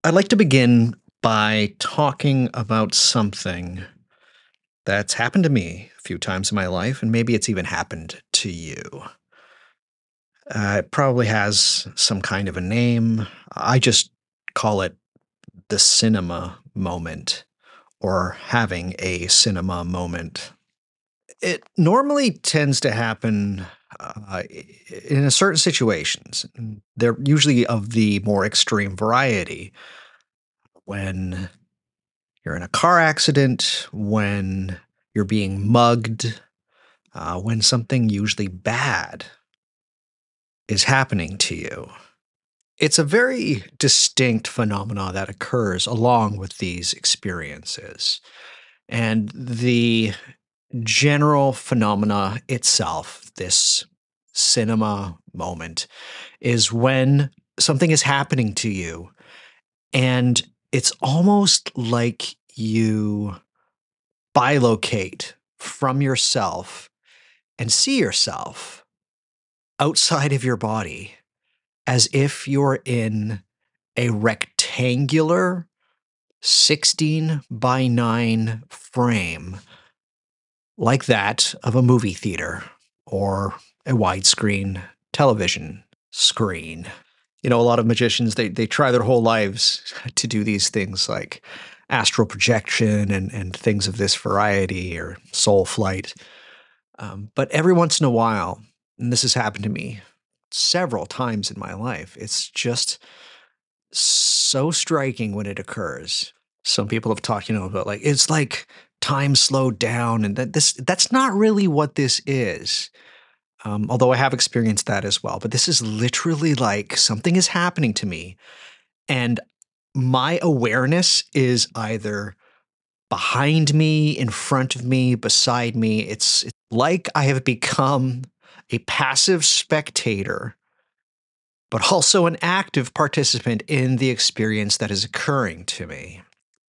I'd like to begin by talking about something that's happened to me a few times in my life, and maybe it's even happened to you. It probably has some kind of a name. I just call it the cinema moment or having a cinema moment. It normally tends to happen in a certain situations. They're usually of the more extreme variety when you're in a car accident, when you're being mugged, when something usually bad is happening to you. It's a very distinct phenomena that occurs along with these experiences. And the general phenomena itself, this cinema moment, is when something is happening to you and it's almost like you bilocate from yourself and see yourself outside of your body as if you're in a rectangular 16 by 9 frame like that of a movie theater or a widescreen television screen. A lot of magicians they try their whole lives to do these things like astral projection and things of this variety or soul flight. But every once in a while, and this has happened to me several times in my life, it's just so striking when it occurs. Some people have talked, about like it's like time slowed down, and that's not really what this is. Although I have experienced that as well, but this is literally like something is happening to me, and my awareness is either behind me, in front of me, beside me. It's like I have become a passive spectator, but also an active participant in the experience that is occurring to me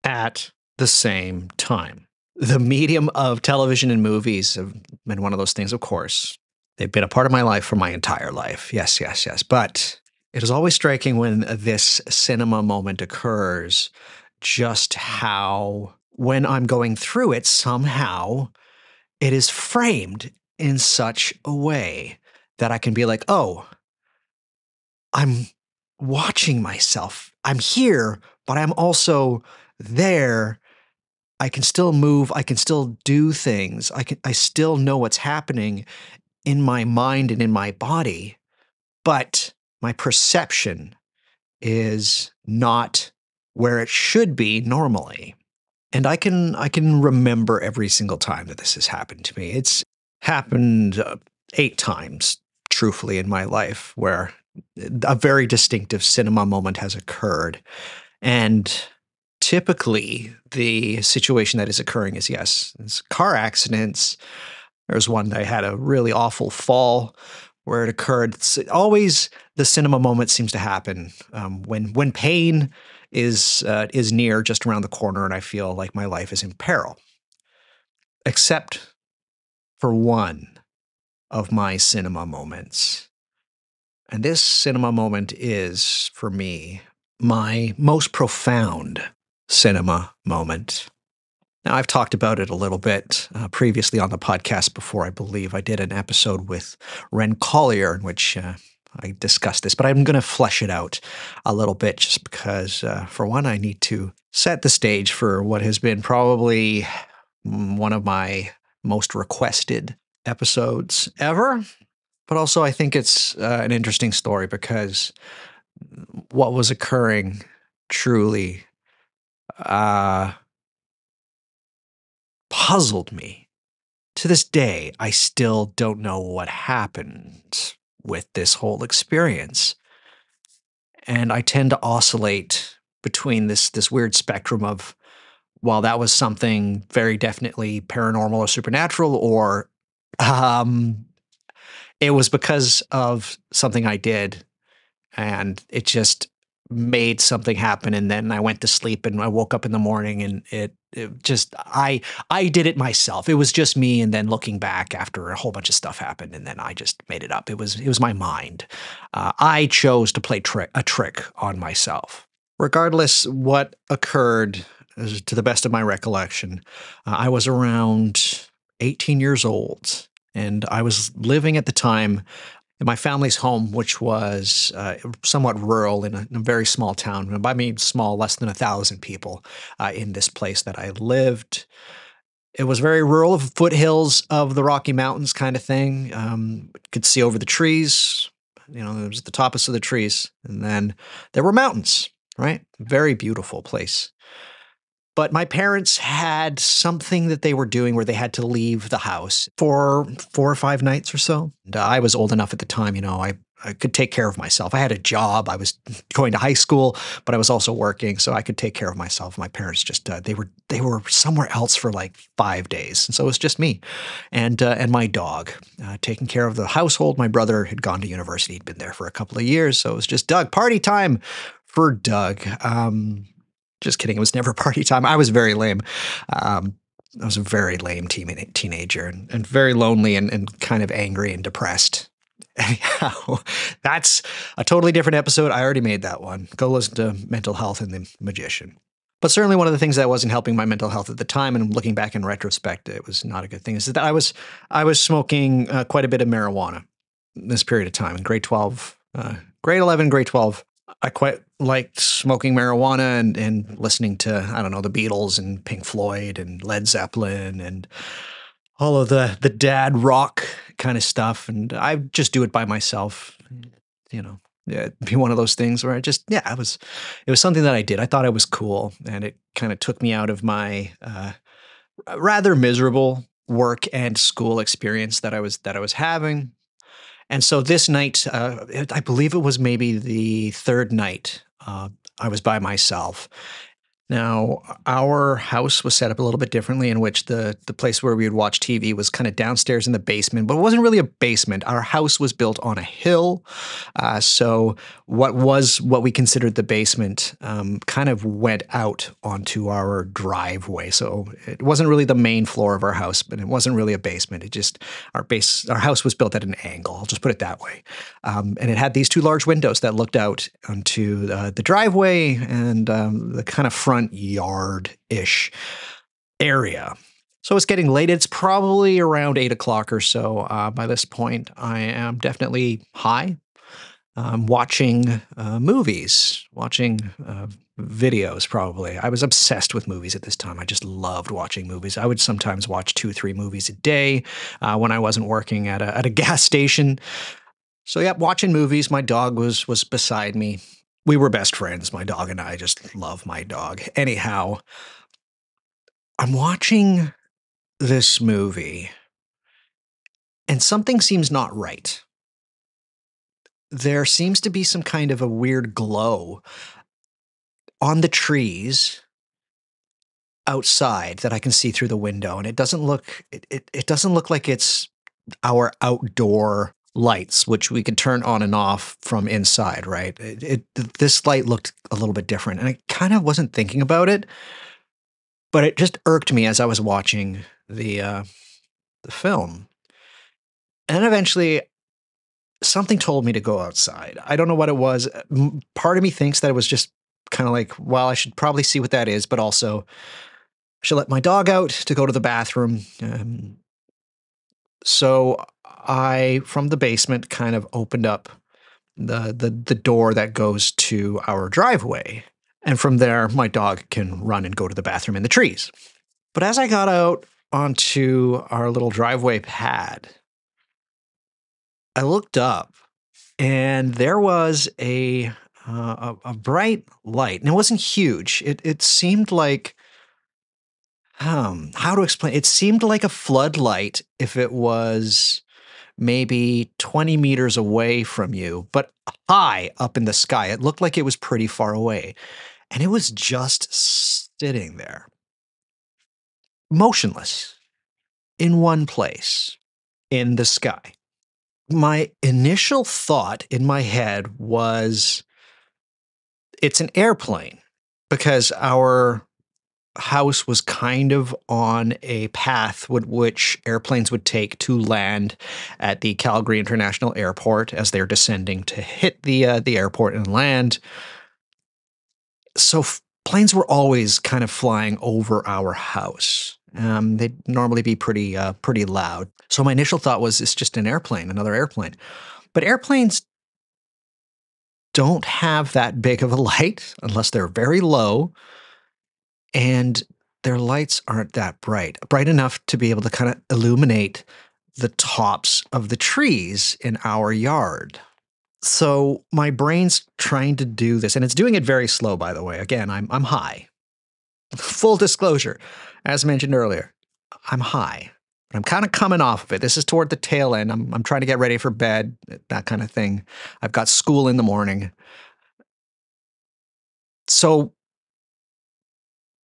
at the same time. The medium of television and movies have been one of those things, of course. They've been a part of my life for my entire life. Yes, yes, yes. But it is always striking when this cinema moment occurs, just how, when I'm going through it, somehow it is framed in such a way that I can be like, oh, I'm watching myself. I'm here, but I'm also there. I can still move. I can still do things. I still know what's happening in my mind and in my body, but my perception is not where it should be normally. And I can remember every single time that this has happened to me. It's happened 8 times, truthfully, in my life, where a very distinctive cinema moment has occurred. And typically, the situation that is occurring is, yes, it's car accidents. There's one that I had a really awful fall where it occurred. It's always the cinema moment seems to happen when pain is near, just around the corner, and I feel like my life is in peril. Except for one of my cinema moments, and this cinema moment is for me my most profound cinema moment. Now, I've talked about it a little bit previously on the podcast before. I believe I did an episode with Ren Collier in which I discussed this, but I'm going to flesh it out a little bit just because, for one, I need to set the stage for what has been probably one of my most requested episodes ever. But also, I think it's an interesting story because what was occurring truly puzzled me. To this day, I still don't know what happened with this whole experience. And I tend to oscillate between this weird spectrum of, while that was something very definitely paranormal or supernatural, or um, it was because of something I did and it just made something happen, and then I went to sleep and I woke up in the morning and it just I did it myself. It was just me, and then looking back after a whole bunch of stuff happened, and then I just made it up. It was my mind. I chose to play a trick on myself. Regardless what occurred, to the best of my recollection, I was around 18 years old, and I was living at the time in my family's home, which was somewhat rural in a very small town. And by me, small, less than 1,000 people in this place that I lived. It was very rural, foothills of the Rocky Mountains kind of thing. Could see over the trees. It was the tops of the trees. And then there were mountains, right? Very beautiful place. But my parents had something that they were doing where they had to leave the house for 4 or 5 nights or so. And I was old enough at the time, I could take care of myself. I had a job. I was going to high school, but I was also working, so I could take care of myself. My parents just they were somewhere else for like 5 days, and so it was just me and my dog taking care of the household. My brother had gone to university; he'd been there for a couple of years, so it was just Doug. Party time for Doug. Just kidding. It was never party time. I was very lame. I was a very lame teenager and very lonely and kind of angry and depressed. Anyhow, that's a totally different episode. I already made that one. Go listen to Mental Health and the Magician. But certainly one of the things that wasn't helping my mental health at the time, and looking back in retrospect, it was not a good thing, is that I was smoking quite a bit of marijuana in this period of time in grade 12, grade 11, grade 12. I quite liked smoking marijuana and listening to, I don't know, the Beatles and Pink Floyd and Led Zeppelin and all of the dad rock kind of stuff. And I just do it by myself, Yeah, it'd be one of those things where it was something that I did. I thought I was cool, and it kind of took me out of my rather miserable work and school experience that I was having. And so this night, I believe it was maybe the third night, I was by myself. Now, our house was set up a little bit differently, in which the place where we would watch TV was kind of downstairs in the basement, but it wasn't really a basement. Our house was built on a hill. So what we considered the basement kind of went out onto our driveway. So it wasn't really the main floor of our house, but it wasn't really a basement. Our house was built at an angle. I'll just put it that way. And it had these 2 large windows that looked out onto the driveway and the kind of front yard-ish area. So it's getting late. It's probably around 8 o'clock or so. By this point, I am definitely high. Watching movies, watching videos probably. I was obsessed with movies at this time. I just loved watching movies. I would sometimes watch 2, 3 movies a day when I wasn't working at a gas station. So yeah, watching movies. My dog was beside me. We were best friends, my dog and I. Just love my dog. Anyhow, I'm watching this movie, and something seems not right. There seems to be some kind of a weird glow on the trees outside that I can see through the window, and it doesn't look like it's our outdoor lights, which we could turn on and off from inside, right? This light looked a little bit different, and I kind of wasn't thinking about it, but it just irked me as I was watching the film. And eventually, something told me to go outside. I don't know what it was. Part of me thinks that it was just kind of like, well, I should probably see what that is, but also I should let my dog out to go to the bathroom. So I, from the basement, kind of opened up the door that goes to our driveway. And from there, my dog can run and go to the bathroom in the trees. But as I got out onto our little driveway pad, I looked up, and there was a bright light, and it wasn't huge. It seemed like, how to explain? It seemed like a floodlight if it was maybe 20 meters away from you, but high up in the sky. It looked like it was pretty far away, and it was just sitting there, motionless, in one place, in the sky. My initial thought in my head was, it's an airplane, because our house was kind of on a path which airplanes would take to land at the Calgary International Airport as they're descending to hit the airport and land. So planes were always kind of flying over our house. They'd normally be pretty loud. So my initial thought was, it's just an airplane, another airplane. But airplanes don't have that big of a light unless they're very low, and their lights aren't that bright enough to be able to kind of illuminate the tops of the trees in our yard. So my brain's trying to do this, and it's doing it very slow, by the way. Again, I'm high. Full disclosure, as mentioned earlier, I'm high. But I'm kind of coming off of it. This is toward the tail end. I'm trying to get ready for bed, that kind of thing. I've got school in the morning. So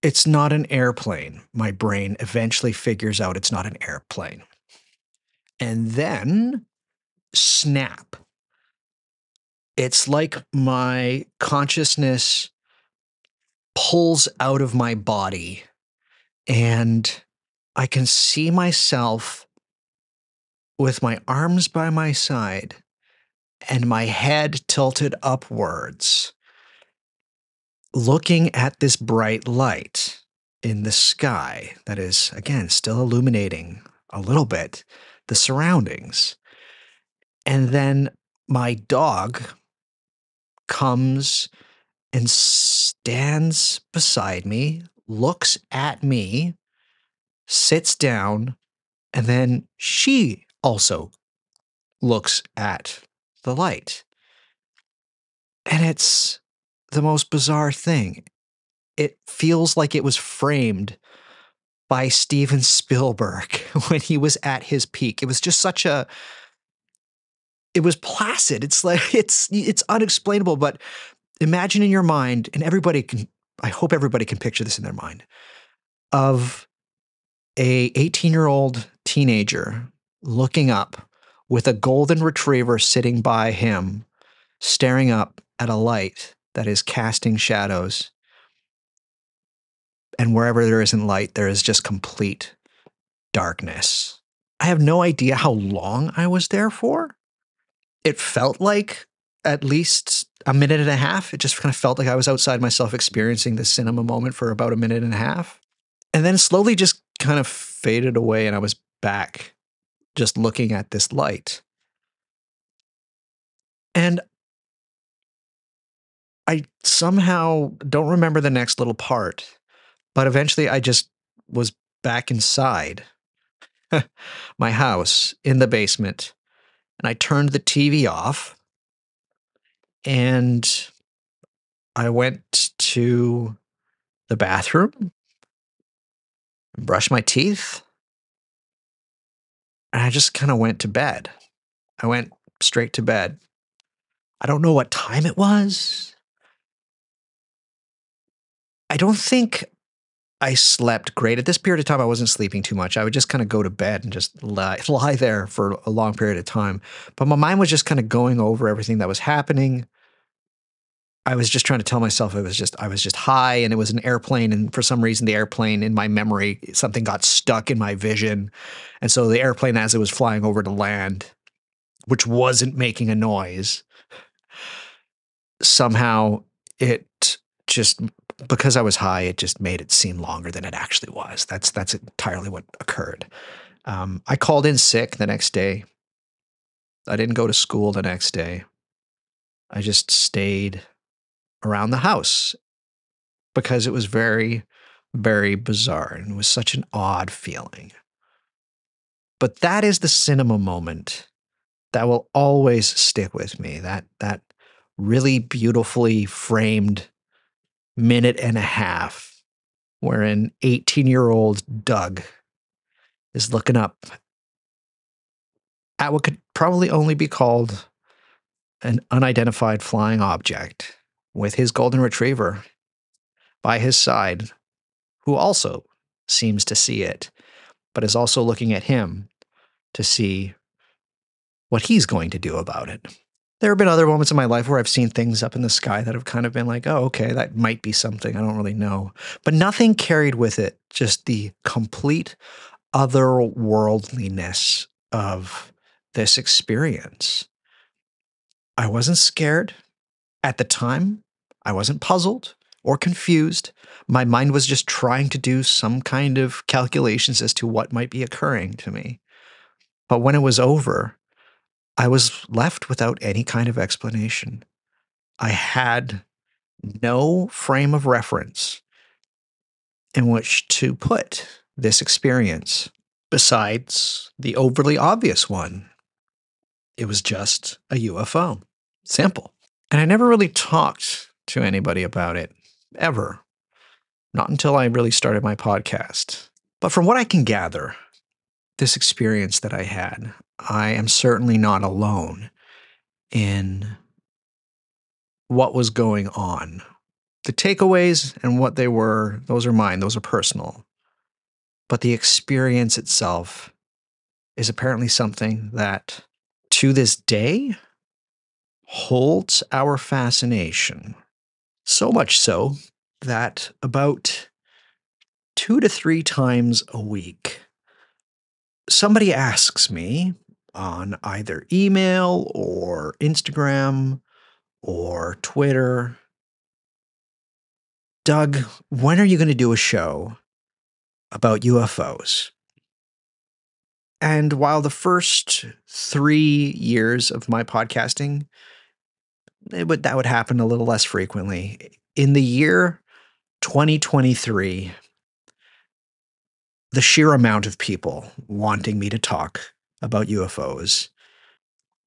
it's not an airplane. My brain eventually figures out it's not an airplane. And then, snap. It's like my consciousness pulls out of my body, and I can see myself with my arms by my side and my head tilted upwards, looking at this bright light in the sky that is, again, still illuminating a little bit the surroundings. And then my dog comes and stands beside me, looks at me, sits down, and then she also looks at the light. And it's the most bizarre thing. It feels like it was framed by Steven Spielberg when he was at his peak. It was just it was placid. It's like, it's unexplainable, but imagine in your mind, and I hope everybody can picture this in their mind, of a 18-year-old teenager looking up with a golden retriever sitting by him, staring up at a light that is casting shadows. And wherever there isn't light, there is just complete darkness. I have no idea how long I was there for. It felt like at least a minute and a half. It just kind of felt like I was outside myself experiencing the cinema moment for about a minute and a half. And then slowly just kind of faded away, and I was back just looking at this light. And I somehow don't remember the next little part, but eventually I just was back inside my house in the basement, and I turned the TV off, and I went to the bathroom, brushed my teeth, and I just kind of went to bed. I went straight to bed. I don't know what time it was. I don't think I slept great. At this period of time, I wasn't sleeping too much. I would just kind of go to bed and just lie there for a long period of time. But my mind was just kind of going over everything that was happening. I was just trying to tell myself I was just high, and it was an airplane, and for some reason the airplane in my memory, something got stuck in my vision. And so the airplane, as it was flying over to land, which wasn't making a noise, somehow it just, because I was high, it just made it seem longer than it actually was. That's entirely what occurred. I called in sick the next day. I didn't go to school the next day. I just stayed around the house because it was very, very bizarre, and it was such an odd feeling. But that is the cinema moment that will always stick with me. That really beautifully framed minute and a half wherein 18-year-old Doug is looking up at what could probably only be called an unidentified flying object, with his golden retriever by his side, who also seems to see it, but is also looking at him to see what he's going to do about it. There have been other moments in my life where I've seen things up in the sky that have kind of been like, oh, okay, that might be something. I don't really know. But nothing carried with it just the complete otherworldliness of this experience. I wasn't scared at the time. I wasn't puzzled. or confused. My mind was just trying to do some kind of calculations as to what might be occurring to me. But when it was over, I was left without any kind of explanation. I had no frame of reference in which to put this experience besides the overly obvious one. It was just a UFO. Simple. And I never really talked to anybody about it, ever. Not until I really started my podcast. But from what I can gather, this experience that I had, I am certainly not alone in what was going on. The takeaways and what they were, those are mine, those are personal. But the experience itself is apparently something that, to this day, holds our fascination. So much so that about 2 to 3 times a week, somebody asks me on either email or Instagram or Twitter, Doug, when are you going to do a show about UFOs? And while the first 3 years of my podcasting, that would happen a little less frequently. In the year 2023, the sheer amount of people wanting me to talk about UFOs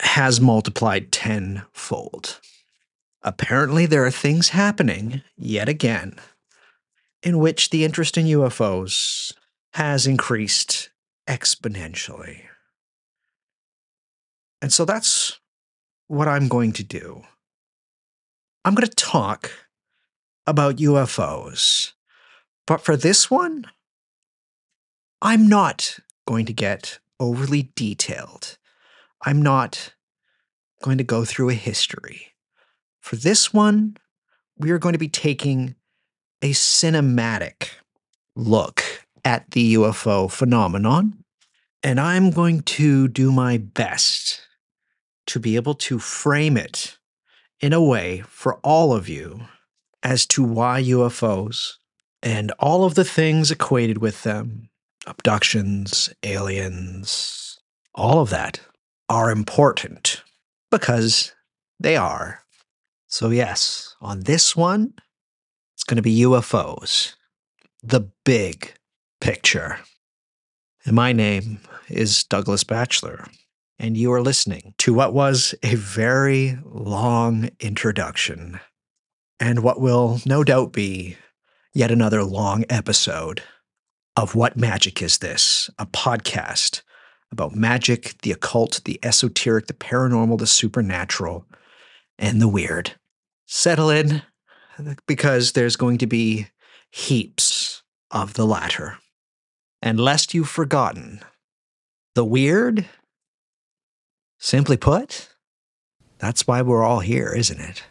has multiplied tenfold. Apparently, there are things happening, yet again, in which the interest in UFOs has increased exponentially. And so that's what I'm going to do. I'm going to talk about UFOs. But for this one, I'm not going to get overly detailed. I'm not going to go through a history. For this one, we are going to be taking a cinematic look at the UFO phenomenon, and I'm going to do my best to be able to frame it in a way for all of you as to why UFOs and all of the things equated with them, abductions, aliens, all of that, are important, because they are. So yes, on this one, it's going to be UFOs, the big picture. And my name is Douglas Batchelor, and you are listening to what was a very long introduction, and what will no doubt be yet another long episode of What Magic Is This? A podcast about magic, the occult, the esoteric, the paranormal, the supernatural, and the weird. Settle in, because there's going to be heaps of the latter. And lest you've forgotten, the weird, simply put, that's why we're all here, isn't it?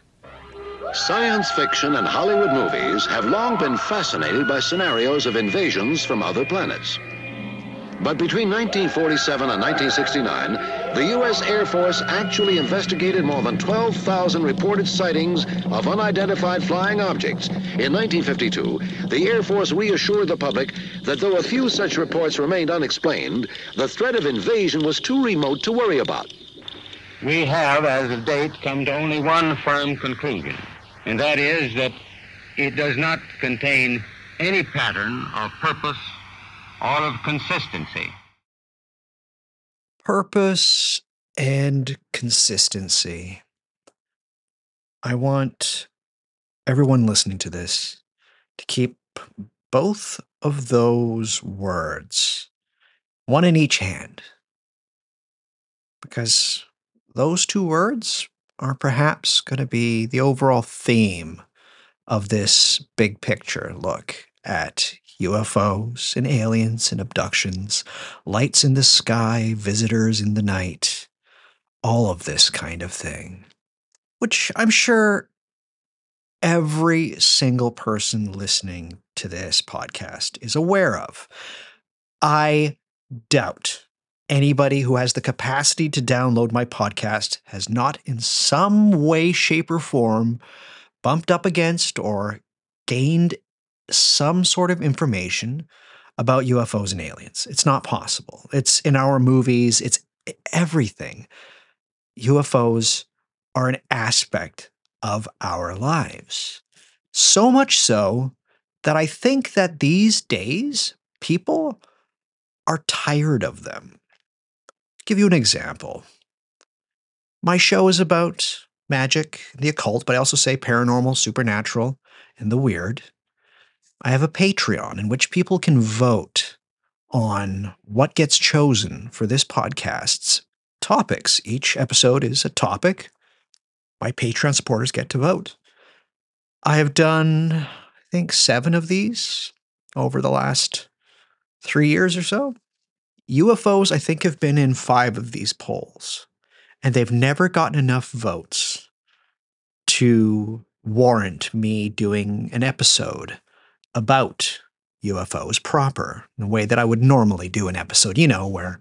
Science fiction and Hollywood movies have long been fascinated by scenarios of invasions from other planets. But between 1947 and 1969, the U.S. Air Force actually investigated more than 12,000 reported sightings of unidentified flying objects. In 1952, the Air Force reassured the public that though a few such reports remained unexplained, the threat of invasion was too remote to worry about. We have, as of date, come to only one firm conclusion, and that is that it does not contain any pattern of purpose or of consistency. Purpose and consistency. I want everyone listening to this to keep both of those words, one in each hand, because those two words are perhaps going to be the overall theme of this big picture look at UFOs and aliens and abductions, lights in the sky, visitors in the night, all of this kind of thing, which I'm sure every single person listening to this podcast is aware of. I doubt anybody who has the capacity to download my podcast has not in some way, shape, or form bumped up against or gained some sort of information about UFOs and aliens. It's not possible. It's in our movies, it's everything. UFOs are an aspect of our lives. So much so that I think that these days people are tired of them. I'll give you an example. My show is about magic, the occult, but I also say paranormal, supernatural, and the weird. I have a Patreon in which people can vote on what gets chosen for this podcast's topics. Each episode is a topic. My Patreon supporters get to vote. I have done, I think, 7 of these over the last 3 years or so. UFOs, I think, have been in 5 of these polls, and they've never gotten enough votes to warrant me doing an episode about UFOs proper, in the way that I would normally do an episode, where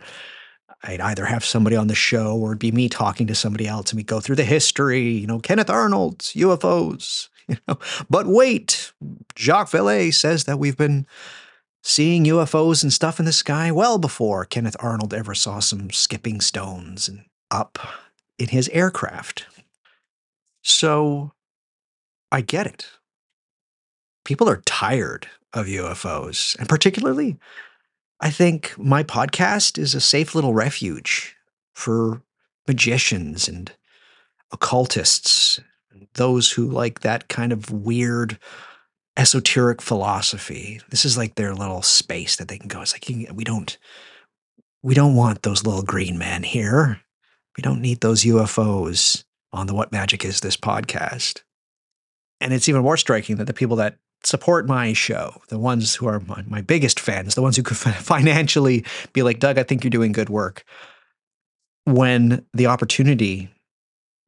I'd either have somebody on the show or it'd be me talking to somebody else and we go through the history, Kenneth Arnold's UFOs, But wait, Jacques Vallée says that we've been seeing UFOs and stuff in the sky well before Kenneth Arnold ever saw some skipping stones and up in his aircraft. So I get it. People are tired of UFOs, and particularly, I think my podcast is a safe little refuge for magicians and occultists, those who like that kind of weird esoteric philosophy. This is like their little space that they can go. It's like, we don't want those little green men here. We don't need those UFOs on the What Magic Is This podcast. And it's even more striking that the people that support my show, the ones who are my biggest fans, the ones who could financially be like, Doug, I think you're doing good work, when the opportunity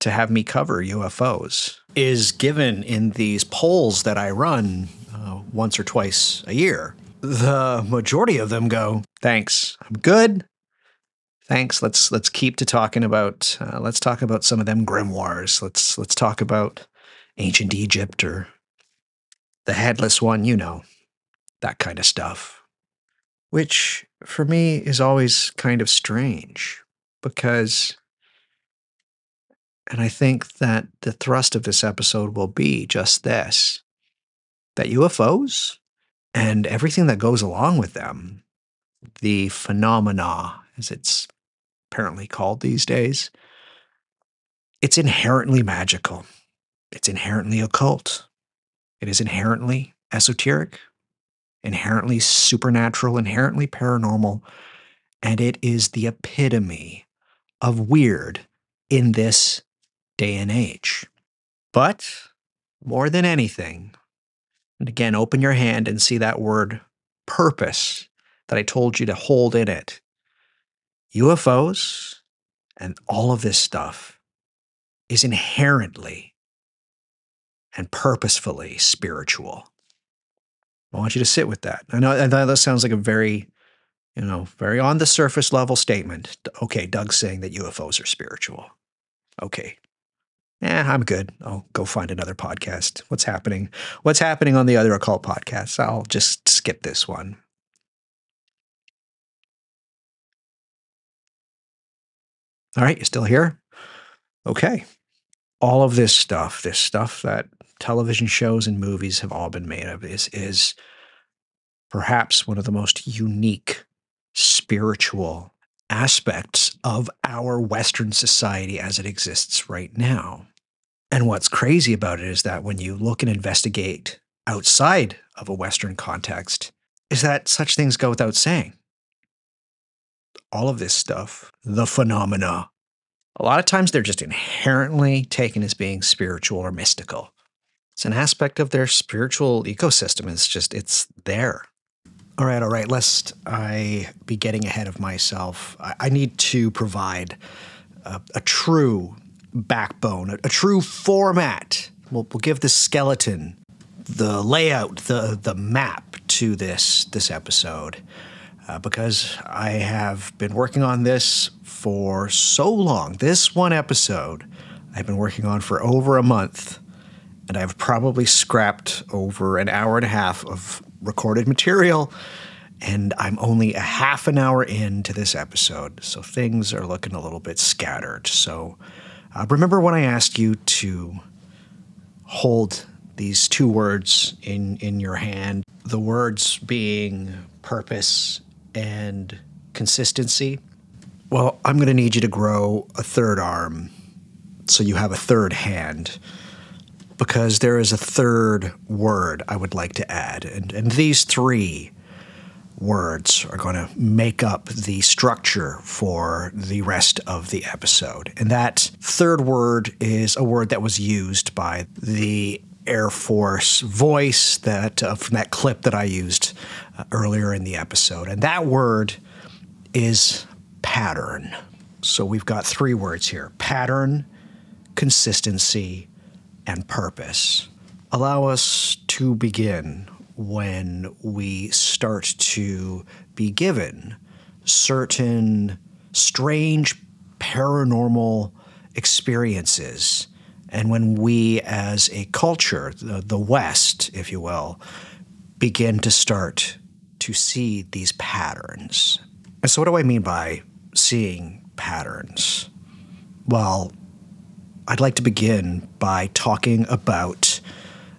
to have me cover UFOs is given in these polls that I run once or twice a year, the majority of them go, thanks, I'm good. Thanks. Let's keep to talking about, let's talk about some of them grimoires. Let's talk about ancient Egypt or the headless one, that kind of stuff, which for me is always kind of strange because, and I think that the thrust of this episode will be just this, that UFOs and everything that goes along with them, the phenomena, as it's apparently called these days, it's inherently magical. It's inherently occult. It is inherently esoteric, inherently supernatural, inherently paranormal, and it is the epitome of weird in this day and age. But more than anything, and again, open your hand and see that word purpose that I told you to hold in it. UFOs and all of this stuff is inherently and purposefully spiritual. I want you to sit with that. I know that sounds like a very, very on the surface level statement. Okay, Doug's saying that UFOs are spiritual. Okay. I'm good. I'll go find another podcast. What's happening? What's happening on the other occult podcasts? I'll just skip this one. All right, you still here? Okay. All of this stuff that television shows and movies have all been made of is perhaps one of the most unique spiritual aspects of our Western society as it exists right now. And what's crazy about it is that when you look and investigate outside of a Western context, is that such things go without saying. All of this stuff, the phenomena, a lot of times they're just inherently taken as being spiritual or mystical. It's an aspect of their spiritual ecosystem. It's there. All right. Lest I be getting ahead of myself, I need to provide a true backbone, a true format. We'll give the skeleton, the layout, the map to this episode. Because I have been working on this for so long. This one episode I've been working on for over a month, and I've probably scrapped over an hour and a half of recorded material, and I'm only a half an hour into this episode, so things are looking a little bit scattered. So remember when I asked you to hold these two words in your hand, the words being purpose and consistency? Well, I'm going to need you to grow a third arm so you have a third hand, because there is a third word I would like to add. And these three words are going to make up the structure for the rest of the episode. And that third word is a word that was used by the Air Force voice that from that clip that I used earlier in the episode. And that word is pattern. So we've got three words here: pattern, consistency, and purpose. Allow us to begin when we start to be given certain strange paranormal experiences, and when we as a culture, the West, if you will, begin to start to see these patterns. And so what do I mean by seeing patterns? Well, I'd like to begin by talking about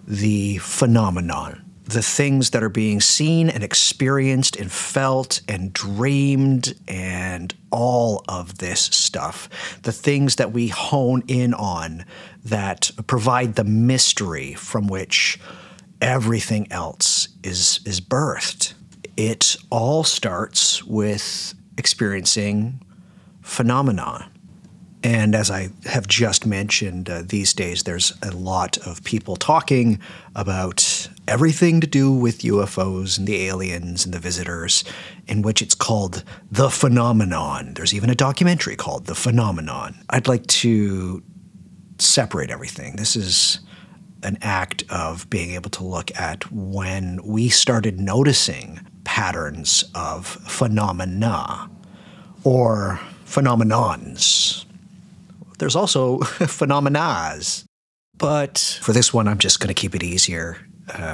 the phenomenon, the things that are being seen and experienced and felt and dreamed and all of this stuff, the things that we hone in on that provide the mystery from which everything else is birthed. It all starts with experiencing phenomena. And as I have just mentioned, these days there's a lot of people talking about everything to do with UFOs and the aliens and the visitors, in which it's called the phenomenon. There's even a documentary called The Phenomenon. I'd like to separate everything. This is an act of being able to look at when we started noticing patterns of phenomena or phenomenons. There's also phenomenas. But for this one, I'm just going to keep it easier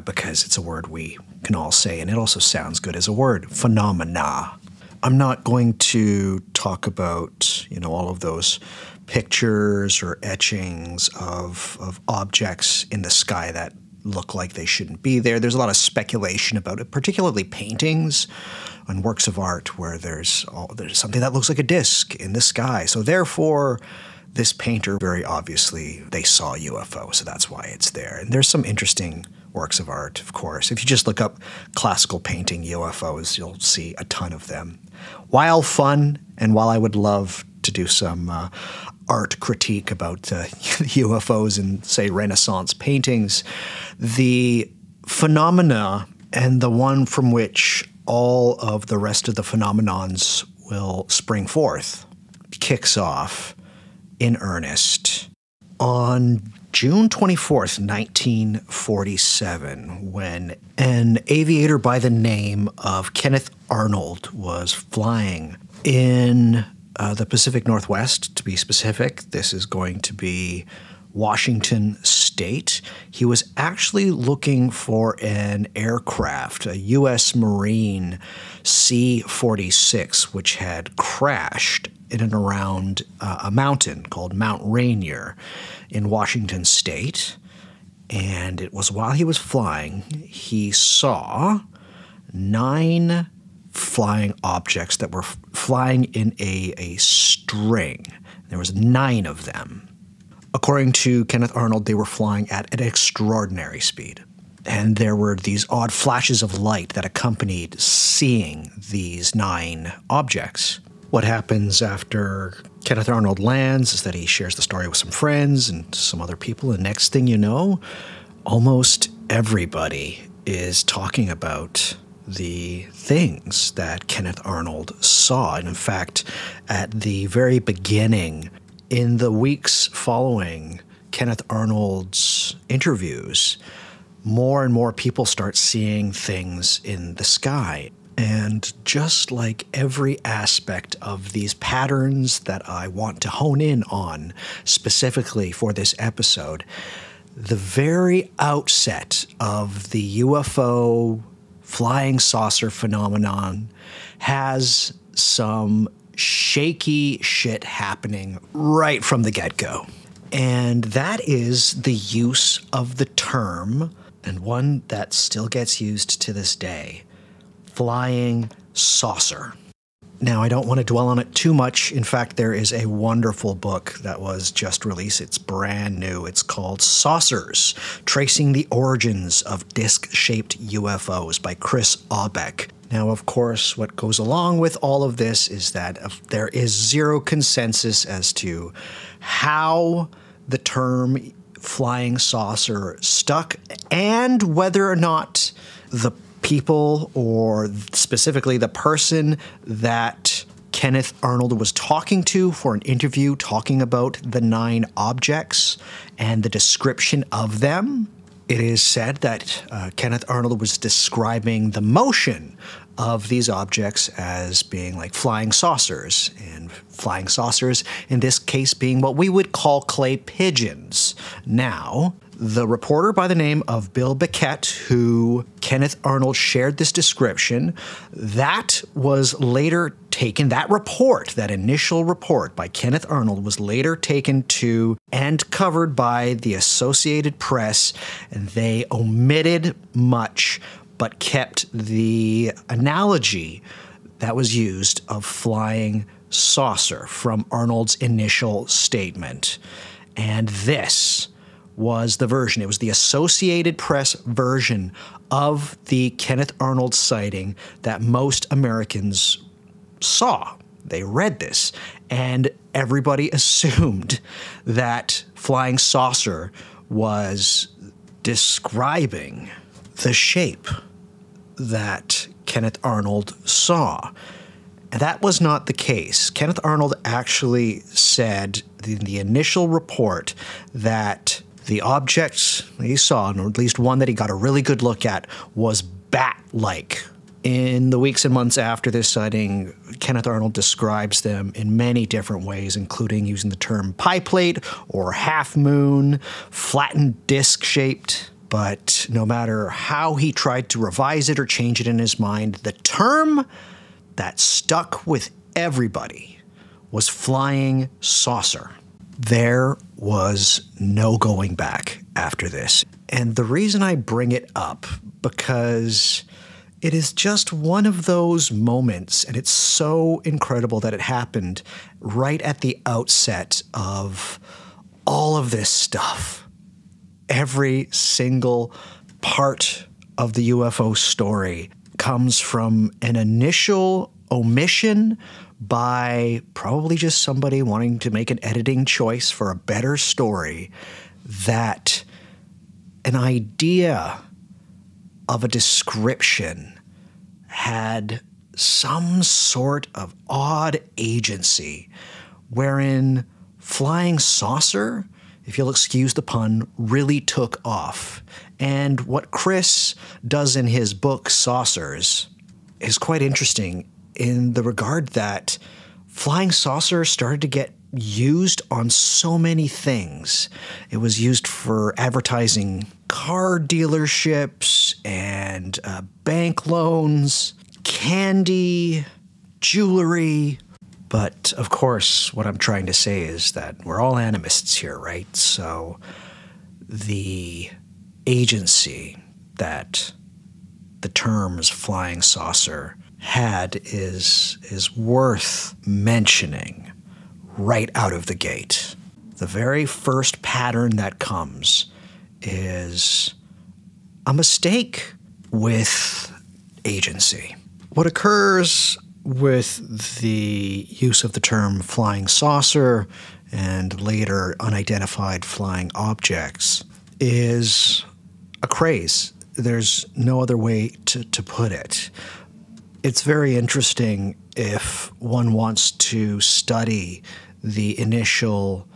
because it's a word we can all say, and it also sounds good as a word, phenomena. I'm not going to talk about, all of those pictures or etchings of objects in the sky that look like they shouldn't be there. There's a lot of speculation about it, particularly paintings and works of art where there's something that looks like a disc in the sky. So therefore, this painter, very obviously, they saw UFO, so that's why it's there. And there's some interesting works of art, of course. If you just look up classical painting UFOs, you'll see a ton of them. While fun, and while I would love to do some art critique about UFOs and, say, Renaissance paintings, the phenomena and the one from which all of the rest of the phenomenons will spring forth kicks off in earnest on June 24th, 1947, when an aviator by the name of Kenneth Arnold was flying in the Pacific Northwest, to be specific. This is going to be Washington State. He was actually looking for an aircraft, a U.S. Marine C-46, which had crashed in and around a mountain called Mount Rainier in Washington State. And it was while he was flying, he saw 9 flying objects that were flying in a string. There was 9 of them. According to Kenneth Arnold, they were flying at an extraordinary speed. And there were these odd flashes of light that accompanied seeing these 9 objects. What happens after Kenneth Arnold lands is that he shares the story with some friends and some other people, and next thing you know, almost everybody is talking about the things that Kenneth Arnold saw. And in fact, at the very beginning, in the weeks following Kenneth Arnold's interviews, more and more people start seeing things in the sky. And just like every aspect of these patterns that I want to hone in on specifically for this episode, the very outset of the UFO flying saucer phenomenon has some shaky shit happening right from the get-go. And that is the use of the term, and one that still gets used to this day, flying saucer. Now, I don't want to dwell on it too much. In fact, there is a wonderful book that was just released. It's brand new. It's called Saucers, Tracing the Origins of Disc-Shaped UFOs by Chris Aubeck. Now, of course, what goes along with all of this is that there is zero consensus as to how the term flying saucer stuck and whether or not the people, or specifically the person that Kenneth Arnold was talking to for an interview talking about the 9 objects and the description of them. It is said that Kenneth Arnold was describing the motion of these objects as being like flying saucers, and flying saucers in this case being what we would call clay pigeons. Now, the reporter by the name of Bill Beckett, who Kenneth Arnold shared this description, that was later taken, that report, that initial report by Kenneth Arnold was later taken to and covered by the Associated Press, and they omitted much but kept the analogy that was used of flying saucer from Arnold's initial statement. And this was the version. It was the Associated Press version of the Kenneth Arnold sighting that most Americans saw. They read this, and everybody assumed that flying saucer was describing the shape that Kenneth Arnold saw. And that was not the case. Kenneth Arnold actually said in the initial report that the objects he saw, or at least one that he got a really good look at, was bat-like. In the weeks and months after this sighting, Kenneth Arnold describes them in many different ways, including using the term pie plate or half moon, flattened disc-shaped. But no matter how he tried to revise it or change it in his mind, the term that stuck with everybody was flying saucer. There was no going back after this. And the reason I bring it up, because it is just one of those moments, and it's so incredible that it happened right at the outset of all of this stuff. Every single part of the UFO story comes from an initial omission by probably just somebody wanting to make an editing choice for a better story, that an idea of a description had some sort of odd agency wherein flying saucer, if you'll excuse the pun, really took off. And what Chris does in his book, Saucers, is quite interesting in the regard that flying saucer started to get used on so many things. It was used for advertising car dealerships and bank loans, candy, jewelry. But of course, what I'm trying to say is that we're all animists here, right? So the agency that the terms flying saucer had is worth mentioning right out of the gate. The very first pattern that comes is a mistake with agency. What occurs with the use of the term flying saucer and later unidentified flying objects is a craze. There's no other way to put it. It's very interesting if one wants to study the initial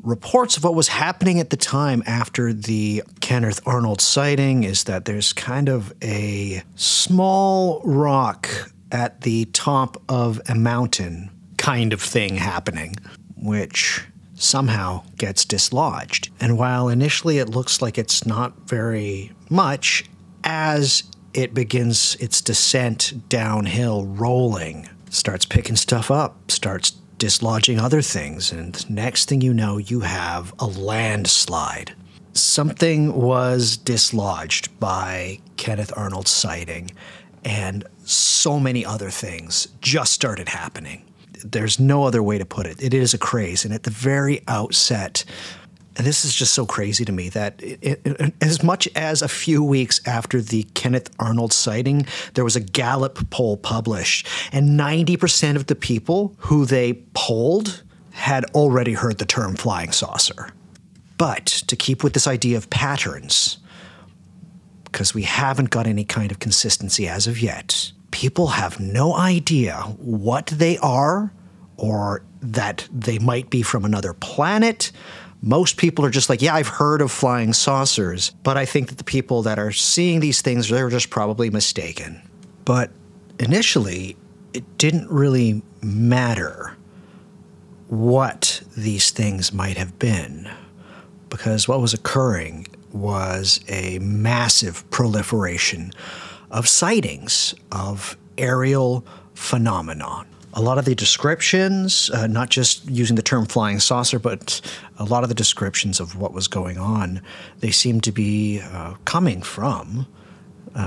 reports of what was happening at the time after the Kenneth Arnold sighting, is that there's kind of a small rock at the top of a mountain kind of thing happening, which somehow gets dislodged. And while initially it looks like it's not very much, as it begins its descent downhill, rolling, starts picking stuff up, starts dislodging other things, and next thing you know, you have a landslide. Something was dislodged by Kenneth Arnold's sighting, and so many other things just started happening. There's no other way to put it. It is a craze, and at the very outset, and this is just so crazy to me, that as much as a few weeks after the Kenneth Arnold sighting, there was a Gallup poll published, and 90% of the people who they polled had already heard the term flying saucer. But to keep with this idea of patterns, because we haven't got any kind of consistency as of yet, people have no idea what they are or that they might be from another planet. Most people are just like, yeah, I've heard of flying saucers, but I think that the people that are seeing these things, they're just probably mistaken. But initially, it didn't really matter what these things might have been, because what was occurring was a massive proliferation of sightings of aerial phenomenon. A lot of the descriptions, not just using the term flying saucer, but a lot of the descriptions of what was going on, they seem to be coming from,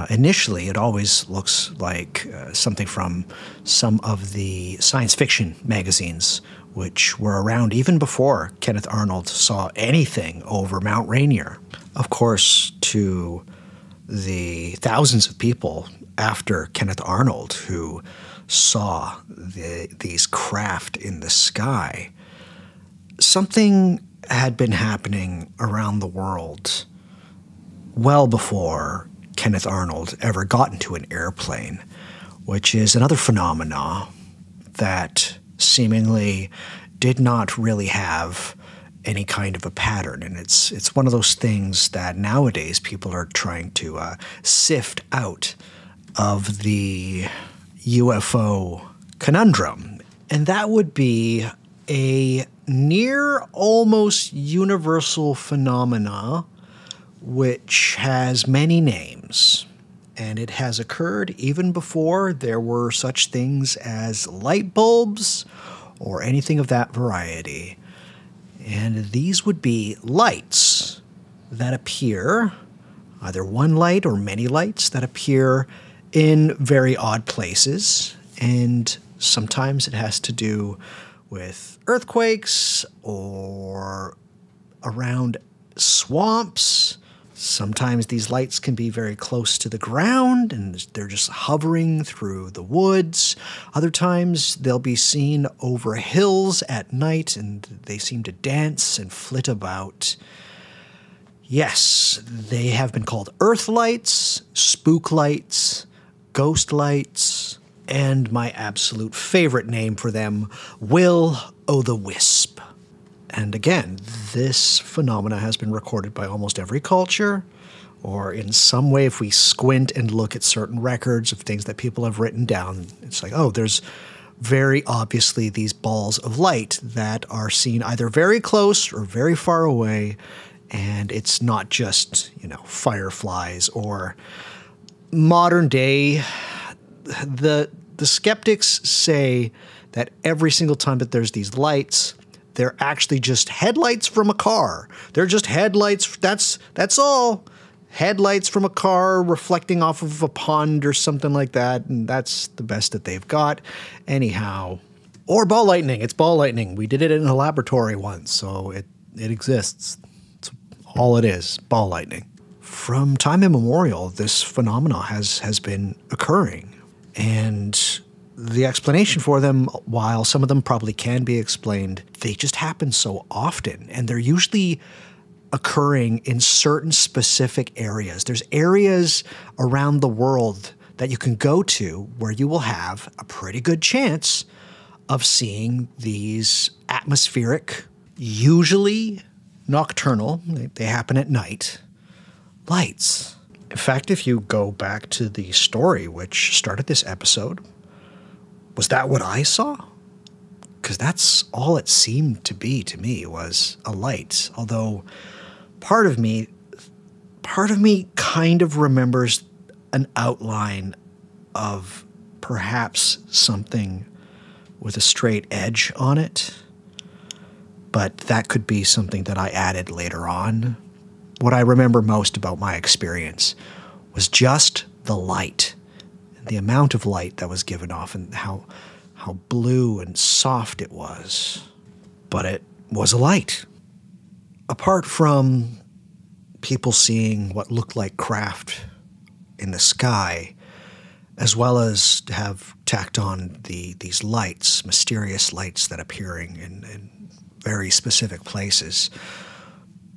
initially it always looks like something from some of the science fiction magazines, which were around even before Kenneth Arnold saw anything over Mount Rainier. Of course, to the thousands of people after Kenneth Arnold who saw these craft in the sky, something had been happening around the world well before Kenneth Arnold ever got into an airplane, which is another phenomena that seemingly did not really have any kind of a pattern. And it's one of those things that nowadays people are trying to sift out of the UFO conundrum. And that would be a near almost universal phenomena which has many names. And it has occurred even before there were such things as light bulbs or anything of that variety. And these would be lights that appear, either one light or many lights that appear in very odd places. And sometimes it has to do with earthquakes or around swamps. Sometimes these lights can be very close to the ground and they're just hovering through the woods. Other times they'll be seen over hills at night and they seem to dance and flit about. Yes, they have been called earth lights, spook lights, ghost lights, and my absolute favorite name for them, will-o'-the-wisp. And again, this phenomena has been recorded by almost every culture, or in some way, if we squint and look at certain records of things that people have written down, it's like, oh, there's very obviously these balls of light that are seen either very close or very far away, and it's not just, fireflies or modern day. The skeptics say that every single time that there's these lights, they're actually just headlights from a car. They're just headlights. That's all. Headlights from a car reflecting off of a pond or something like that. And that's the best that they've got. Anyhow. Or ball lightning. It's ball lightning. We did it in a laboratory once, so it exists. It's all it is. Ball lightning. From time immemorial, this phenomena has been occurring. And the explanation for them, while some of them probably can be explained, they just happen so often, and they're usually occurring in certain specific areas. There's areas around the world that you can go to where you will have a pretty good chance of seeing these atmospheric, usually nocturnal, they happen at night, lights. In fact, if you go back to the story which started this episode, was that what I saw? because that's all it seemed to be to me, was a light. Although part of me kind of remembers an outline of perhaps something with a straight edge on it. But that could be something that I added later on. What I remember most about my experience was just the light, the amount of light that was given off, and how blue and soft it was. But it was a light. Apart from people seeing what looked like craft in the sky, as well as have tacked on these lights, mysterious lights that appearing in very specific places,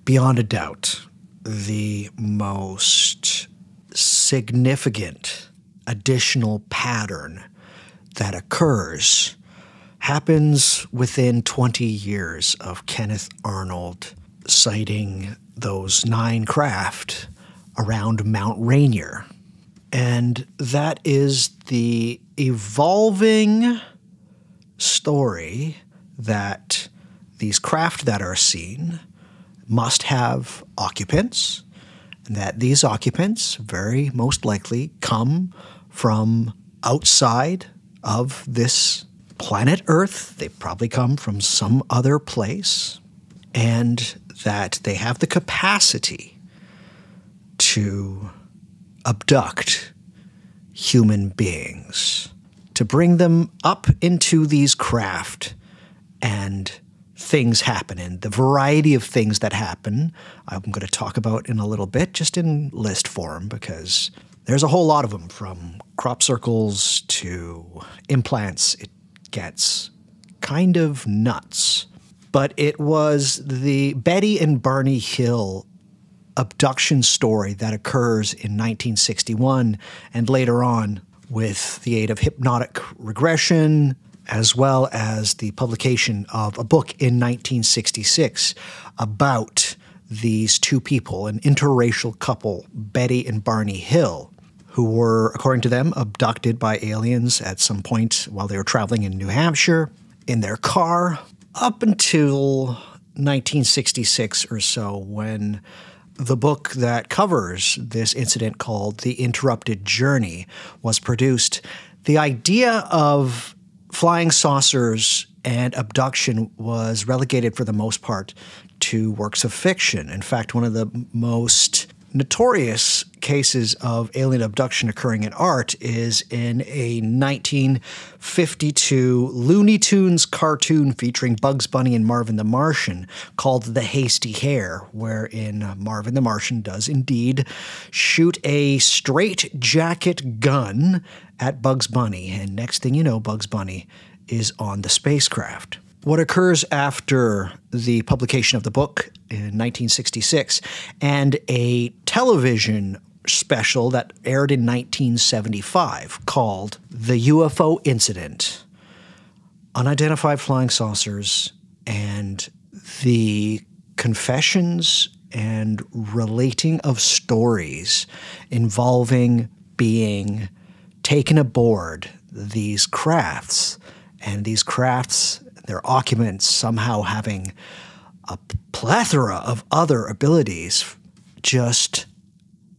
beyond a doubt, the most significant additional pattern that occurs happens within 20 years of Kenneth Arnold sighting those 9 craft around Mount Rainier. And that is the evolving story that these craft that are seen must have occupants, and that these occupants very most likely come from outside of this planet Earth. They probably come from some other place, and that they have the capacity to abduct human beings, to bring them up into these craft, and things happen. And the variety of things that happen, I'm going to talk about in a little bit, just in list form, because there's a whole lot of them, from crop circles to implants. It gets kind of nuts. But it was the Betty and Barney Hill abduction story that occurs in 1961 and later on with the aid of hypnotic regression, as well as the publication of a book in 1966 about these two people, an interracial couple, Betty and Barney Hill, who were, according to them, abducted by aliens at some point while they were traveling in New Hampshire in their car, up until 1966 or so, when the book that covers this incident, called The Interrupted Journey, was produced. The idea of flying saucers and abduction was relegated for the most part to works of fiction. In fact, one of the most notorious cases of alien abduction occurring in art is in a 1952 Looney Tunes cartoon featuring Bugs Bunny and Marvin the Martian called The Hasty Hare, wherein Marvin the Martian does indeed shoot a straight-jacket gun at Bugs Bunny, and next thing you know, Bugs Bunny is on the spacecraft. What occurs after the publication of the book in 1966 and a television special that aired in 1975 called The UFO Incident, Unidentified Flying Saucers, and the confessions and relating of stories involving being taken aboard these crafts, and these crafts, their occupants somehow having a plethora of other abilities, just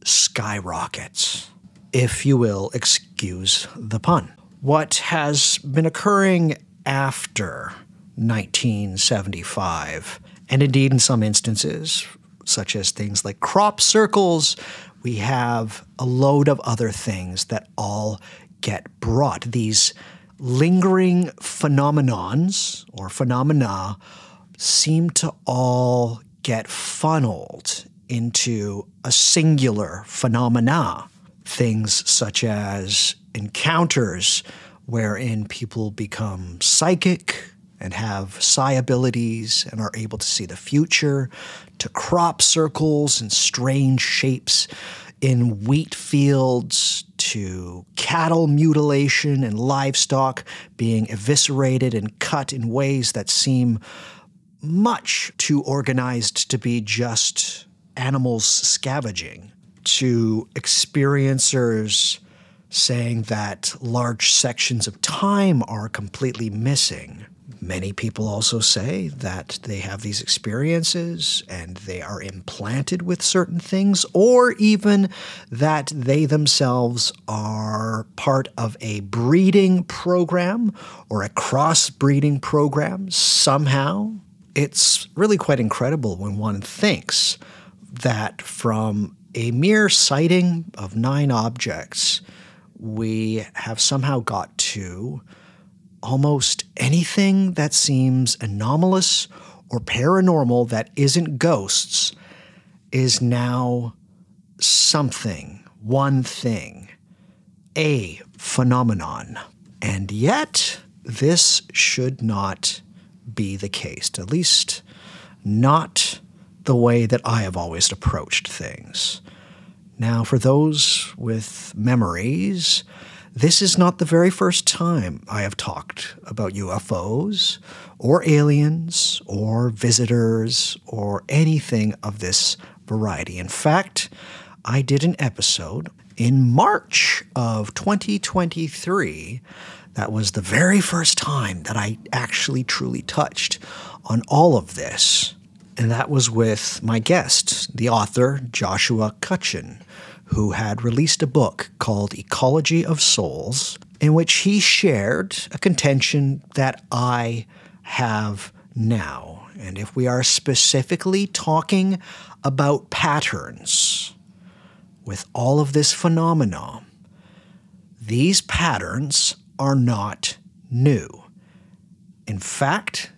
skyrockets, if you will excuse the pun. What has been occurring after 1975, and indeed in some instances, such as things like crop circles, we have a load of other things that all get brought. These lingering phenomenons or phenomena seem to all get funneled into a singular phenomena. Things such as encounters wherein people become psychic and have psi abilities and are able to see the future, to crop circles and strange shapes in wheat fields, to cattle mutilation and livestock being eviscerated and cut in ways that seem much too organized to be just animals scavenging, to experiencers saying that large sections of time are completely missing. Many people also say that they have these experiences and they are implanted with certain things, or even that they themselves are part of a breeding program or a cross-breeding program somehow. It's really quite incredible when one thinks that from a mere sighting of 9 objects, we have somehow got to almost anything that seems anomalous or paranormal that isn't ghosts is now something, one thing, a phenomenon. And yet, this should not be the case, at least not the way that I have always approached things. Now, for those with memories, this is not the very first time I have talked about UFOs or aliens or visitors or anything of this variety. In fact, I did an episode in March of 2023. That was the very first time that I actually truly touched on all of this. And that was with my guest, the author Joshua Cutchin, who had released a book called Ecology of Souls, in which he shared a contention that I have now. And if we are specifically talking about patterns with all of this phenomena, these patterns are not new. In fact,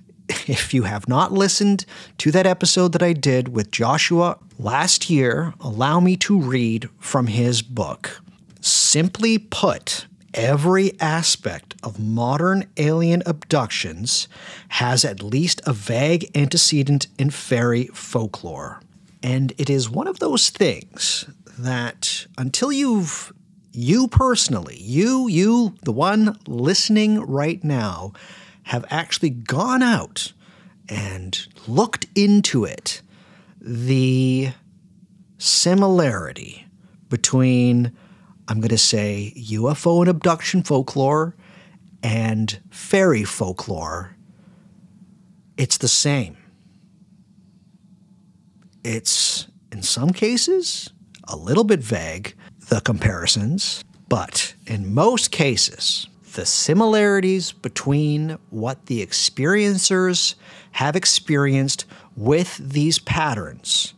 if you have not listened to that episode that I did with Joshua last year, allow me to read from his book. Simply put, every aspect of modern alien abductions has at least a vague antecedent in fairy folklore. And it is one of those things that until you personally, the one listening right now, have actually gone out and looked into it, the similarity between, I'm going to say, UFO and abduction folklore and fairy folklore, it's the same. It's, in some cases, a little bit vague, the comparisons, but in most cases, the similarities between what the experiencers have experienced with these patterns,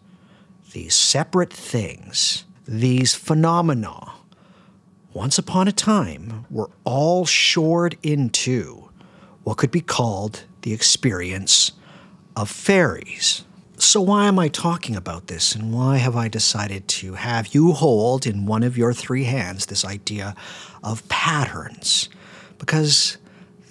these separate things, these phenomena, once upon a time were all shored into what could be called the experience of fairies. So why am I talking about this, and why have I decided to have you hold in one of your 3 hands this idea of patterns? Because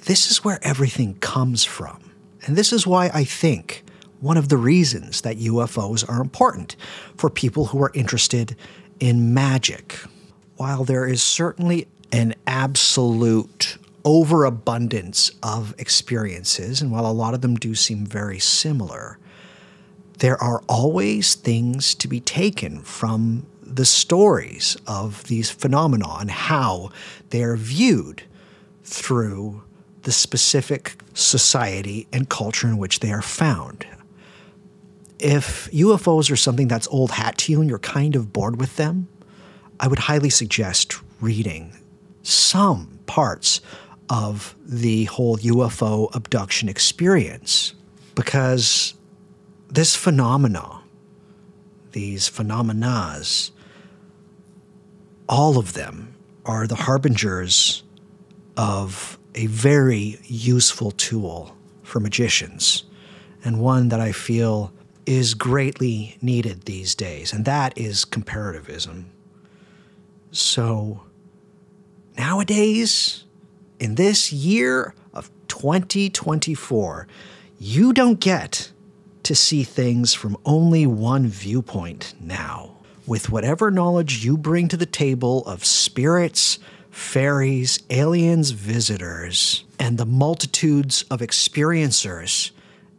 this is where everything comes from. And this is why I think one of the reasons that UFOs are important for people who are interested in magic. While there is certainly an absolute overabundance of experiences, and while a lot of them do seem very similar, there are always things to be taken from the stories of these phenomena and how they're viewed through the specific society and culture in which they are found. If UFOs are something that's old hat to you and you're kind of bored with them, I would highly suggest reading some parts of the whole UFO abduction experience, because this phenomena, these phenomenas, all of them are the harbingers of a very useful tool for magicians, and one that I feel is greatly needed these days, and that is comparativism. So nowadays, in this year of 2024, you don't get to see things from only one viewpoint now. With whatever knowledge you bring to the table of spirits, fairies, aliens, visitors, and the multitudes of experiencers,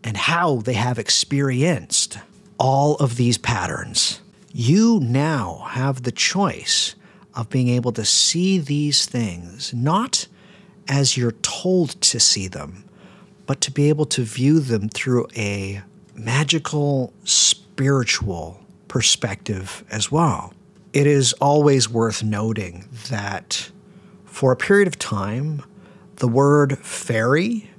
and how they have experienced all of these patterns, you now have the choice of being able to see these things not as you're told to see them, but to be able to view them through a magical, spiritual perspective as well. It is always worth noting that for a period of time, the word fairy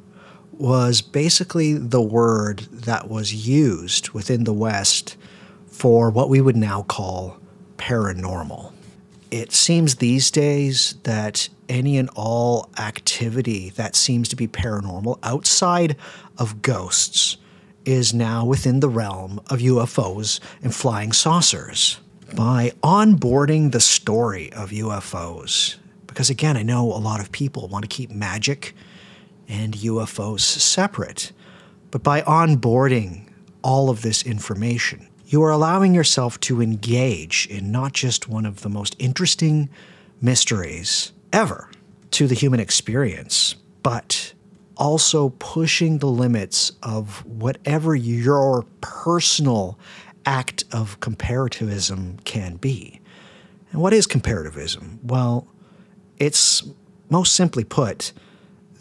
was basically the word that was used within the West for what we would now call paranormal. It seems these days that any and all activity that seems to be paranormal outside of ghosts is now within the realm of UFOs and flying saucers. By onboarding the story of UFOs, because again, I know a lot of people want to keep magic and UFOs separate, but by onboarding all of this information, you are allowing yourself to engage in not just one of the most interesting mysteries ever to the human experience, but also pushing the limits of whatever your personal act of comparativism can be. And what is comparativism? Well, it's most simply put,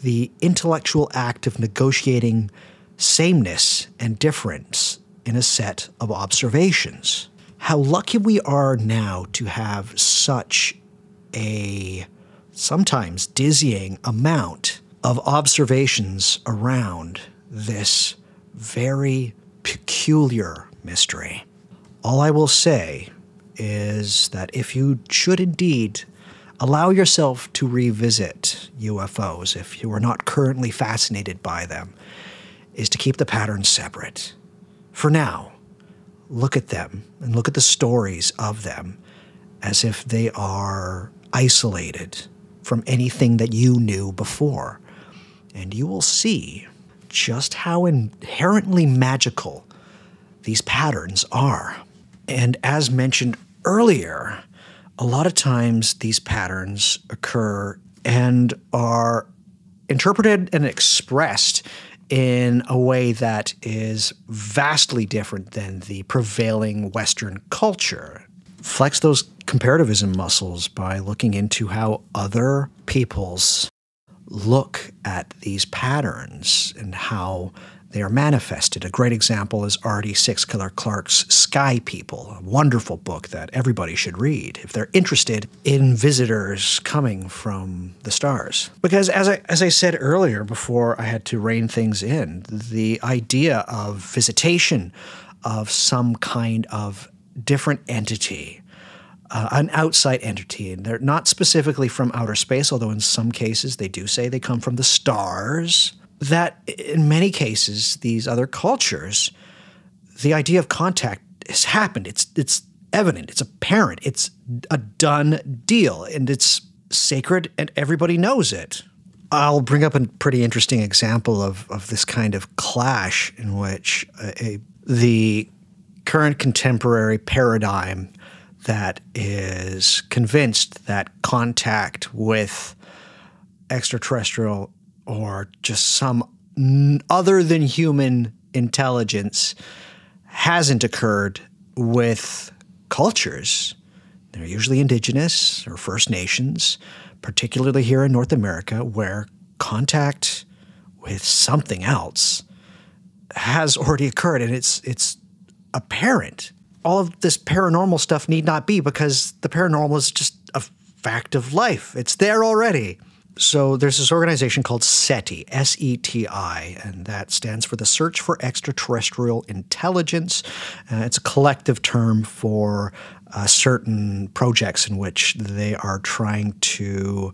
the intellectual act of negotiating sameness and difference in a set of observations. How lucky we are now to have such a sometimes dizzying amount of observations around this very peculiar mystery. All I will say is that if you should indeed allow yourself to revisit UFOs, if you are not currently fascinated by them, is to keep the patterns separate. For now, look at them and look at the stories of them as if they are isolated from anything that you knew before. And you will see just how inherently magical these patterns are. And as mentioned earlier, a lot of times these patterns occur and are interpreted and expressed in a way that is vastly different than the prevailing Western culture. Flex those comparativism muscles by looking into how other peoples look at these patterns and how they are manifested. A great example is R.D. Sixkiller Clarke's Sky People, a wonderful book that everybody should read if they're interested in visitors coming from the stars. Because as I said earlier, before I had to rein things in, the idea of visitation of some kind of different entity, an outside entity, and they're not specifically from outer space, although in some cases they do say they come from the stars, that in many cases, these other cultures, the idea of contact has happened. It's evident. It's apparent. It's a done deal, and it's sacred, and everybody knows it. I'll bring up a pretty interesting example of this kind of clash in which the current contemporary paradigm that is convinced that contact with extraterrestrial or just some other than human intelligence hasn't occurred with cultures. They're usually indigenous or First Nations, particularly here in North America, where contact with something else has already occurred, and it's apparent. All of this paranormal stuff need not be, because the paranormal is just a fact of life. It's there already. So there's this organization called SETI, S-E-T-I, and that stands for the Search for Extraterrestrial Intelligence. It's a collective term for certain projects in which they are trying to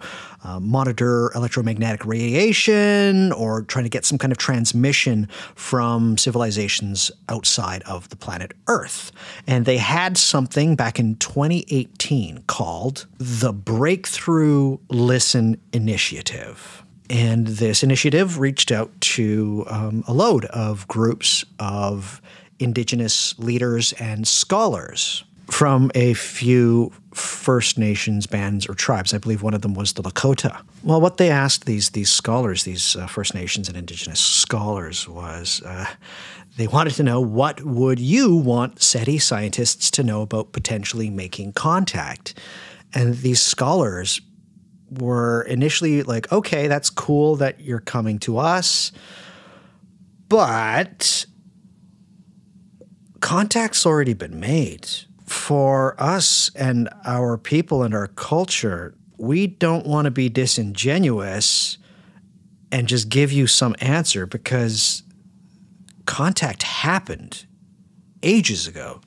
monitor electromagnetic radiation or trying to get some kind of transmission from civilizations outside of the planet Earth. And they had something back in 2018 called the Breakthrough Listen Initiative. And this initiative reached out to a load of groups of indigenous leaders and scholars from a few First Nations bands or tribes. I believe one of them was the Lakota. Well, what they asked these scholars, these First Nations and indigenous scholars, was they wanted to know, what would you want SETI scientists to know about potentially making contact? And these scholars were initially like, okay, that's cool that you're coming to us. But contact's already been made. For us and our people and our culture, we don't want to be disingenuous and just give you some answer, because contact happened ages ago.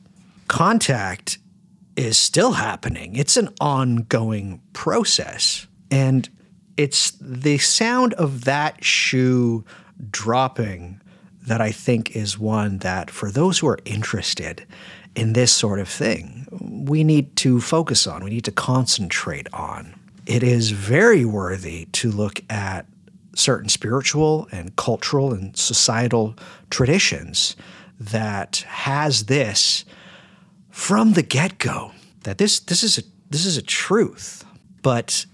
Contact is still happening. It's an ongoing process. And it's the sound of that shoe dropping that I think is one that, for those who are interested in this sort of thing, we need to focus on, we need to concentrate on. It is very worthy to look at certain spiritual and cultural and societal traditions that has this from the get-go, that this is a truth. But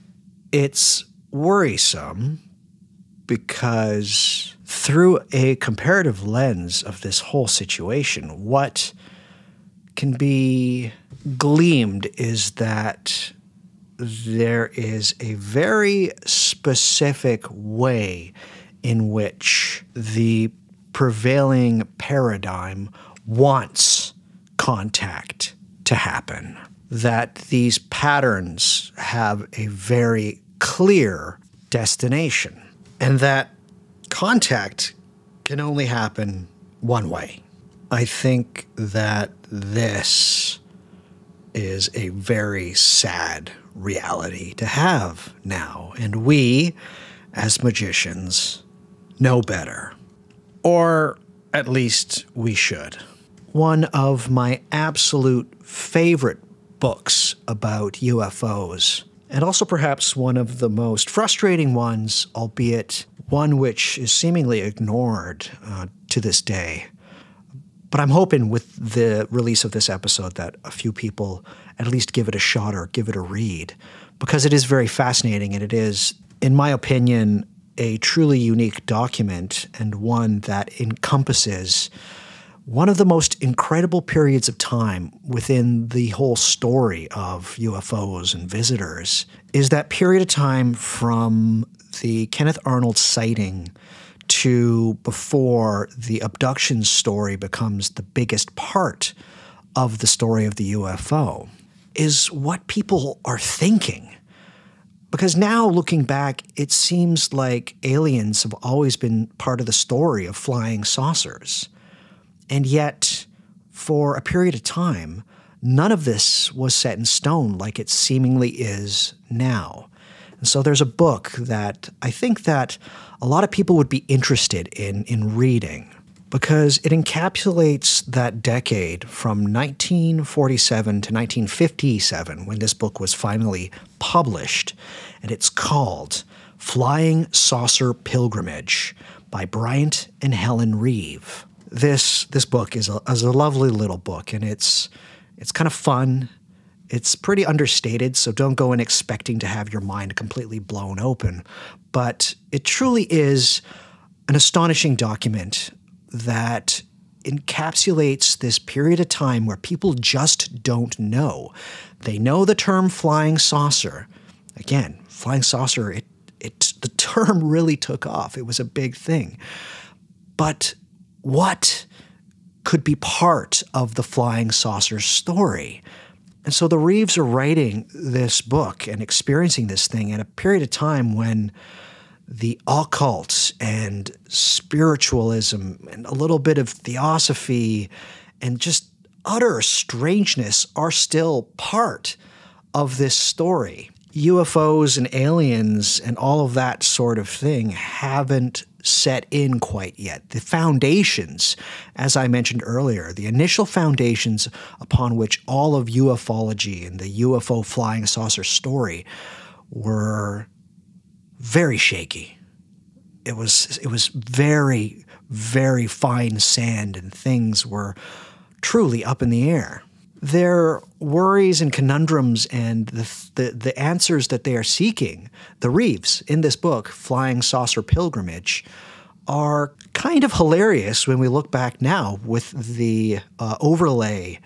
it's worrisome because through a comparative lens of this whole situation, what can be gleamed is that there is a very specific way in which the prevailing paradigm wants contact to happen. That these patterns have a very clear destination, and that contact can only happen one way. I think that this is a very sad reality to have now, and we, as magicians, know better. Or at least we should. One of my absolute favorite books about UFOs, and also perhaps one of the most frustrating ones, albeit one which is seemingly ignored to this day. But I'm hoping with the release of this episode that a few people at least give it a shot or give it a read, because it is very fascinating, and it is, in my opinion, a truly unique document, and one that encompasses one of the most incredible periods of time within the whole story of UFOs and visitors, is that period of time from the Kenneth Arnold sighting to before the abduction story becomes the biggest part of the story of the UFO, is what people are thinking. Because now, looking back, it seems like aliens have always been part of the story of flying saucers. And yet, for a period of time, none of this was set in stone like it seemingly is now. And so there's a book that I think that a lot of people would be interested in reading, because it encapsulates that decade from 1947 to 1957, when this book was finally published. And it's called Flying Saucer Pilgrimage by Bryant and Helen Reeve. This book is a lovely little book, and it's kind of fun. It's pretty understated, so don't go in expecting to have your mind completely blown open. But it truly is an astonishing document that encapsulates this period of time where people just don't know. They know the term flying saucer. Again, flying saucer, the term really took off. It was a big thing. But what could be part of the flying saucer story? And so the Reeves are writing this book and experiencing this thing at a period of time when the occult and spiritualism and a little bit of theosophy and just utter strangeness are still part of this story. UFOs and aliens and all of that sort of thing haven't set in quite yet. The foundations, as I mentioned earlier, the initial foundations upon which all of ufology and the UFO flying saucer story were very shaky. It was very, very fine sand, and things were truly up in the air. Their worries and conundrums and the answers that they are seeking, the Reeves in this book, Flying Saucer Pilgrimage, are kind of hilarious when we look back now with the overlay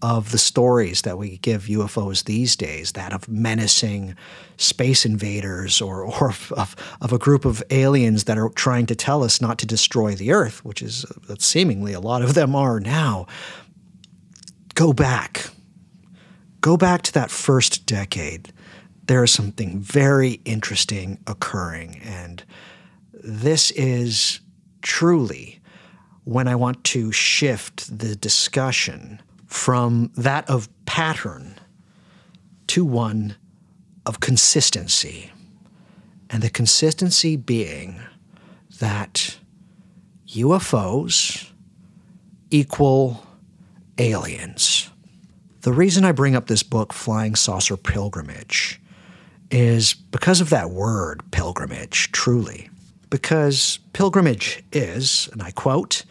of the stories that we give UFOs these days, that of menacing space invaders or of a group of aliens that are trying to tell us not to destroy the Earth, which is seemingly a lot of them are now. Go back. Go back to that first decade. There is something very interesting occurring, and this is truly when I want to shift the discussion from that of pattern to one of consistency. And the consistency being that UFOs equal aliens. The reason I bring up this book, Flying Saucer Pilgrimage, is because of that word, pilgrimage, truly. Because pilgrimage is, and I quote,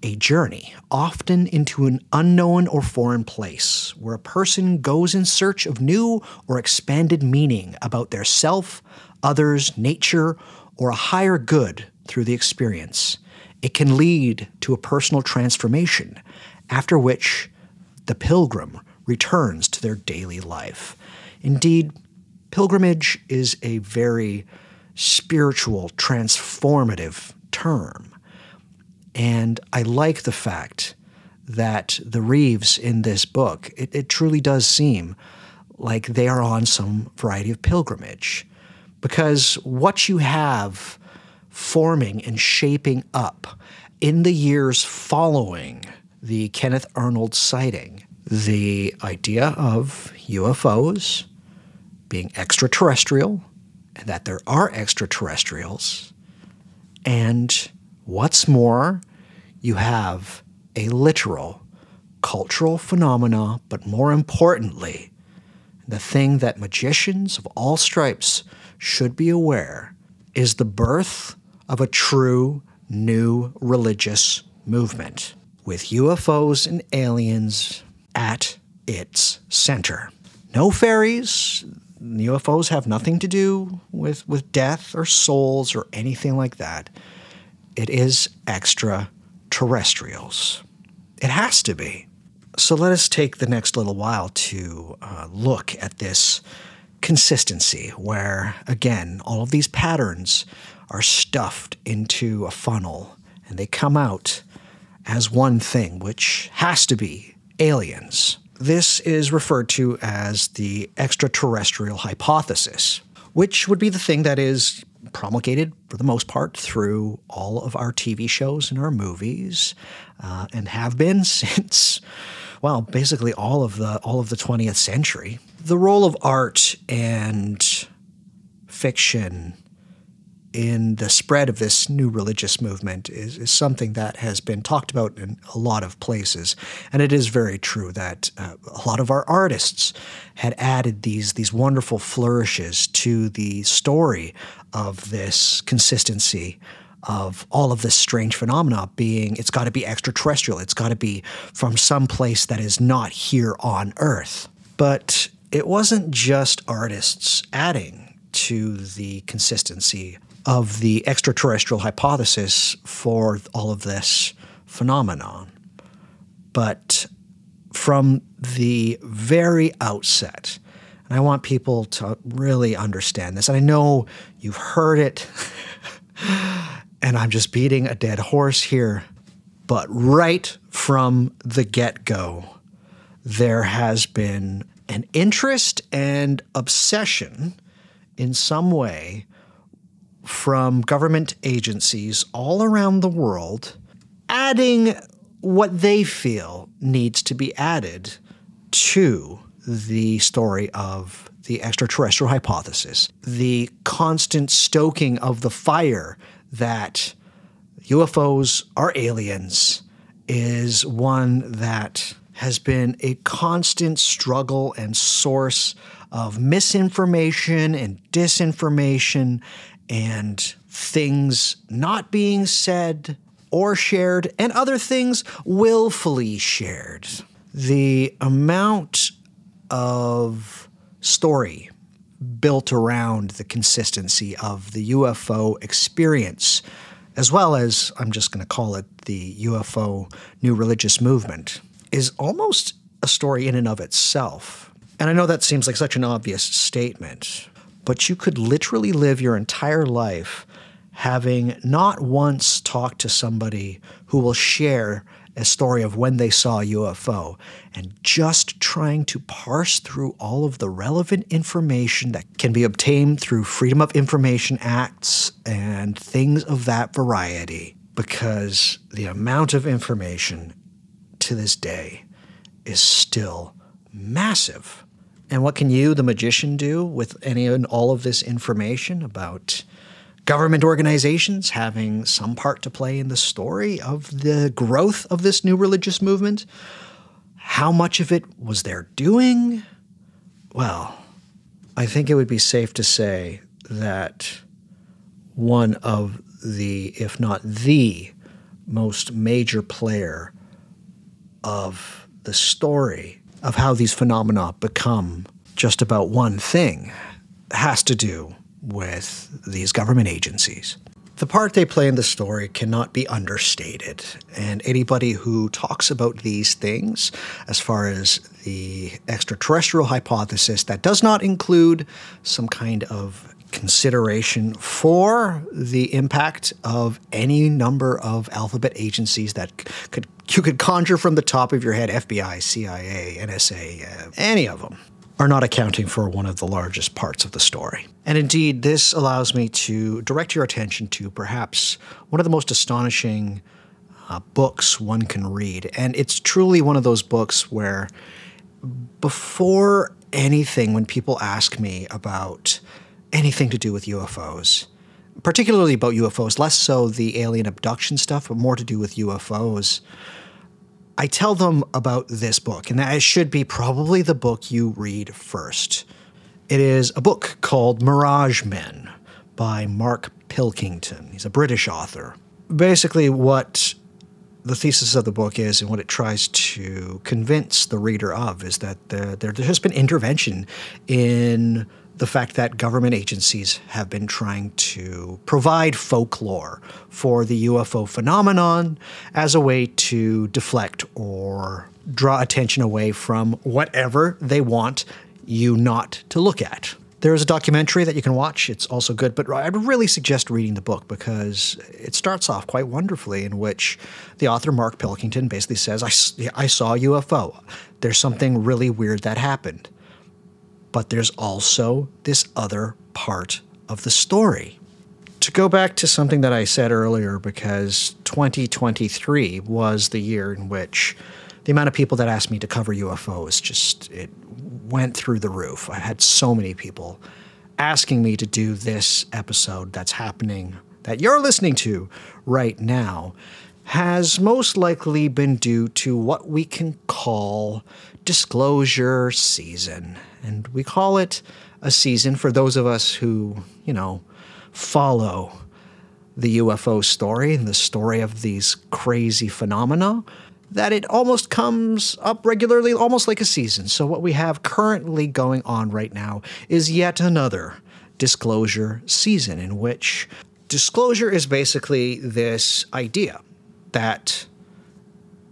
a journey, often into an unknown or foreign place, where a person goes in search of new or expanded meaning about their self, others, nature, or a higher good through the experience. It can lead to a personal transformation, after which the pilgrim returns to their daily life. Indeed, pilgrimage is a very spiritual, transformative term. And I like the fact that the Reeves in this book, it truly does seem like they are on some variety of pilgrimage. Because what you have forming and shaping up in the years following the Kenneth Arnold sighting, the idea of UFOs being extraterrestrial, and that there are extraterrestrials, and what's more, you have a literal cultural phenomena, but more importantly, the thing that magicians of all stripes should be aware is the birth of a true new religious movement, with UFOs and aliens at its center. No fairies. UFOs have nothing to do with death or souls or anything like that. It is extraterrestrials. It has to be. So let us take the next little while to look at this consistency where, again, all of these patterns are stuffed into a funnel and they come out as one thing, which has to be aliens. This is referred to as the extraterrestrial hypothesis, which would be the thing that is promulgated for the most part through all of our TV shows and our movies, and have been since, well, basically all of the 20th century. The role of art and fiction in the spread of this new religious movement is something that has been talked about in a lot of places. And it is very true that a lot of our artists had added these wonderful flourishes to the story of this consistency of all of this strange phenomena being, it's got to be extraterrestrial. It's got to be from some place that is not here on Earth. But it wasn't just artists adding to the consistency of the extraterrestrial hypothesis for all of this phenomenon. But from the very outset, and I want people to really understand this, and I know you've heard it, and I'm just beating a dead horse here, but right from the get-go, there has been an interest and obsession in some way from government agencies all around the world, adding what they feel needs to be added to the story of the extraterrestrial hypothesis. The constant stoking of the fire that UFOs are aliens is one that has been a constant struggle and source of misinformation and disinformation and things not being said or shared, and other things willfully shared. The amount of story built around the consistency of the UFO experience, as well as, I'm just going to call it the UFO new religious movement, is almost a story in and of itself. And I know that seems like such an obvious statement, but you could literally live your entire life having not once talked to somebody who will share a story of when they saw a UFO, and just trying to parse through all of the relevant information that can be obtained through Freedom of Information Acts and things of that variety, because the amount of information to this day is still massive. And what can you, the magician, do with any and all of this information about government organizations having some part to play in the story of the growth of this new religious movement? How much of it was their doing? Well, I think it would be safe to say that one of the, if not the, most major player of the story of how these phenomena become just about one thing has to do with these government agencies. The part they play in the story cannot be understated, and anybody who talks about these things, as far as the extraterrestrial hypothesis, that does not include some kind of consideration for the impact of any number of alphabet agencies that you could conjure from the top of your head, FBI, CIA, NSA, any of them, are not accounting for one of the largest parts of the story. And indeed, this allows me to direct your attention to perhaps one of the most astonishing books one can read. And it's truly one of those books where, before anything, when people ask me about anything to do with UFOs, particularly about UFOs, less so the alien abduction stuff, but more to do with UFOs, I tell them about this book, and that should be probably the book you read first. It is a book called Mirage Men by Mark Pilkington. He's a British author. Basically, what the thesis of the book is, and what it tries to convince the reader of, is that there has been intervention in the fact that government agencies have been trying to provide folklore for the UFO phenomenon as a way to deflect or draw attention away from whatever they want you not to look at. There is a documentary that you can watch. It's also good, but I'd really suggest reading the book because it starts off quite wonderfully, in which the author, Mark Pilkington, basically says, I saw a UFO. There's something really weird that happened. But there's also this other part of the story. To go back to something that I said earlier, because 2023 was the year in which the amount of people that asked me to cover UFOs it went through the roof. I had so many people asking me to do this episode that's happening, that you're listening to right now, has most likely been due to what we can call disclosure season. And we call it a season for those of us who, follow the UFO story and the story of these crazy phenomena, that it almost comes up regularly, almost like a season. So what we have currently going on right now is yet another disclosure season, in which disclosure is basically this idea that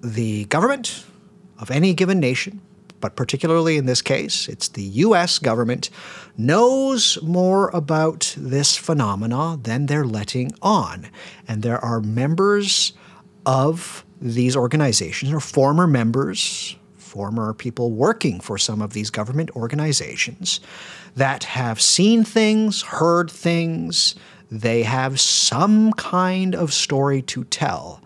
the government of any given nation, but particularly in this case, it's the U.S. government, knows more about this phenomena than they're letting on. And there are members of these organizations, or former members, former people working for some of these government organizations, that have seen things, heard things. They have some kind of story to tell.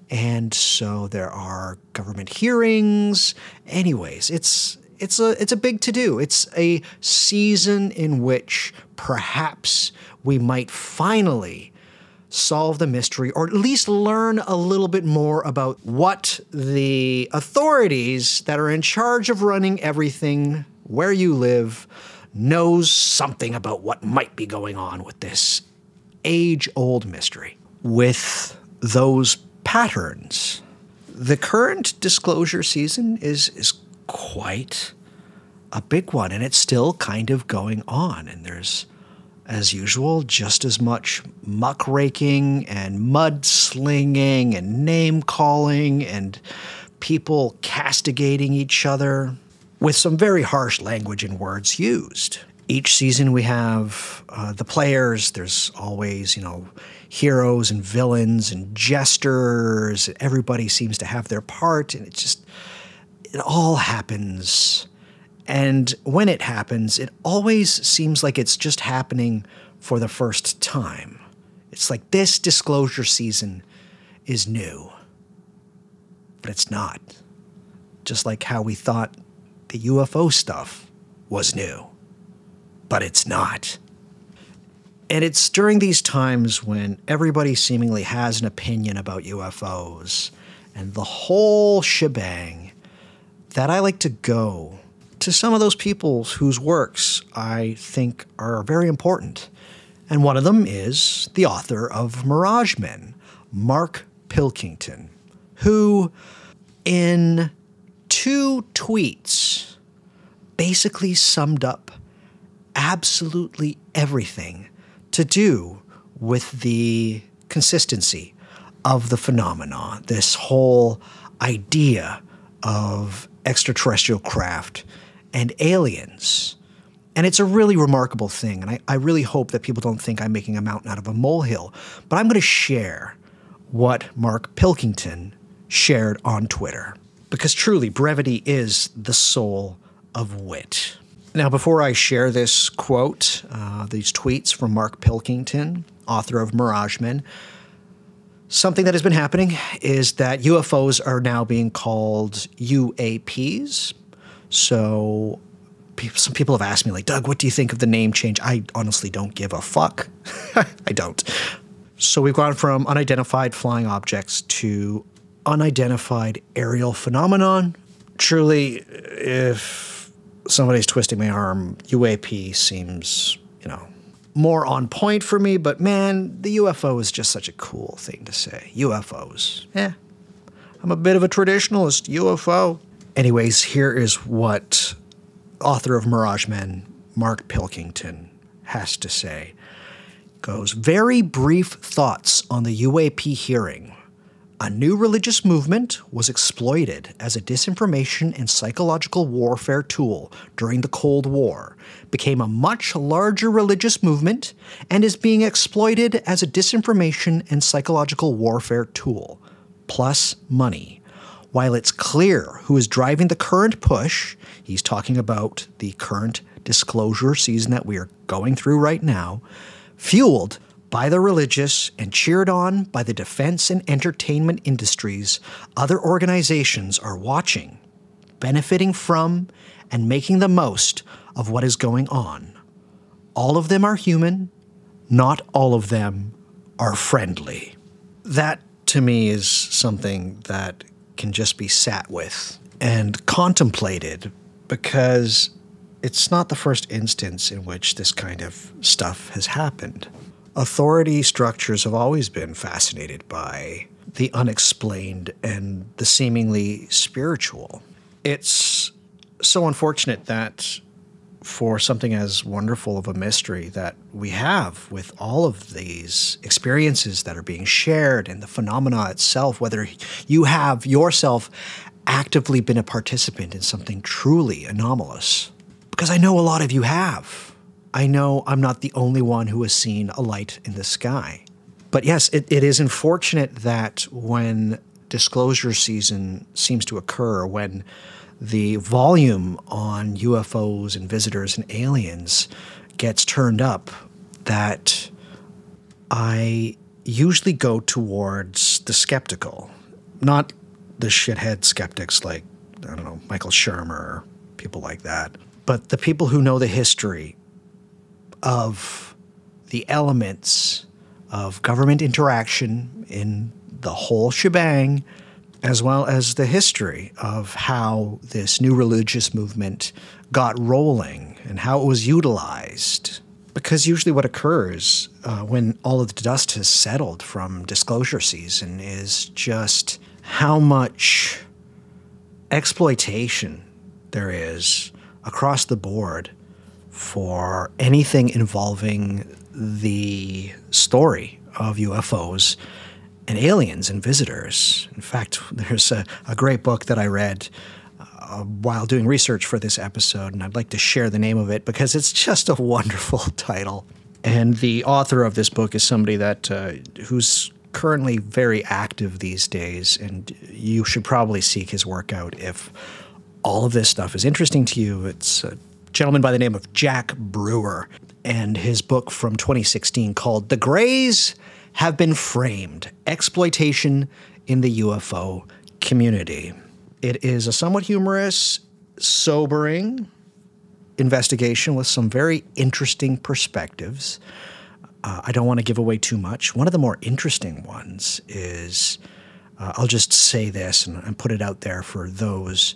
And so there are government hearings. Anyways, it's a big to-do. It's a season in which perhaps we might finally solve the mystery, or at least learn a little bit more about what the authorities that are in charge of running everything where you live knows something about what might be going on with this age-old mystery. With those patterns, the current disclosure season is quite a big one, and it's still kind of going on. And there's, as usual, just as much muckraking and mudslinging and name-calling and people castigating each other with some very harsh language and words used. Each season we have the players. There's always, heroes and villains and jesters. Everybody seems to have their part, and it all happens. And when it happens, it always seems like it's just happening for the first time. It's like this disclosure season is new. But it's not. Just like how we thought the UFO stuff was new. But it's not. And it's during these times when everybody seemingly has an opinion about UFOs and the whole shebang that I like to go to some of those people whose works I think are very important. And one of them is the author of Mirage Men, Mark Pilkington, who in 2 tweets basically summed up absolutely everything to do with the consistency of the phenomena, this whole idea of extraterrestrial craft and aliens. And it's a really remarkable thing, and I really hope that people don't think I'm making a mountain out of a molehill, but I'm going to share what Mark Pilkington shared on Twitter, because truly, brevity is the soul of wit. Now, before I share this quote, these tweets from Mark Pilkington, author of Mirage Men, something that has been happening is that UFOs are now being called UAPs. So some people have asked me, like, Doug, what do you think of the name change? I honestly don't give a fuck. I don't. So we've gone from unidentified flying objects to unidentified aerial phenomenon. Truly, if somebody's twisting my arm, UAP seems, more on point for me. But man, the UFO is just such a cool thing to say. UFOs. I'm a bit of a traditionalist. UFO. Anyways, here is what author of Mirage Men, Mark Pilkington, has to say. Goes, very brief thoughts on the UAP hearing. A new religious movement was exploited as a disinformation and psychological warfare tool during the Cold War, became a much larger religious movement, and is being exploited as a disinformation and psychological warfare tool, plus money. While it's clear who is driving the current push, he's talking about the current disclosure season that we are going through right now, fueled by the religious and cheered on by the defense and entertainment industries, other organizations are watching, benefiting from, and making the most of what is going on. All of them are human, not all of them are friendly. That, to me, is something that can just be sat with and contemplated, because it's not the first instance in which this kind of stuff has happened. Authority structures have always been fascinated by the unexplained and the seemingly spiritual. It's so unfortunate that for something as wonderful of a mystery that we have with all of these experiences that are being shared and the phenomena itself, whether you have yourself actively been a participant in something truly anomalous. Because I know a lot of you have. I know I'm not the only one who has seen a light in the sky. But yes, it is unfortunate that when disclosure season seems to occur, when the volume on UFOs and visitors and aliens gets turned up, that I usually go towards the skeptical, not the shithead skeptics like, Michael Shermer or people like that, but the people who know the history of the elements of government interaction in the whole shebang, as well as the history of how this new religious movement got rolling and how it was utilized. Because usually what occurs when all of the dust has settled from disclosure season is just how much exploitation there is across the board for anything involving the story of UFOs and aliens and visitors. In fact, there's a great book that I read while doing research for this episode, and I'd like to share the name of it because it's just a wonderful title. And the author of this book is somebody that who's currently very active these days, and you should probably seek his work out if all of this stuff is interesting to you. It's a gentleman by the name of Jack Brewer, and his book from 2016 called The Greys Have Been Framed: Exploitation in the UFO Community. It is a somewhat humorous, sobering investigation with some very interesting perspectives. I don't want to give away too much. One of the more interesting ones is, I'll just say this and put it out there for those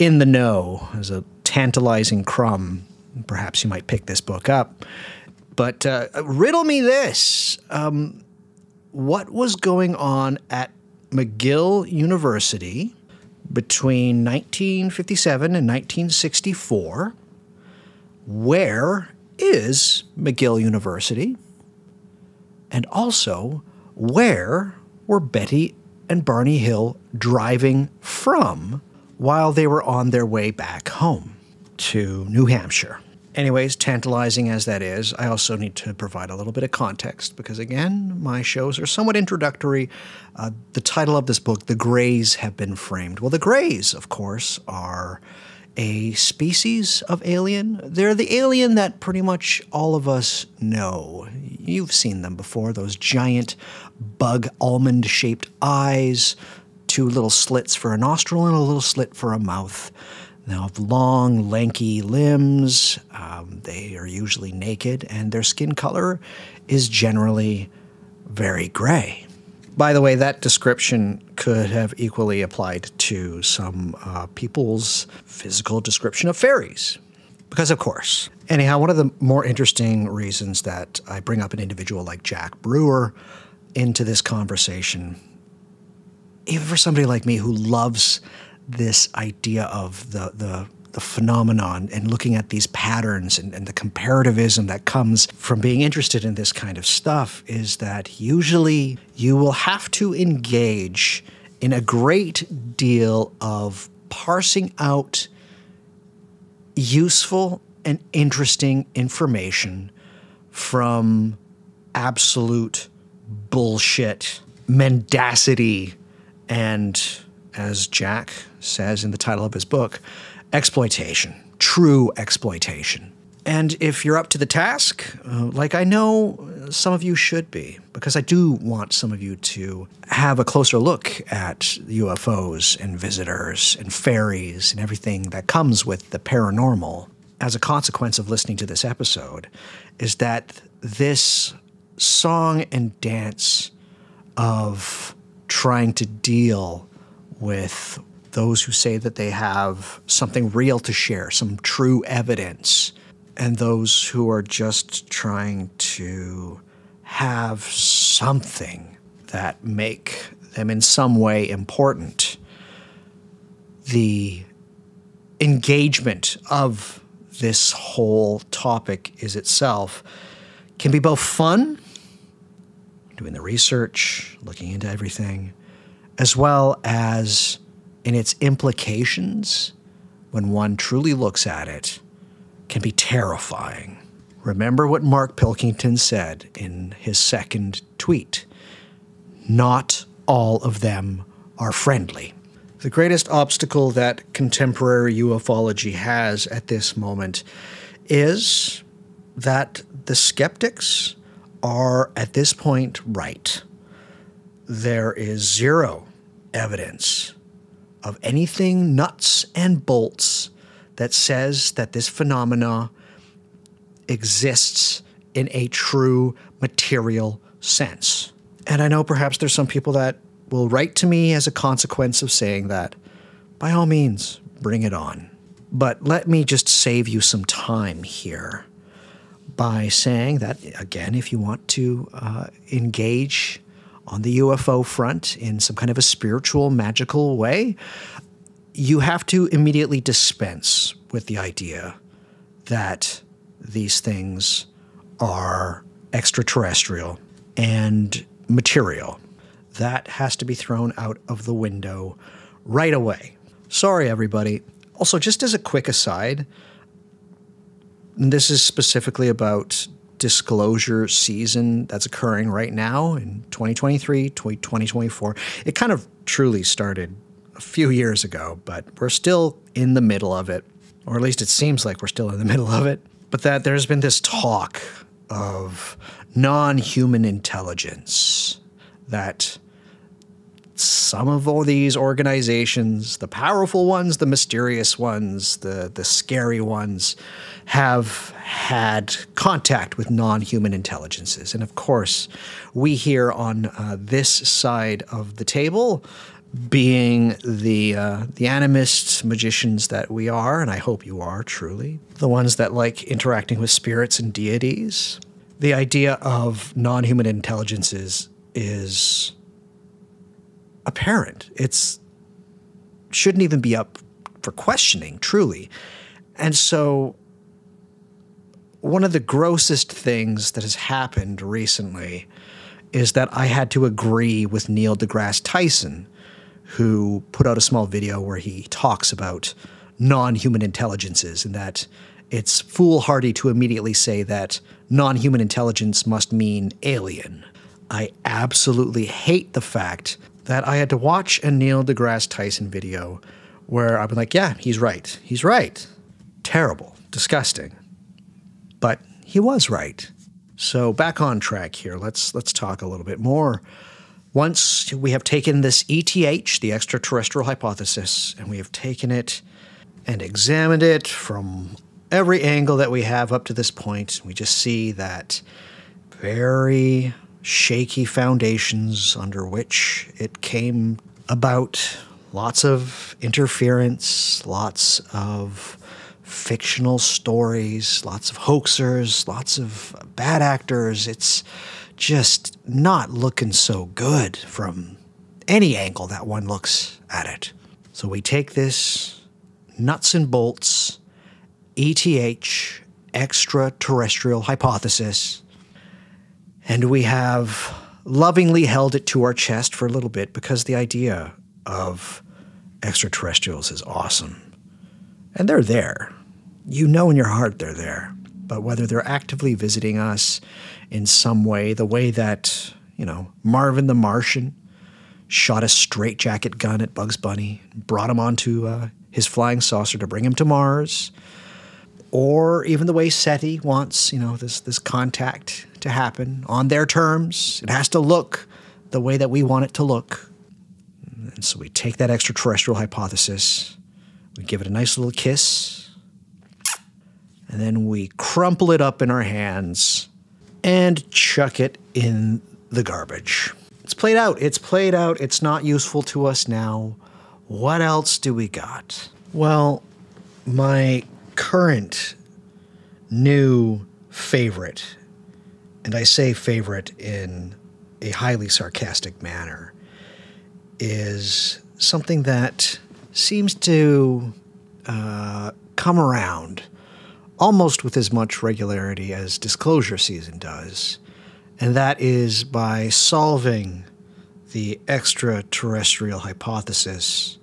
in the know as a tantalizing crumb. Perhaps you might pick this book up. But riddle me this. What was going on at McGill University between 1957 and 1964? Where is McGill University? And also, where were Betty and Barney Hill driving from while they were on their way back home to New Hampshire? Anyways, tantalizing as that is, I also need to provide a little bit of context because, again, my shows are somewhat introductory. The title of this book, The Greys Have Been Framed. Well, the Greys, of course, are a species of alien. They're the alien that pretty much all of us know. You've seen them before, those giant bug almond-shaped eyes, 2 little slits for a nostril and a little slit for a mouth. They have long, lanky limbs. They are usually naked, and their skin color is generally very gray. By the way, that description could have equally applied to some people's physical description of fairies. Because, of course. Anyhow, one of the more interesting reasons that I bring up an individual like Jack Brewer into this conversation, even for somebody like me who loves this idea of the phenomenon and looking at these patterns and the comparativism that comes from being interested in this kind of stuff, is that usually you will have to engage in a great deal of parsing out useful and interesting information from absolute bullshit, mendacity, and, as Jack says in the title of his book, exploitation, true exploitation. And if you're up to the task, like I know some of you should be, because I do want some of you to have a closer look at UFOs and visitors and fairies and everything that comes with the paranormal as a consequence of listening to this episode, is that this song and dance of trying to deal with those who say that they have something real to share, some true evidence, and those who are just trying to have something that make them in some way important. The engagement of this whole topic is itself can be both fun, doing the research, looking into everything, as well as in its implications when one truly looks at it, can be terrifying. Remember what Mark Pilkington said in his second tweet. Not all of them are friendly. The greatest obstacle that contemporary ufology has at this moment is that the skeptics are, at this point, right. There is zero evidence of anything nuts and bolts that says that this phenomena exists in a true material sense. And I know perhaps there's some people that will write to me as a consequence of saying that. By all means, bring it on. But let me just save you some time here by saying that, again, if you want to engage on the UFO front in some kind of a spiritual, magical way, you have to immediately dispense with the idea that these things are extraterrestrial and material. that has to be thrown out of the window right away. Sorry, everybody. Also, just as a quick aside, and this is specifically about disclosure season that's occurring right now in 2023, 2024. It kind of truly started a few years ago, but we're still in the middle of it, or at least it seems like we're still in the middle of it. But that there's been this talk of non-human intelligence, that some of all these organizations, the powerful ones, the mysterious ones, the scary ones, have had contact with non-human intelligences. And of course, we here on this side of the table, being the animist magicians that we are, and I hope you are truly, the ones that like interacting with spirits and deities, the idea of non-human intelligences is apparent. It's shouldn't even be up for questioning, truly. And so one of the grossest things that has happened recently is that I had to agree with Neil deGrasse Tyson, who put out a small video where he talks about non-human intelligences and that it's foolhardy to immediately say that non-human intelligence must mean alien. I absolutely hate the fact that I had to watch a Neil deGrasse Tyson video where I've been like, yeah, he's right. He's right. Terrible. Disgusting. But he was right. So back on track here. Let's talk a little bit more. Once we have taken this ETH, the extraterrestrial hypothesis, and we have taken it and examined it from every angle that we have up to this point, we just see that very shaky foundations under which it came about. Lots of interference, lots of fictional stories, lots of hoaxers, lots of bad actors. It's just not looking so good from any angle that one looks at it. So we take this nuts and bolts ETH, extraterrestrial hypothesis, and we have lovingly held it to our chest for a little bit because the idea of extraterrestrials is awesome. And they're there. You know in your heart they're there. But whether they're actively visiting us in some way, the way that, Marvin the Martian shot a straitjacket gun at Bugs Bunny, brought him onto his flying saucer to bring him to Mars, or even the way SETI wants, this contact to happen on their terms. It has to look the way that we want it to look. And so we take that extraterrestrial hypothesis, we give it a nice little kiss, and then we crumple it up in our hands and chuck it in the garbage. It's played out. It's played out. It's not useful to us now. What else do we got? Well, my current new favorite, and I say favorite in a highly sarcastic manner, is something that seems to come around almost with as much regularity as disclosure season does, and that is by solving the extraterrestrial hypothesis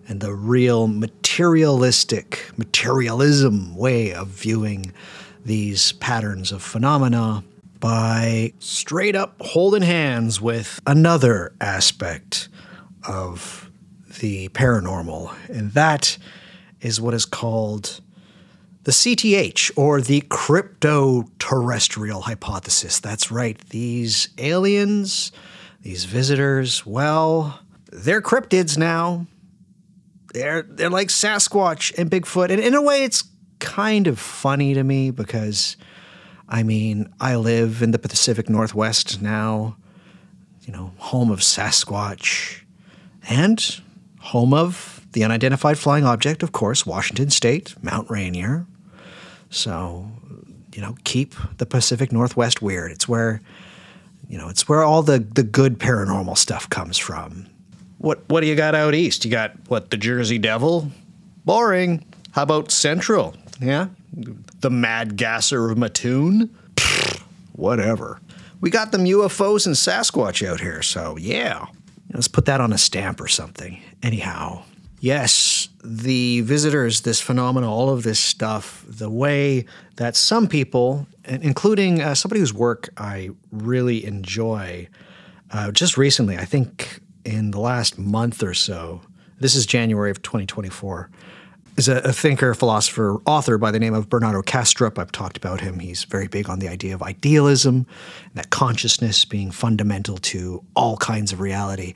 and the real materialism way of viewing these patterns of phenomena by straight up holding hands with another aspect of the paranormal, and that is what is called the CTH, or the crypto-terrestrial hypothesis. That's right, these aliens, these visitors, well, they're cryptids now. They're like Sasquatch and Bigfoot, and in a way it's kind of funny to me because, I live in the Pacific Northwest now, home of Sasquatch, and home of the Unidentified Flying Object, of course, Washington State, Mount Rainier. So, keep the Pacific Northwest weird. It's where, it's where all the good paranormal stuff comes from. What do you got out east? You got, the Jersey Devil? Boring. How about Central? Yeah? The Mad Gasser of Mattoon? Pfft, whatever. we got them UFOs and Sasquatch out here, so yeah. Let's put that on a stamp or something. Anyhow, yes, the visitors, this phenomena, all of this stuff, the way that some people, including somebody whose work I really enjoy, just recently, I think in the last month or so, this is January of 2024, is a thinker, philosopher, author by the name of Bernardo Kastrup. I've talked about him. He's very big on the idea of idealism, and that consciousness being fundamental to all kinds of reality.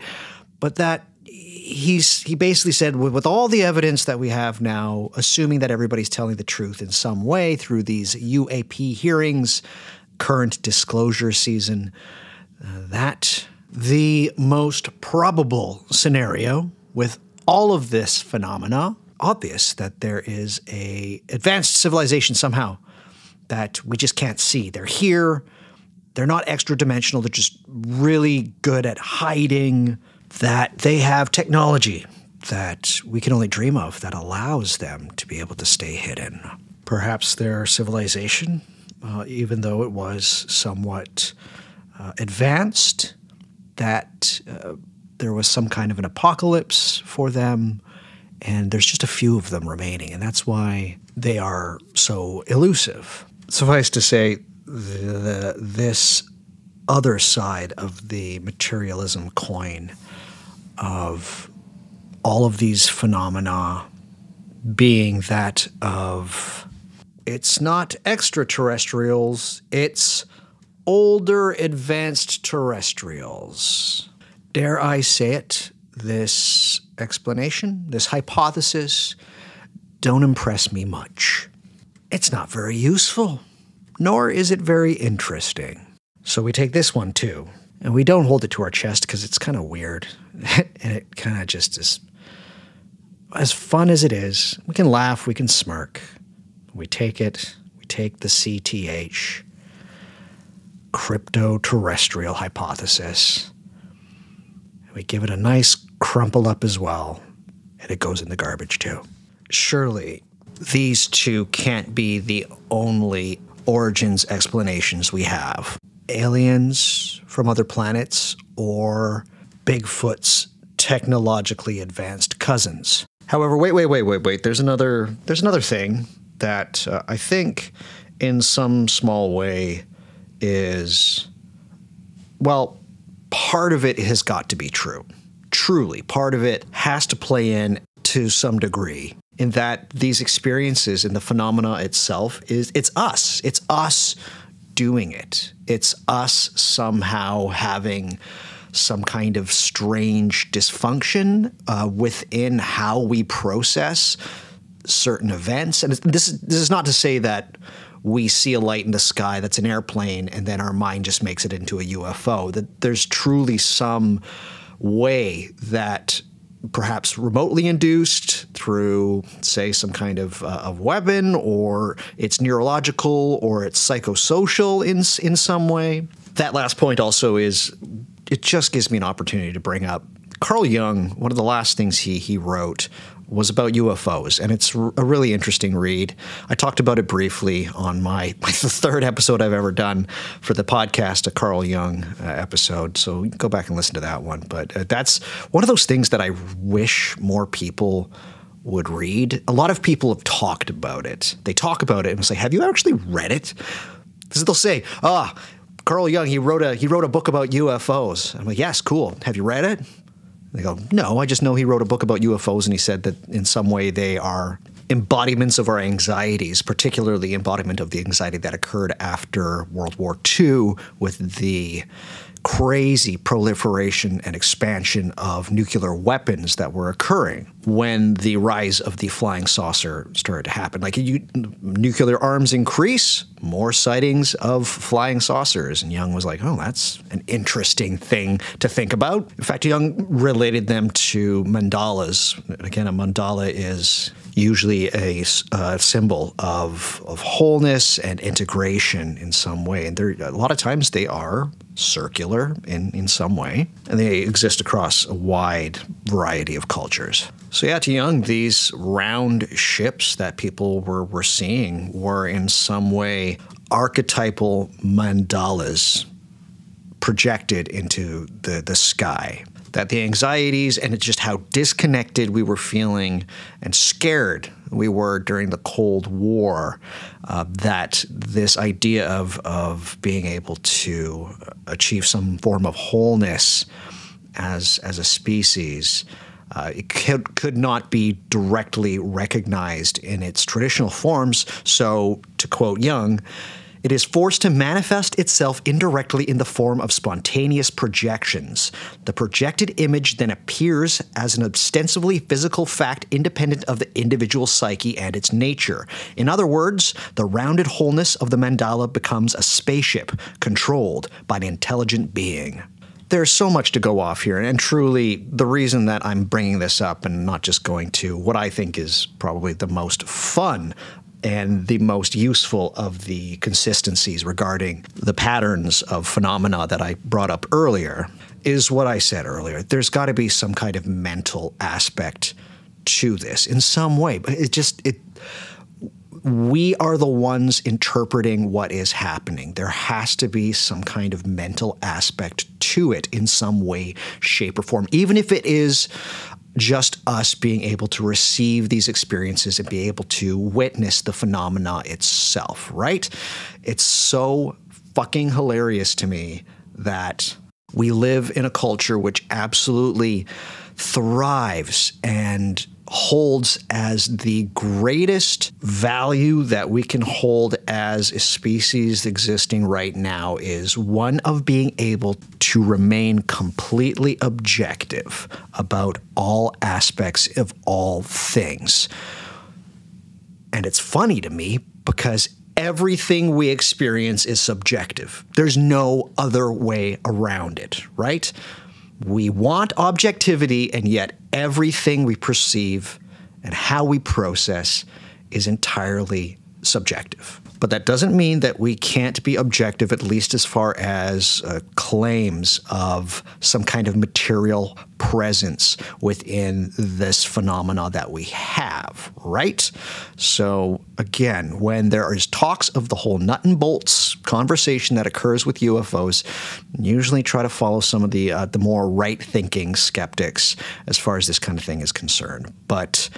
But that he basically said, with all the evidence that we have now, assuming that everybody's telling the truth in some way through these UAP hearings, current disclosure season, that the most probable scenario with all of this phenomena, obvious that there is a advanced civilization somehow that we just can't see. They're here. They're not extra-dimensional. They're just really good at hiding, that they have technology that we can only dream of that allows them to be able to stay hidden. Perhaps their civilization, even though it was somewhat advanced, that there was some kind of an apocalypse for them, and there's just a few of them remaining, and that's why they are so elusive. Suffice to say, this other side of the materialism coin of all of these phenomena being that of, it's not extraterrestrials, it's older advanced terrestrials. Dare I say it, this explanation, this hypothesis, don't impress me much. It's not very useful, nor is it very interesting. So we take this one too, and we don't hold it to our chest because it's kind of weird, and it kind of just is, as fun as it is, we can laugh, we can smirk. We take it, we take the CTH, crypto-terrestrial hypothesis, and we give it a nice crumple up as well, and it goes in the garbage too. Surely these two can't be the only origins explanations we have. Aliens from other planets or Bigfoot's technologically advanced cousins. However, wait. There's another thing that I think in some small way is, well, part of it has got to be true. Truly, part of it has to play in to some degree, in that these experiences and the phenomena itself it's us doing it. It's us somehow having some kind of strange dysfunction within how we process certain events. And this is not to say that we see a light in the sky that's an airplane and then our mind just makes it into a UFO. That there's truly some way that perhaps remotely induced through, say, some kind of weapon, or it's neurological, or it's psychosocial in some way. That last point also is, it just gives me an opportunity to bring up Carl Jung. One of the last things he wrote was about UFOs, and it's a really interesting read. I talked about it briefly on the third episode I've ever done for the podcast, a Carl Jung episode, so you can go back and listen to that one. But that's one of those things that I wish more people would read. A lot of people have talked about it. They talk about it and say, have you actually read it? Because they'll say, Carl Jung, he wrote a book about UFOs. I'm like, yes, cool. Have you read it? They go, no, I just know he wrote a book about UFOs, and he said that in some way they are embodiments of our anxieties, particularly embodiment of the anxiety that occurred after World War II with the crazy proliferation and expansion of nuclear weapons that were occurring when the rise of the flying saucer started to happen. Like, nuclear arms increase, more sightings of flying saucers. And Jung was like, oh, that's an interesting thing to think about. In fact, Jung related them to mandalas. Again, a mandala is usually a symbol of wholeness and integration in some way. And a lot of times they are circular in some way, and they exist across a wide variety of cultures. So yeah, to Jung, these round ships that people were seeing were in some way archetypal mandalas projected into the sky. That the anxieties and it's just how disconnected we were feeling and scared we were during the Cold War, that this idea of being able to achieve some form of wholeness as a species, it could not be directly recognized in its traditional forms. So, to quote Jung, it is forced to manifest itself indirectly in the form of spontaneous projections. The projected image then appears as an ostensibly physical fact independent of the individual psyche and its nature. In other words, the rounded wholeness of the mandala becomes a spaceship controlled by an intelligent being. There's so much to go off here, and truly the reason that I'm bringing this up and not just going to what I think is probably the most fun and the most useful of the consistencies regarding the patterns of phenomena that I brought up earlier is what I said earlier. There's got to be some kind of mental aspect to this in some way, but we are the ones interpreting what is happening. There has to be some kind of mental aspect to it in some way, shape, or form, even if it is just us being able to receive these experiences and be able to witness the phenomena itself, right? It's so fucking hilarious to me that we live in a culture which absolutely thrives and holds as the greatest value that we can hold as a species existing right now is one of being able to remain completely objective about all aspects of all things. And it's funny to me because everything we experience is subjective. There's no other way around it, right? We want objectivity, and yet everything we perceive and how we process is entirely subjective. But that doesn't mean that we can't be objective, at least as far as claims of some kind of material presence within this phenomena that we have, right? So again, when there is talks of the whole nut and bolts conversation that occurs with UFOs, usually try to follow some of the more right-thinking skeptics as far as this kind of thing is concerned. But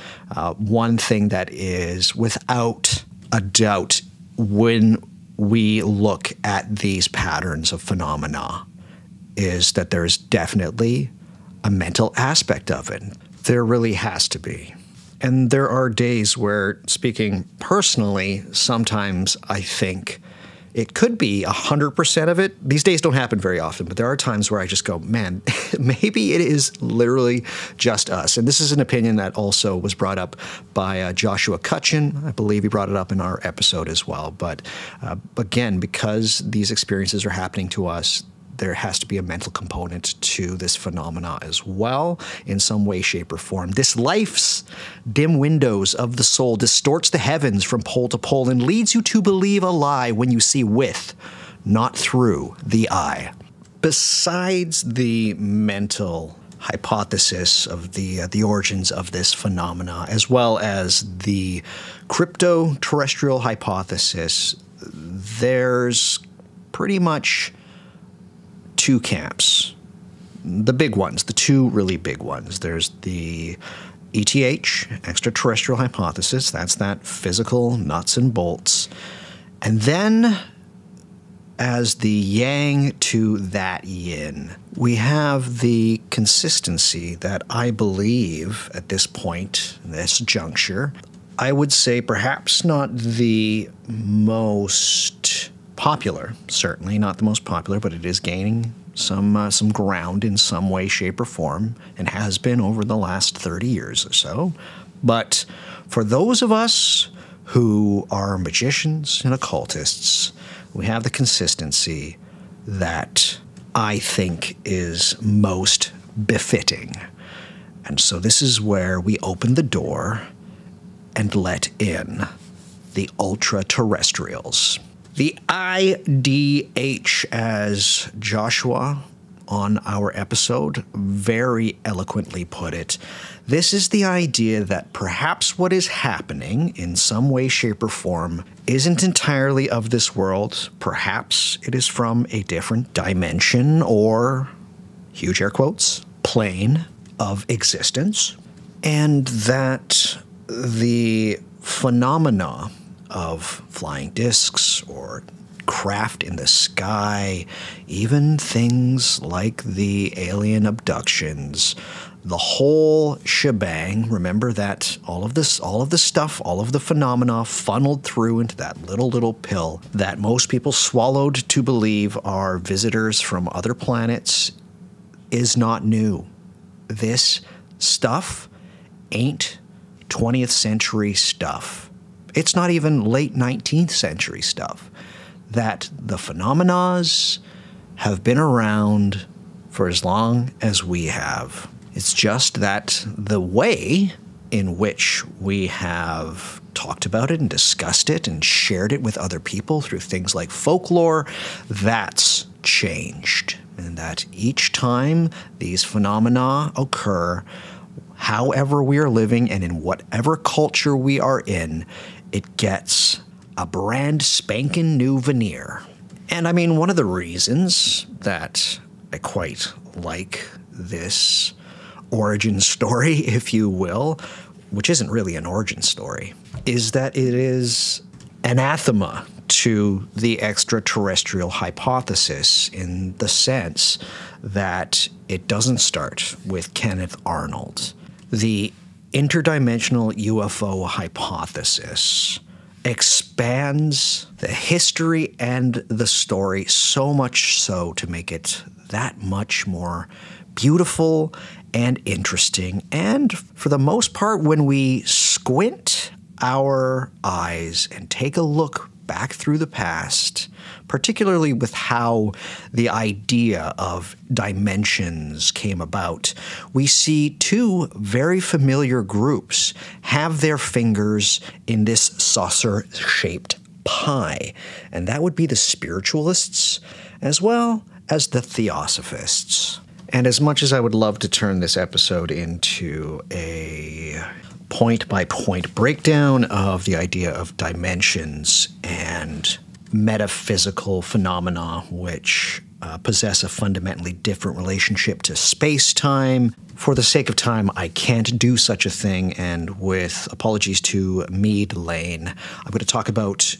one thing that is without a doubt when we look at these patterns of phenomena is that there's definitely a mental aspect of it. There really has to be. And there are days where, speaking personally, sometimes I think it could be 100% of it. These days don't happen very often, but there are times where I just go, man, maybe it is literally just us. And this is an opinion that also was brought up by Joshua Cutchin. I believe he brought it up in our episode as well. But again, because these experiences are happening to us, there has to be a mental component to this phenomena as well, in some way, shape, or form. This life's dim windows of the soul distorts the heavens from pole to pole and leads you to believe a lie when you see with, not through, the eye. Besides the mental hypothesis of the origins of this phenomena, as well as the crypto-terrestrial hypothesis, there's pretty much two camps. The big ones, the two really big ones. There's the ETH, extraterrestrial hypothesis. That's that physical nuts and bolts. And then, as the yang to that yin, we have the consistency that I believe at this point, this juncture, I would say perhaps not the most popular, certainly not the most popular, but it is gaining some ground in some way, shape, or form, and has been over the last 30 years or so. But for those of us who are magicians and occultists, we have the consistency that I think is most befitting. And so this is where we open the door and let in the ultra-terrestrials. The IDH, as Joshua on our episode very eloquently put it. This is the idea that perhaps what is happening in some way, shape, or form isn't entirely of this world. Perhaps it is from a different dimension or, huge air quotes, plane of existence. And that the phenomena of flying discs or craft in the sky, even things like the alien abductions, the whole shebang. Remember that all of the stuff, all of the phenomena funneled through into that little pill that most people swallowed to believe are visitors from other planets is not new. This stuff ain't 20th century stuff. It's not even late 19th century stuff. That the phenomena have been around for as long as we have. It's just that the way in which we have talked about it and discussed it and shared it with other people through things like folklore, that's changed. And that each time these phenomena occur, however we are living and in whatever culture we are in, it gets a brand spanking new veneer. And I mean, one of the reasons that I quite like this origin story, if you will, which isn't really an origin story, is that it is anathema to the extraterrestrial hypothesis in the sense that it doesn't start with Kenneth Arnold. The interdimensional UFO hypothesis expands the history and the story so much so to make it that much more beautiful and interesting. And for the most part, when we squint our eyes and take a look back through the past, particularly with how the idea of dimensions came about, we see two very familiar groups have their fingers in this saucer-shaped pie, and that would be the spiritualists as well as the theosophists. And as much as I would love to turn this episode into a point-by-point breakdown of the idea of dimensions and metaphysical phenomena which possess a fundamentally different relationship to space-time. For the sake of time, I can't do such a thing, and with apologies to Meade Lane, I'm going to talk about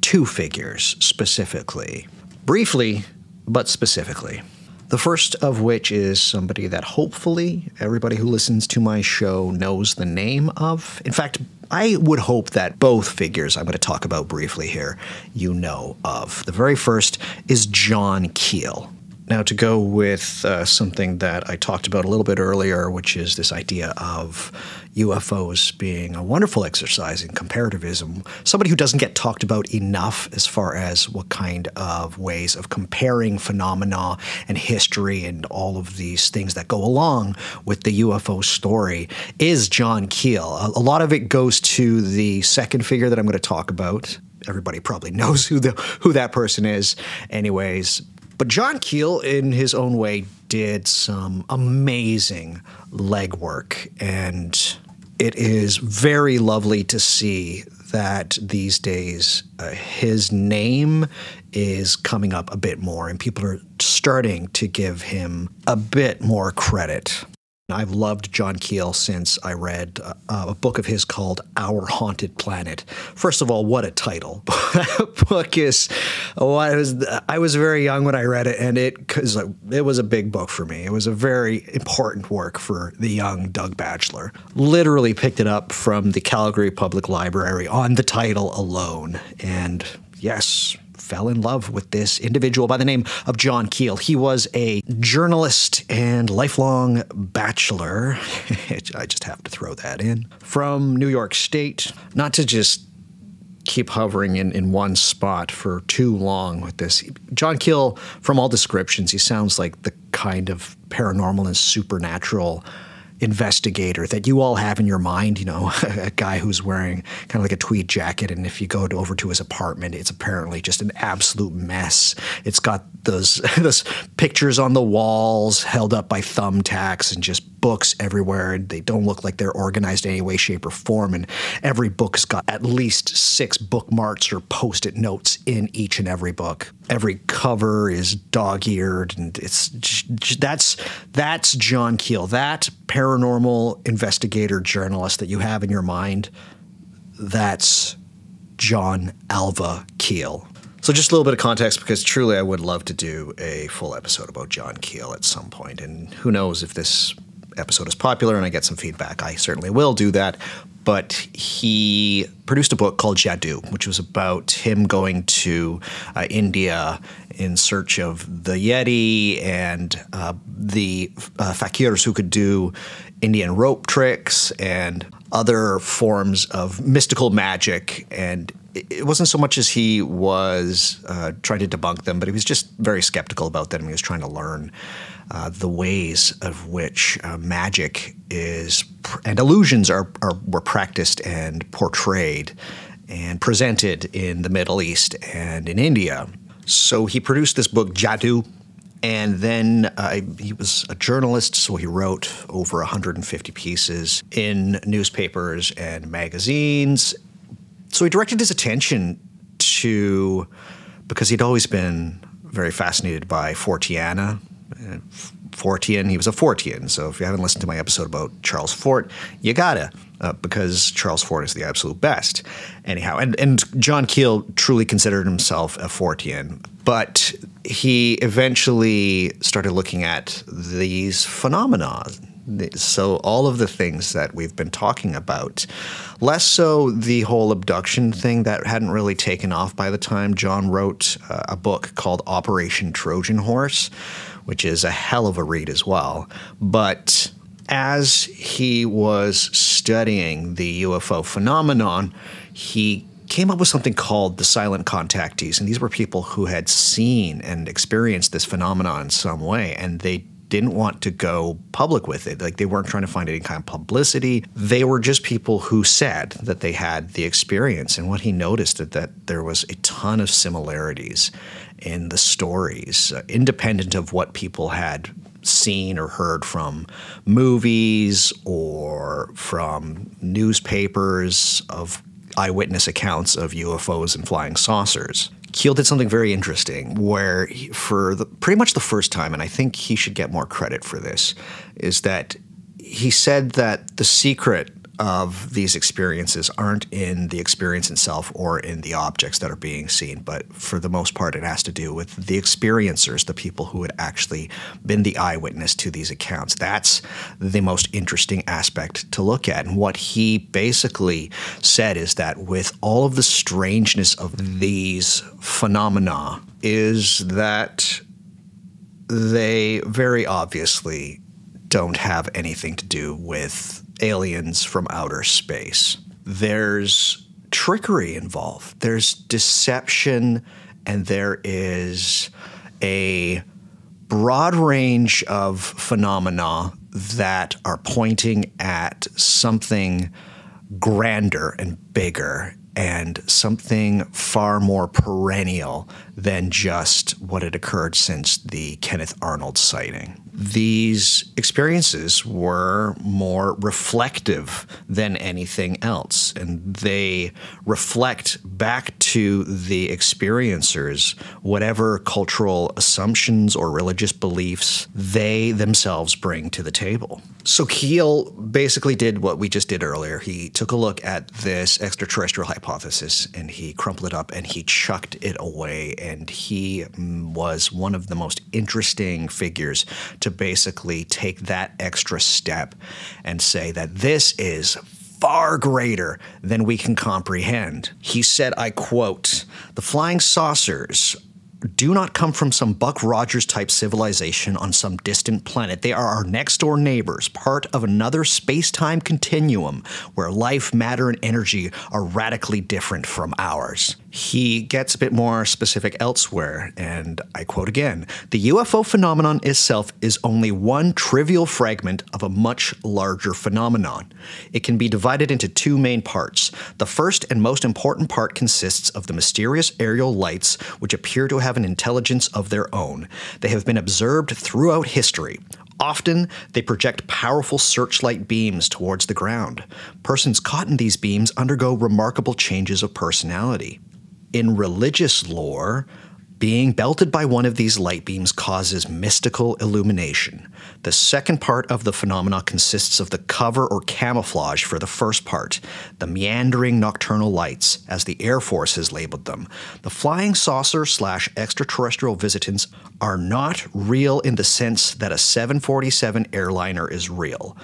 two figures specifically. Briefly, but specifically. The first of which is somebody that hopefully everybody who listens to my show knows the name of. In fact, I would hope that both figures I'm going to talk about briefly here you know of. The very first is John Keel. Now, to go with something that I talked about a little bit earlier, which is this idea of UFOs being a wonderful exercise in comparativism, somebody who doesn't get talked about enough as far as what kind of ways of comparing phenomena and history and all of these things that go along with the UFO story is John Keel. A lot of it goes to the second figure that I'm going to talk about. Everybody probably knows who that person is anyways. But John Keel, in his own way, did some amazing legwork, and it is very lovely to see that these days his name is coming up a bit more, and people are starting to give him a bit more credit. I've loved John Keel since I read a book of his called Our Haunted Planet. First of all, what a title. Book is, I was very young when I read it, and it was a big book for me. It was a very important work for the young Doug Batchelor. Literally picked it up from the Calgary Public Library on the title alone, and yes, fell in love with this individual by the name of John Keel. He was a journalist and lifelong bachelor. I just have to throw that in. From New York State. Not to just keep hovering in one spot for too long with this. John Keel, from all descriptions, he sounds like the kind of paranormal and supernatural investigator that you all have in your mind, you know, a guy who's wearing kind of like a tweed jacket, and if you go over to his apartment, it's apparently just an absolute mess. It's got those pictures on the walls held up by thumbtacks and just books everywhere. And they don't look like they're organized in any way, shape, or form. And every book's got at least 6 bookmarks or Post-it notes in each and every book. Every cover is dog-eared, and that's John Keel. That paranormal investigator journalist that you have in your mind, that's John Alva Keel. So just a little bit of context, because truly I would love to do a full episode about John Keel at some point. And who knows, if this episode is popular and I get some feedback, I certainly will do that. But he produced a book called Jadoo, which was about him going to India in search of the Yeti and the fakirs who could do Indian rope tricks and other forms of mystical magic. And it wasn't so much as he was trying to debunk them, but he was just very skeptical about them. He was trying to learn the ways of which magic is and illusions were practiced and portrayed and presented in the Middle East and in India. So he produced this book, Jadoo, and then he was a journalist, so he wrote over 150 pieces in newspapers and magazines. So he directed his attention to, because he'd always been very fascinated by Forteana. Fortean, he was a Fortean. So if you haven't listened to my episode about Charles Fort, you gotta, because Charles Fort is the absolute best. Anyhow, and John Keel truly considered himself a Fortean, but he eventually started looking at these phenomena. So all of the things that we've been talking about, less so the whole abduction thing that hadn't really taken off by the time John wrote a book called Operation Trojan Horse, which is a hell of a read as well. But as he was studying the UFO phenomenon, he came up with something called the silent contactees. And these were people who had seen and experienced this phenomenon in some way, and they didn't want to go public with it. Like, they weren't trying to find any kind of publicity. They were just people who said that they had the experience. And what he noticed is that there was a ton of similarities in the stories, independent of what people had seen or heard from movies or from newspapers of eyewitness accounts of UFOs and flying saucers. Keel did something very interesting where pretty much the first time, and I think he should get more credit for this, is that he said that the secret of these experiences aren't in the experience itself or in the objects that are being seen, but for the most part it has to do with the experiencers, the people who had actually been the eyewitness to these accounts. That's the most interesting aspect to look at. And what he basically said is that with all of the strangeness of these phenomena is that they very obviously don't have anything to do with aliens from outer space. There's trickery involved. There's deception, and there is a broad range of phenomena that are pointing at something grander and bigger and something far more perennial than just what had occurred since the Kenneth Arnold sighting. These experiences were more reflective than anything else, and they reflect back to the experiencers whatever cultural assumptions or religious beliefs they themselves bring to the table. So Keel basically did what we just did earlier. He took a look at this extraterrestrial hypothesis and he crumpled it up and he chucked it away, and he was one of the most interesting figures to basically take that extra step and say that this is far greater than we can comprehend. He said, I quote, "The flying saucers do not come from some Buck Rogers-type civilization on some distant planet. They are our next-door neighbors, part of another space-time continuum where life, matter, and energy are radically different from ours." He gets a bit more specific elsewhere, and I quote again, "The UFO phenomenon itself is only one trivial fragment of a much larger phenomenon. It can be divided into two main parts. The first and most important part consists of the mysterious aerial lights which appear to have an intelligence of their own. They have been observed throughout history. Often, they project powerful searchlight beams towards the ground. Persons caught in these beams undergo remarkable changes of personality. In religious lore, being belted by one of these light beams causes mystical illumination. The second part of the phenomena consists of the cover or camouflage for the first part, the meandering nocturnal lights, as the Air Force has labeled them. The flying saucer/extraterrestrial visitants are not real in the sense that a 747 airliner is real.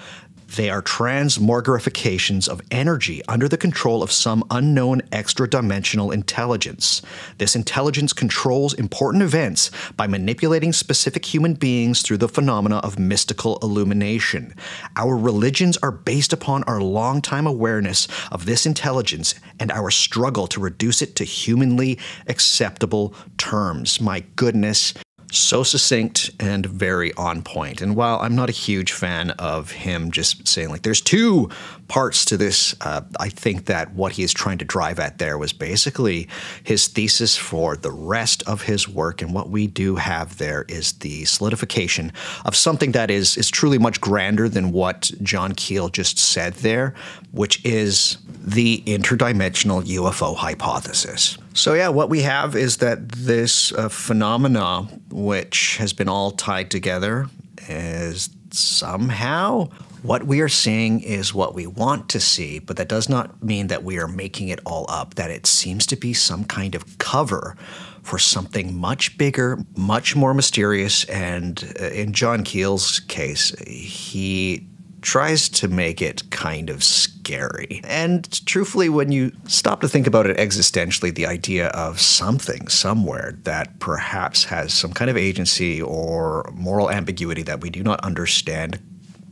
They are transmogrifications of energy under the control of some unknown extra-dimensional intelligence. This intelligence controls important events by manipulating specific human beings through the phenomena of mystical illumination. Our religions are based upon our long-time awareness of this intelligence and our struggle to reduce it to humanly acceptable terms." My goodness. So succinct and very on point. And while I'm not a huge fan of him just saying, like, there's two parts to this, I think that what he is trying to drive at there was basically his thesis for the rest of his work. And what we do have there is the solidification of something that is truly much grander than what John Keel just said there, which is the interdimensional UFO hypothesis. So yeah, what we have is that this phenomena, which has been all tied together, is somehow what we are seeing is what we want to see, but that does not mean that we are making it all up, that it seems to be some kind of cover for something much bigger, much more mysterious, and in John Keel's case, he tries to make it kind of scary. And truthfully, when you stop to think about it existentially, the idea of something somewhere that perhaps has some kind of agency or moral ambiguity that we do not understand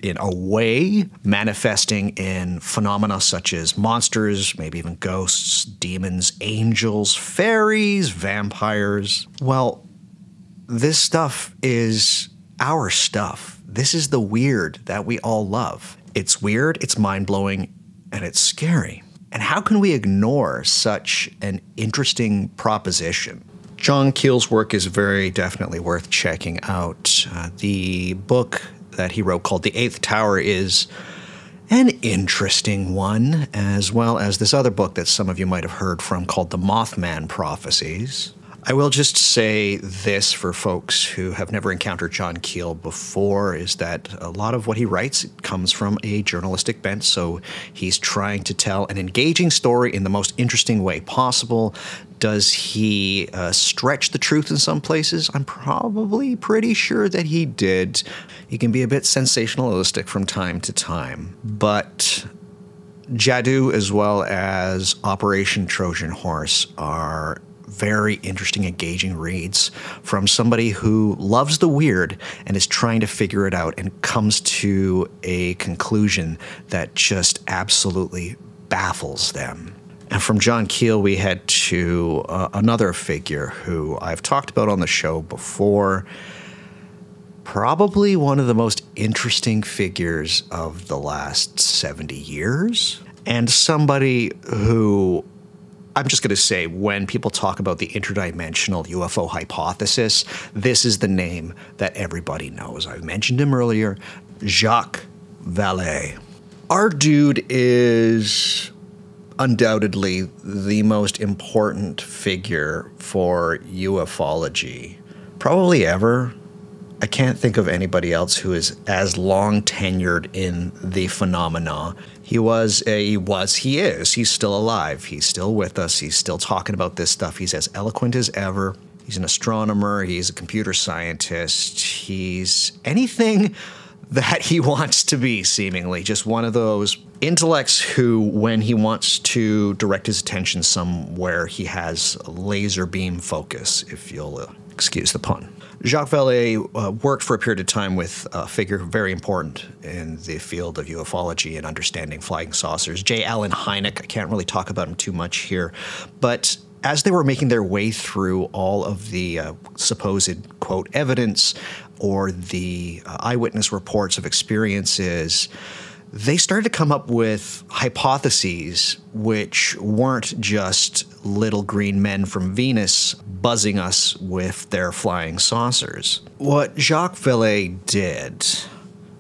in a way, manifesting in phenomena such as monsters, maybe even ghosts, demons, angels, fairies, vampires. Well, this stuff is our stuff. This is the weird that we all love. It's weird, it's mind-blowing, and it's scary. And how can we ignore such an interesting proposition? John Keel's work is very definitely worth checking out. The book that he wrote called The Eighth Tower is an interesting one, as well as this other book that some of you might have heard from called The Mothman Prophecies. I will just say this for folks who have never encountered John Keel before, is that a lot of what he writes comes from a journalistic bent, so he's trying to tell an engaging story in the most interesting way possible. Does he stretch the truth in some places? I'm probably pretty sure that he did. He can be a bit sensationalistic from time to time, but Jadoo as well as Operation Trojan Horse are very interesting, engaging reads from somebody who loves the weird and is trying to figure it out and comes to a conclusion that just absolutely baffles them. And from John Keel, we head to another figure who I've talked about on the show before. Probably one of the most interesting figures of the last 70 years. And somebody who, I'm just going to say, when people talk about the interdimensional UFO hypothesis, this is the name that everybody knows. I've mentioned him earlier, Jacques Vallée. Our dude is undoubtedly the most important figure for ufology, probably ever. I can't think of anybody else who is as long tenured in the phenomena. He is. He's still alive. He's still with us. He's still talking about this stuff. He's as eloquent as ever. He's an astronomer. He's a computer scientist. He's anything that he wants to be, seemingly. Just one of those intellects who, when he wants to direct his attention somewhere, he has laser beam focus, if you'll excuse the pun. Jacques Vallée worked for a period of time with a figure very important in the field of ufology and understanding flying saucers, J. Allen Hynek. I can't really talk about him too much here, but as they were making their way through all of the supposed, quote, evidence or the eyewitness reports of experiences, they started to come up with hypotheses which weren't just little green men from Venus buzzing us with their flying saucers. What Jacques Vallée did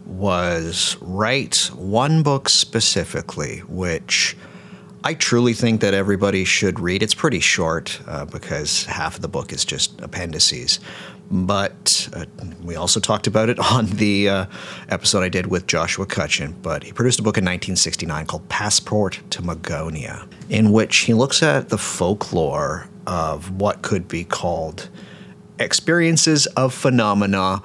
was write one book specifically, which I truly think that everybody should read. It's pretty short because half of the book is just appendices. But we also talked about it on the episode I did with Joshua Cutchin. But he produced a book in 1969 called Passport to Magonia, in which he looks at the folklore of what could be called experiences of phenomena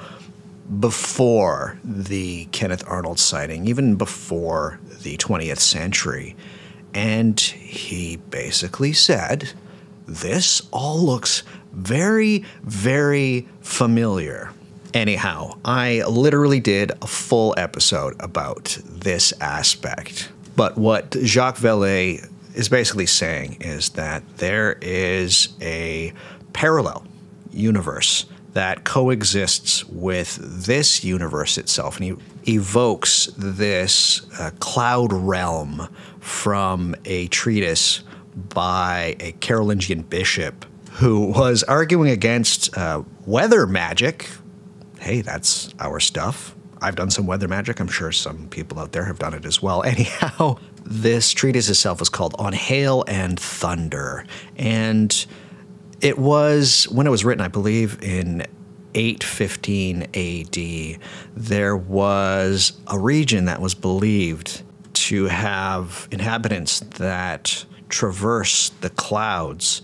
before the Kenneth Arnold sighting, even before the 20th century. And he basically said, this all looks very, very familiar. Anyhow, I literally did a full episode about this aspect. But what Jacques Vallée is basically saying is that there is a parallel universe that coexists with this universe itself. And he evokes this cloud realm from a treatise by a Carolingian bishop who was arguing against weather magic. Hey, that's our stuff. I've done some weather magic. I'm sure some people out there have done it as well. Anyhow, this treatise itself was called On Hail and Thunder. And it was, when it was written, I believe, in 815 AD, there was a region that was believed to have inhabitants that traverse the clouds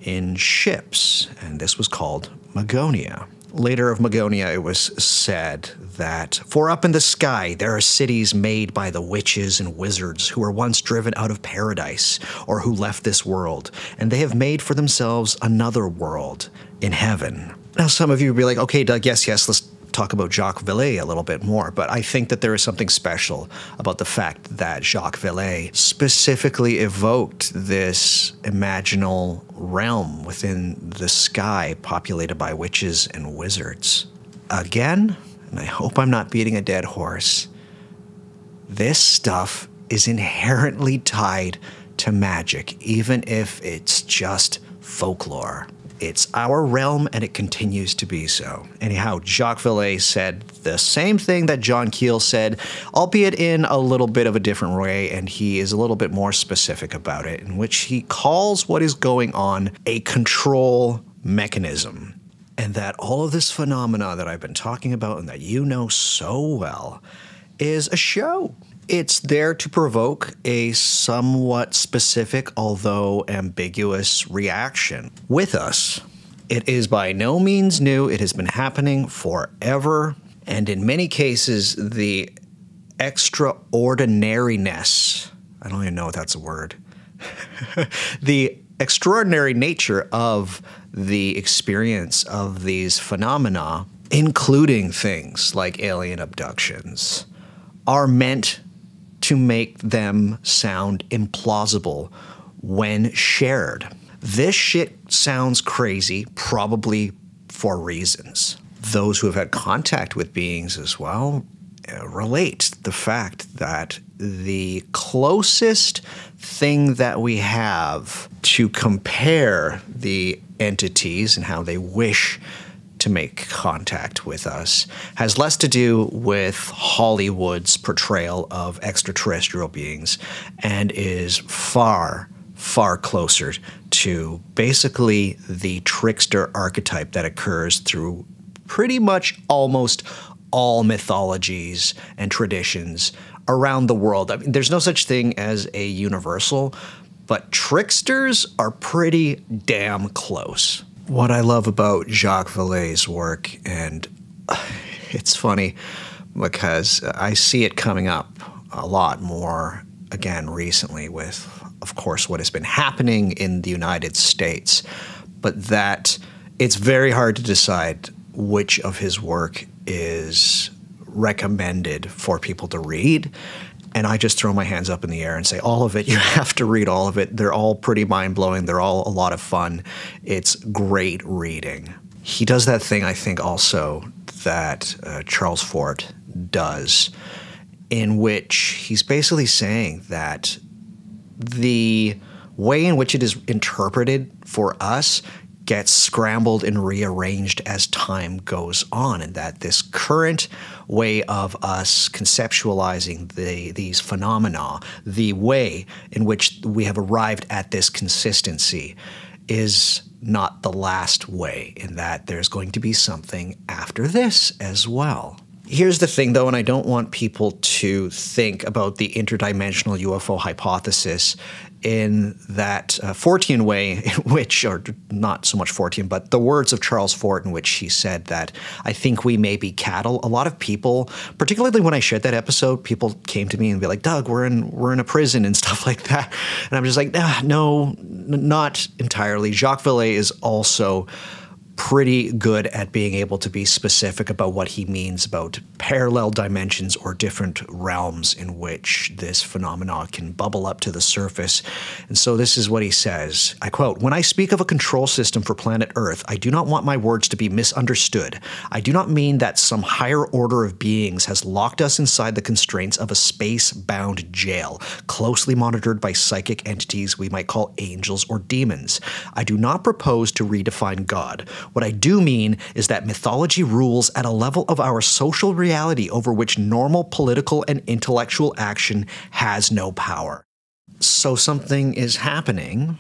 in ships, and this was called Magonia. Later of Magonia, it was said that, for up in the sky there are cities made by the witches and wizards who were once driven out of paradise or who left this world, and they have made for themselves another world in heaven. Now, some of you would be like, okay, Doug, yes, let's talk about Jacques Vallée a little bit more, but I think that there is something special about the fact that Jacques Vallée specifically evoked this imaginal realm within the sky populated by witches and wizards. Again, and I hope I'm not beating a dead horse, this stuff is inherently tied to magic, even if it's just folklore. It's our realm, and it continues to be so. Anyhow, Jacques Vallée said the same thing that John Keel said, albeit in a little bit of a different way, and he is a little bit more specific about it, in which he calls what is going on a control mechanism. And that all of this phenomena that I've been talking about and that you know so well is a show. It's there to provoke a somewhat specific, although ambiguous, reaction with us. It is by no means new. It has been happening forever. And in many cases, the extraordinariness, I don't even know if that's a word, the extraordinary nature of the experience of these phenomena, including things like alien abductions, are meant to make them sound implausible when shared. This shit sounds crazy, probably for reasons. Those who have had contact with beings as well relate the fact that the closest thing that we have to compare the entities and how they wish to make contact with us has less to do with Hollywood's portrayal of extraterrestrial beings and is far, far closer to basically the trickster archetype that occurs through pretty much almost all mythologies and traditions around the world. I mean, there's no such thing as a universal, but tricksters are pretty damn close. What I love about Jacques Vallée's work, and it's funny because I see it coming up a lot more again recently with, of course, what has been happening in the United States, but that it's very hard to decide which of his work is recommended for people to read And I just throw my hands up in the air and say, all of it, you have to read all of it. They're all pretty mind-blowing. They're all a lot of fun. It's great reading. He does that thing, I think, also that Charles Fort does, in which he's basically saying that the way in which it is interpreted for us gets scrambled and rearranged as time goes on, and that this current way of us conceptualizing these phenomena, the way in which we have arrived at this consistency, is not the last way, in that there's going to be something after this as well. Here's the thing, though, and I don't want people to think about the interdimensional UFO hypothesis in that Fortean way, in which, or not so much Fortean, but the words of Charles Fort, in which he said that, I think we may be cattle. A lot of people, particularly when I shared that episode, people came to me and be like, Doug, we're in a prison and stuff like that. And I'm just like, no, not entirely. Jacques Vallée is also pretty good at being able to be specific about what he means about parallel dimensions or different realms in which this phenomena can bubble up to the surface. And so this is what he says. I quote, "When I speak of a control system for planet Earth, I do not want my words to be misunderstood. I do not mean that some higher order of beings has locked us inside the constraints of a space-bound jail, closely monitored by psychic entities we might call angels or demons. I do not propose to redefine God. What I do mean is that mythology rules at a level of our social reality over which normal political and intellectual action has no power." So something is happening,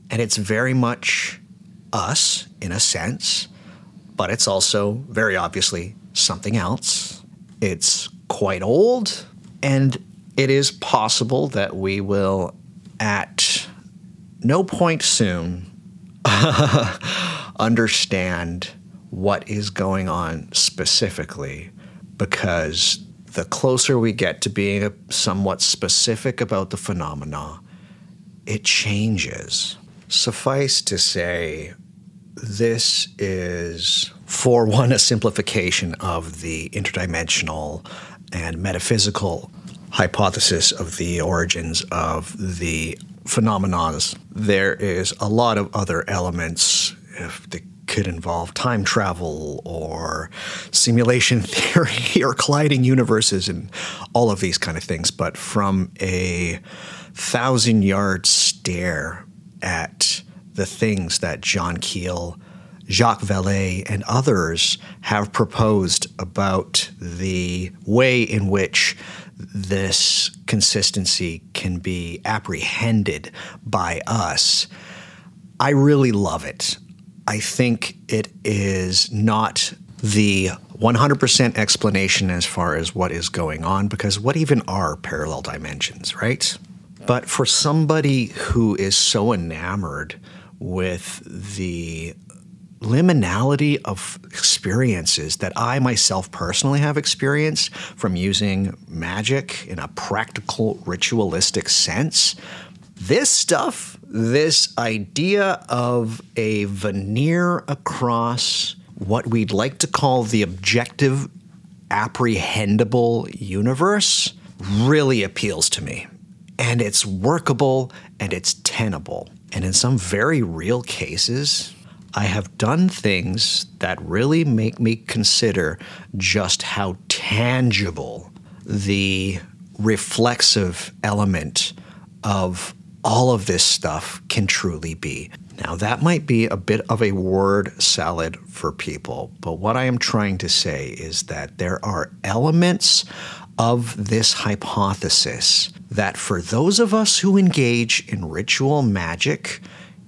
and it's very much us, in a sense, but it's also, very obviously, something else. It's quite old, and it is possible that we will, at no point soon, understand what is going on specifically, because the closer we get to being somewhat specific about the phenomena, it changes. Suffice to say, this is, for one, a simplification of the interdimensional and metaphysical hypothesis of the origins of the phenomena. There is a lot of other elements that could involve time travel or simulation theory or colliding universes and all of these kind of things. But from a 1,000-yard stare at the things that John Keel, Jacques Vallée, and others have proposed about the way in which this consistency can be apprehended by us, I really love it. I think it is not the 100% explanation as far as what is going on, because what even are parallel dimensions, right? But for somebody who is so enamored with the liminality of experiences that I myself personally have experienced from using magic in a practical, ritualistic sense, this stuff, this idea of a veneer across what we'd like to call the objective, apprehendable universe, really appeals to me. And it's workable and it's tenable. And in some very real cases, I have done things that really make me consider just how tangible the reflexive element of all of this stuff can truly be. Now, that might be a bit of a word salad for people, but what I am trying to say is that there are elements of this hypothesis that for those of us who engage in ritual magic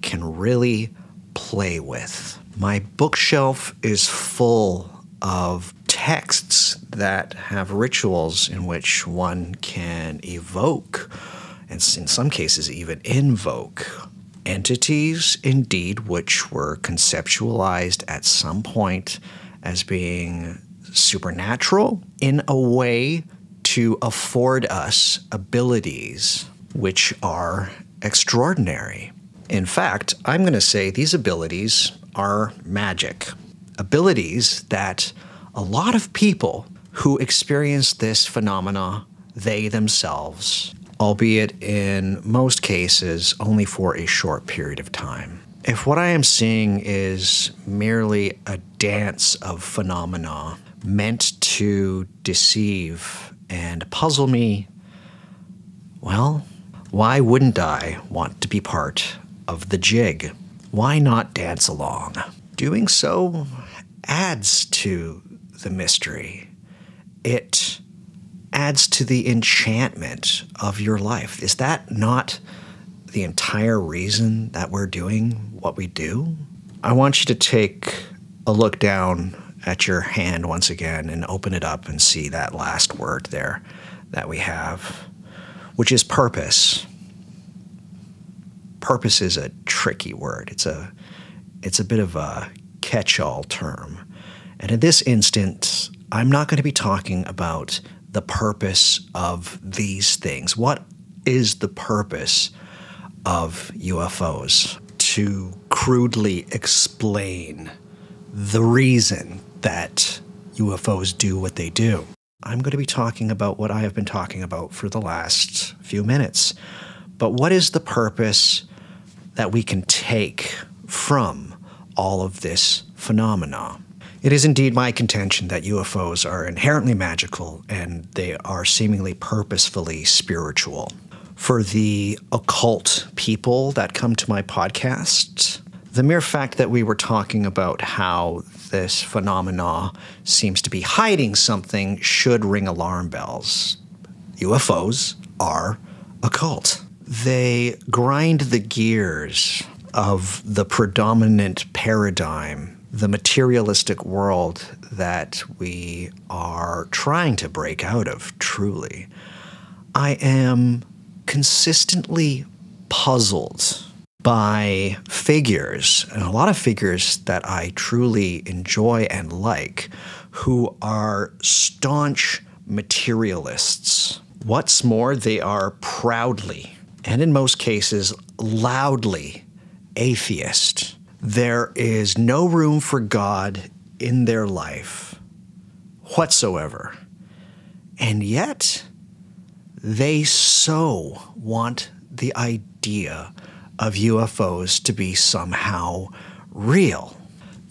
can really play with. My bookshelf is full of texts that have rituals in which one can evoke, and in some cases even invoke, entities indeed which were conceptualized at some point as being supernatural in a way to afford us abilities which are extraordinary. In fact, I'm going to say these abilities are magic. Abilities that a lot of people who experience this phenomena they themselves, albeit in most cases only for a short period of time. If what I am seeing is merely a dance of phenomena meant to deceive and puzzle me, well, why wouldn't I want to be part of the jig? Why not dance along? Doing so adds to the mystery. It adds to the enchantment of your life. Is that not the entire reason that we're doing what we do? I want you to take a look down at your hand once again and open it up and see that last word there that we have, which is purpose. Purpose is a tricky word. It's a bit of a catch-all term. And in this instance, I'm not going to be talking about the purpose of these things. What is the purpose of UFOs? To crudely explain the reason that UFOs do what they do. I'm going to be talking about what I have been talking about for the last few minutes. But what is the purpose that we can take from all of this phenomena? It is indeed my contention that UFOs are inherently magical and they are seemingly purposefully spiritual. For the occult people that come to my podcast, the mere fact that we were talking about how this phenomena seems to be hiding something should ring alarm bells. UFOs are occult. They grind the gears of the predominant paradigm, the materialistic world that we are trying to break out of, truly. I am consistently puzzled by figures, and a lot of figures that I truly enjoy and like, who are staunch materialists. What's more, they are proudly, and in most cases, loudly atheist. There is no room for God in their life whatsoever. And yet, they so want the idea of UFOs to be somehow real.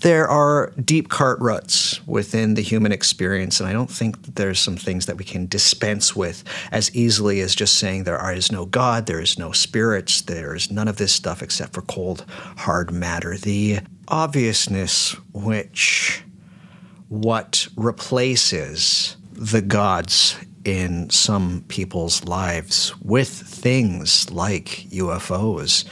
There are deep cart ruts within the human experience, and I don't think that there's some things that we can dispense with as easily as just saying there is no God, there is no spirits, there is none of this stuff except for cold, hard matter. The obviousness which what replaces the gods in some people's lives with things like UFOs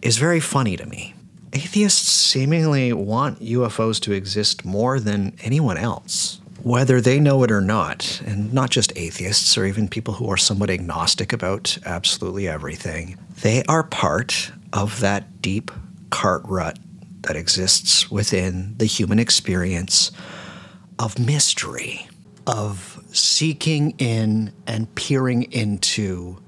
is very funny to me. Atheists seemingly want UFOs to exist more than anyone else, whether they know it or not, and not just atheists or even people who are somewhat agnostic about absolutely everything. They are part of that deep cart rut that exists within the human experience of mystery, of seeking in and peering into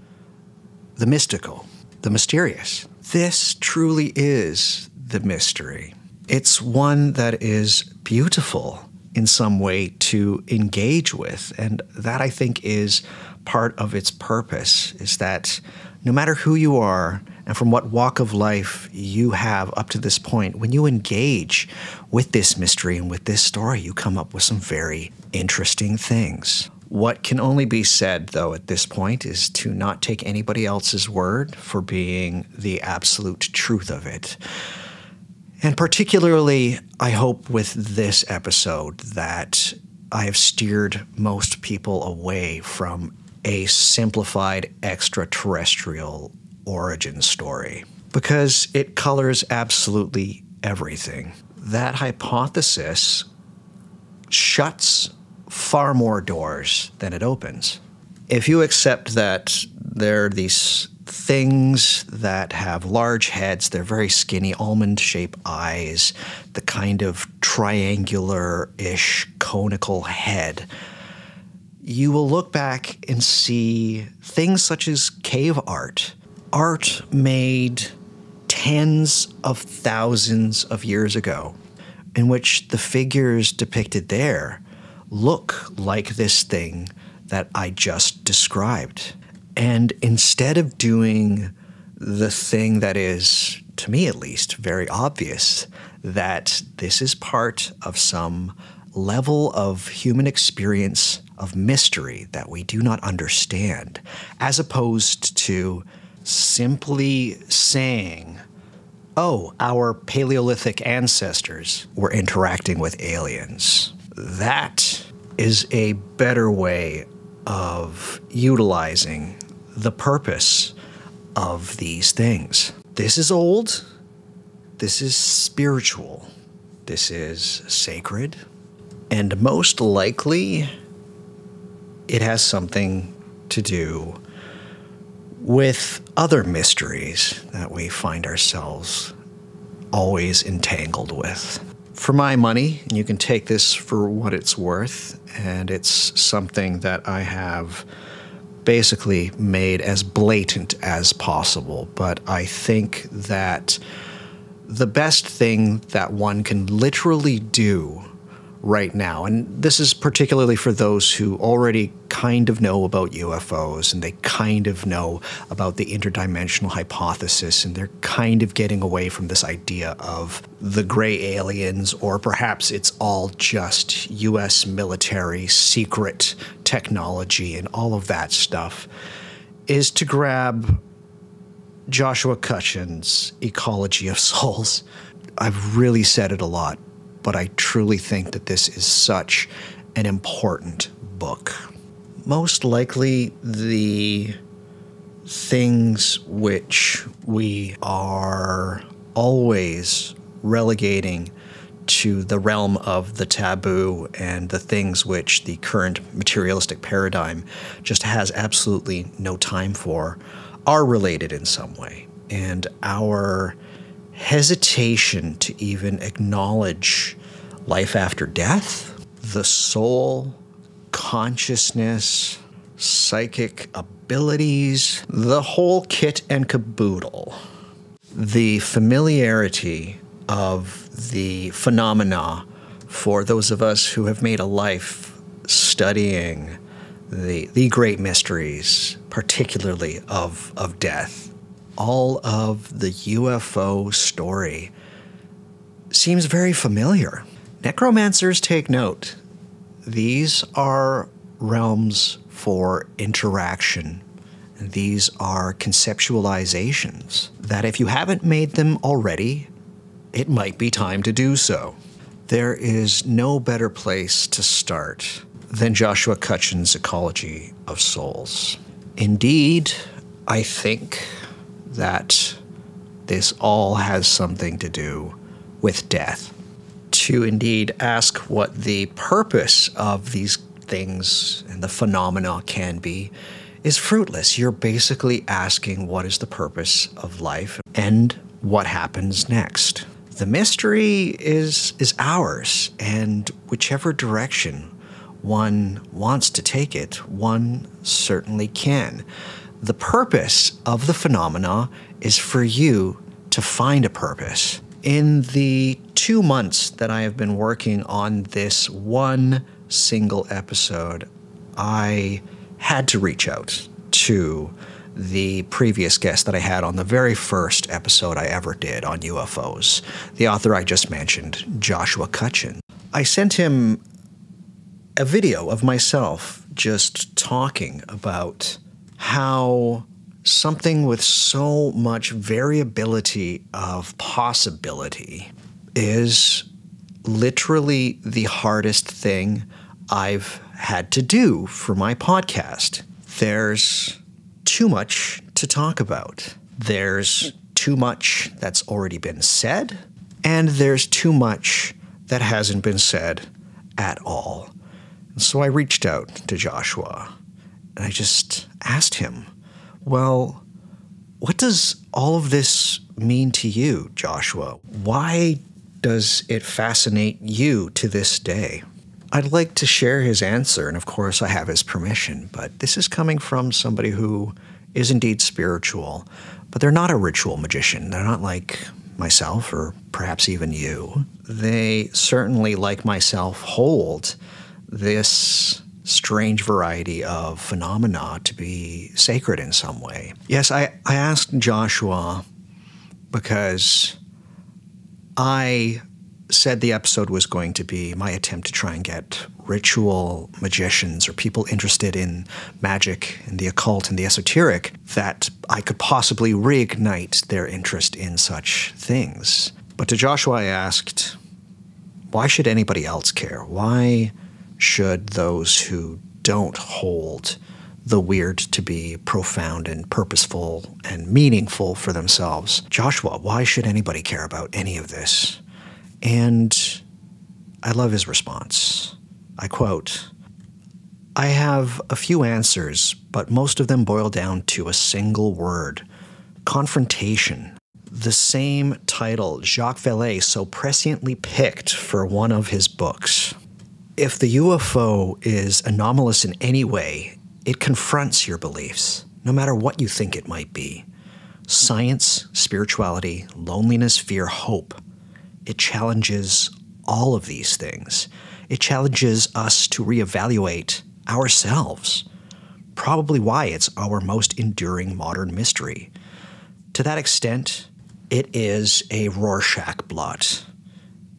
the mystical, the mysterious. This truly is the mystery. It's one that is beautiful in some way to engage with, and that I think is part of its purpose, is that no matter who you are and from what walk of life you have up to this point, when you engage with this mystery and with this story, you come up with some very interesting things. What can only be said, though, at this point is to not take anybody else's word for being the absolute truth of it. And particularly, I hope with this episode that I have steered most people away from a simplified extraterrestrial origin story, because it colors absolutely everything. That hypothesis shuts far more doors than it opens. If you accept that there are these things that have large heads, they're very skinny, almond-shaped eyes, the kind of triangular-ish conical head, you will look back and see things such as cave art made tens of thousands of years ago, in which the figures depicted there look like this thing that I just described. And instead of doing the thing that is, to me at least, very obvious, that this is part of some level of human experience of mystery that we do not understand, as opposed to simply saying, oh, our Paleolithic ancestors were interacting with aliens. That is a better way of utilizing the purpose of these things. This is old. This is spiritual. This is sacred. And most likely, it has something to do with other mysteries that we find ourselves always entangled with. For my money, and you can take this for what it's worth, and it's something that I have basically made as blatant as possible, but I think that the best thing that one can literally do right now, and this is particularly for those who already kind of know about UFOs and they kind of know about the interdimensional hypothesis, and they're kind of getting away from this idea of the gray aliens, or perhaps it's all just US military secret technology and all of that stuff, is to grab Joshua Cutchin's Ecology of Souls. I've really said it a lot, but I truly think that this is such an important book. Most likely the things which we are always relegating to the realm of the taboo and the things which the current materialistic paradigm just has absolutely no time for are related in some way. And our hesitation to even acknowledge life after death, the soul, consciousness, psychic abilities, the whole kit and caboodle. The familiarity of the phenomena for those of us who have made a life studying the great mysteries, particularly of death. All of the UFO story seems very familiar. Necromancers, take note. These are realms for interaction. These are conceptualizations that if you haven't made them already, it might be time to do so. There is no better place to start than Joshua Cutchin's Ecology of Souls. Indeed, I think that this all has something to do with death. To indeed ask what the purpose of these things and the phenomena can be is fruitless. You're basically asking what is the purpose of life and what happens next. The mystery is ours, and whichever direction one wants to take it, one certainly can. The purpose of the phenomena is for you to find a purpose. In the 2 months that I have been working on this one single episode, I had to reach out to the previous guest that I had on the very first episode I ever did on UFOs, the author I just mentioned, Joshua Cutchin. I sent him a video of myself just talking about how something with so much variability of possibility is literally the hardest thing I've had to do for my podcast. There's too much to talk about. There's too much that's already been said, and there's too much that hasn't been said at all. And so I reached out to Joshua, and I just asked him, well, what does all of this mean to you, Joshua? Why does it fascinate you to this day? I'd like to share his answer, and of course I have his permission, but this is coming from somebody who is indeed spiritual, but they're not a ritual magician. They're not like myself or perhaps even you. They certainly, like myself, hold this strange variety of phenomena to be sacred in some way. Yes, I asked Joshua because I said the episode was going to be my attempt to try and get ritual magicians or people interested in magic and the occult and the esoteric, that I could possibly reignite their interest in such things. But to Joshua I asked, why should anybody else care? Why should those who don't hold the weird to be profound and purposeful and meaningful for themselves? Joshua, why should anybody care about any of this? And I love his response. I quote, "I have a few answers, but most of them boil down to a single word: confrontation." The same title Jacques Vallée so presciently picked for one of his books. If the UFO is anomalous in any way, it confronts your beliefs, no matter what you think it might be. Science, spirituality, loneliness, fear, hope. It challenges all of these things. It challenges us to reevaluate ourselves. Probably why it's our most enduring modern mystery. To that extent, it is a Rorschach blot.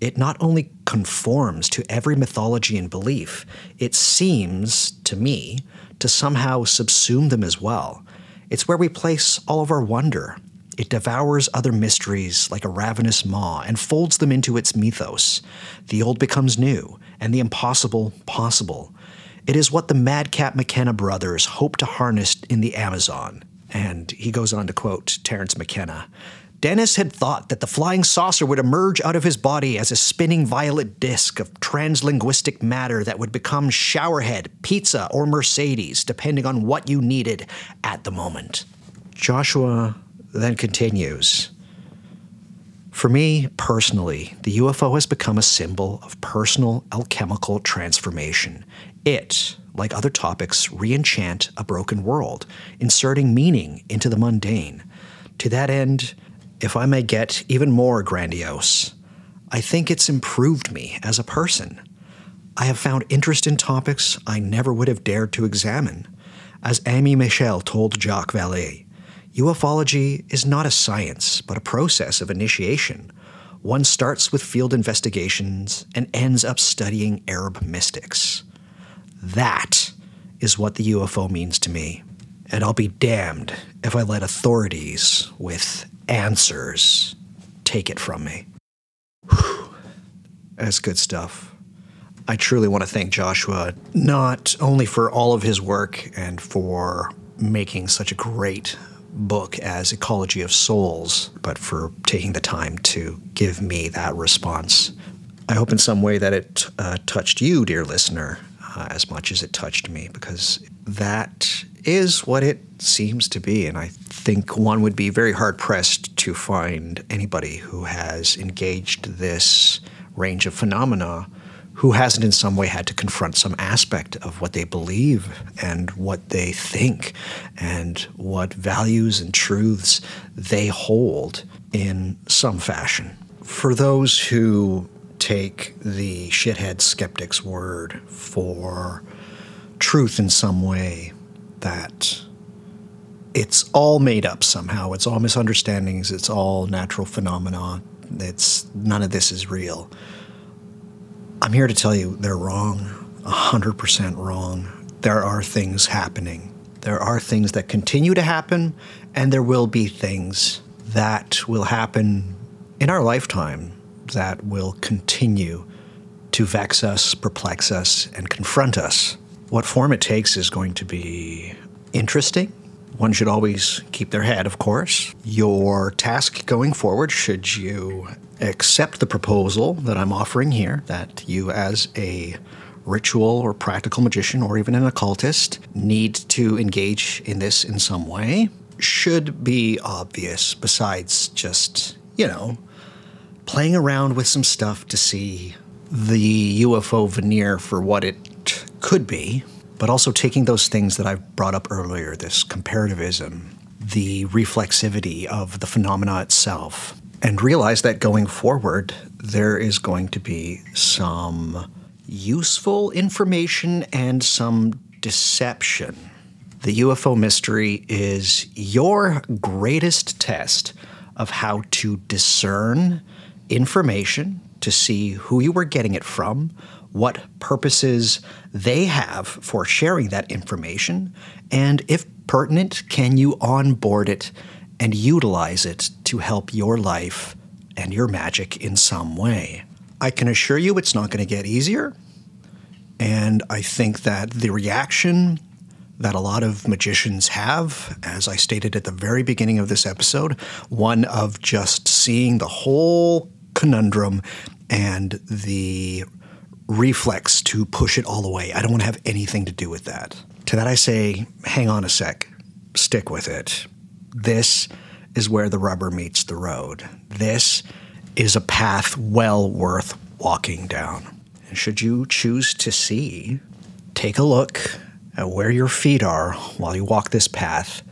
It not only conforms to every mythology and belief, it seems, to me, to somehow subsume them as well. It's where we place all of our wonder. It devours other mysteries like a ravenous maw and folds them into its mythos. The old becomes new, and the impossible possible. It is what the madcap McKenna brothers hope to harness in the Amazon. And he goes on to quote Terence McKenna. Dennis had thought that the flying saucer would emerge out of his body as a spinning violet disk of translinguistic matter that would become showerhead, pizza, or Mercedes, depending on what you needed at the moment. Joshua then continues, "For me, personally, the UFO has become a symbol of personal alchemical transformation. It, like other topics, re-enchant a broken world, inserting meaning into the mundane. To that end, if I may get even more grandiose, I think it's improved me as a person. I have found interest in topics I never would have dared to examine. As Amy Michel told Jacques Vallée, ufology is not a science, but a process of initiation. One starts with field investigations and ends up studying Arab mystics. That is what the UFO means to me. And I'll be damned if I let authorities with answers take it from me." Whew. That's good stuff. I truly want to thank Joshua, not only for all of his work and for making such a great book as Ecology of Souls, but for taking the time to give me that response. I hope in some way that it touched you, dear listener, as much as it touched me, because that is what it seems to be. And I think one would be very hard-pressed to find anybody who has engaged this range of phenomena who hasn't in some way had to confront some aspect of what they believe and what they think and what values and truths they hold in some fashion. For those who take the shithead skeptic's word for truth in some way, that it's all made up somehow, it's all misunderstandings, it's all natural phenomena, none of this is real. I'm here to tell you they're wrong, 100% wrong. There are things happening. There are things that continue to happen, and there will be things that will happen in our lifetime that will continue to vex us, perplex us, and confront us. What form it takes is going to be interesting. One should always keep their head, of course. Your task going forward, should you accept the proposal that I'm offering here, that you as a ritual or practical magician or even an occultist need to engage in this in some way, should be obvious, besides just, playing around with some stuff to see the UFO veneer for what it could be, but also taking those things that I've brought up earlier, this comparativism, the reflexivity of the phenomena itself, and realize that going forward, there is going to be some useful information and some deception. The UFO mystery is your greatest test of how to discern information, to see who you were getting it from, what purposes they have for sharing that information, and if pertinent, can you onboard it and utilize it to help your life and your magic in some way. I can assure you it's not going to get easier, and I think that the reaction that a lot of magicians have, as I stated at the very beginning of this episode, one of just seeing the whole conundrum and the reflex to push it all away. I don't want to have anything to do with that. To that I say, hang on a sec, stick with it. This is where the rubber meets the road. This is a path well worth walking down. And should you choose to see, take a look at where your feet are while you walk this path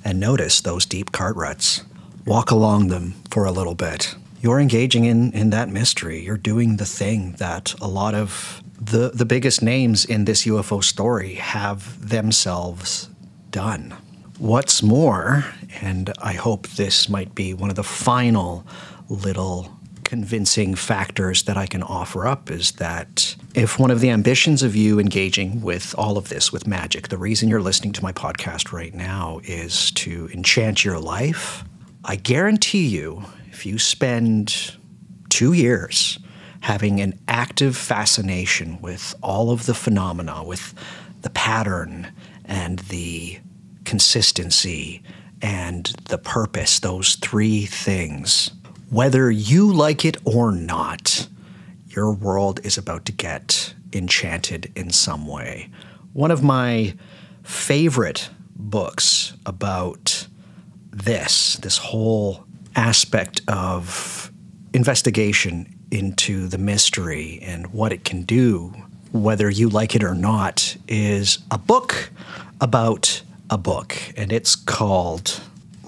and notice those deep cart ruts. Walk along them for a little bit. You're engaging in that mystery. You're doing the thing that a lot of the biggest names in this UFO story have themselves done. What's more, and I hope this might be one of the final little convincing factors that I can offer up, is that if one of the ambitions of you engaging with all of this, with magic, the reason you're listening to my podcast right now is to enchant your life, I guarantee you, if you spend 2 years having an active fascination with all of the phenomena, with the pattern and the consistency and the purpose, those 3 things, whether you like it or not, your world is about to get enchanted in some way. One of my favorite books about this whole aspect of investigation into the mystery and what it can do, whether you like it or not, is a book about a book, and it's called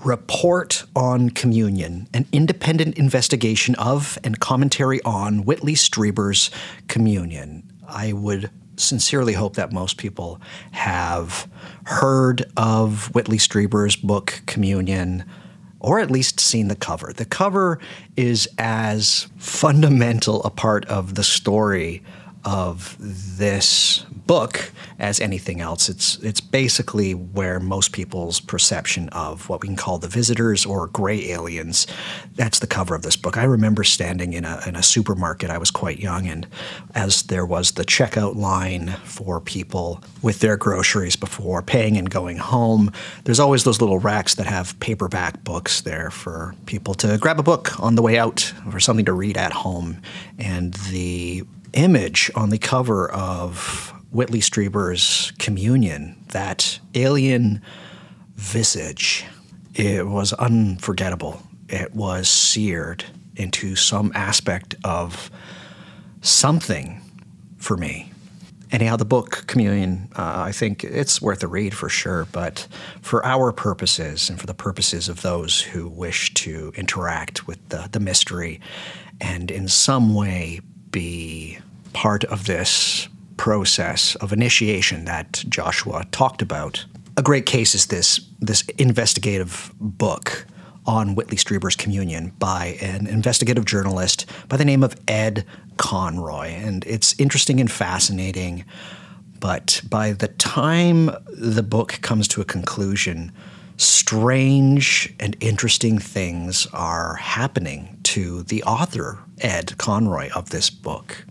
Report on Communion, an independent investigation of and commentary on Whitley Strieber's Communion. I would sincerely hope that most people have heard of Whitley Strieber's book Communion, or at least seen the cover. The cover is as fundamental a part of the story of this book as anything else. It's basically where most people's perception of what we can call the visitors or gray aliens, that's the cover of this book. I remember standing in a supermarket. I was quite young, and as there was the checkout line for people with their groceries before paying and going home, there's always those little racks that have paperback books there for people to grab a book on the way out or something to read at home. And the image on the cover of Whitley Strieber's Communion, that alien visage, it was unforgettable. It was seared into some aspect of something for me. Anyhow, the book Communion, I think it's worth a read for sure, but for our purposes and for the purposes of those who wish to interact with the mystery and in some way be part of this process of initiation that Joshua talked about. A great case is this investigative book on Whitley Strieber's Communion by an investigative journalist by the name of Ed Conroy. And it's interesting and fascinating, but by the time the book comes to a conclusion, strange and interesting things are happening to the author, Ed Conroy, of this book.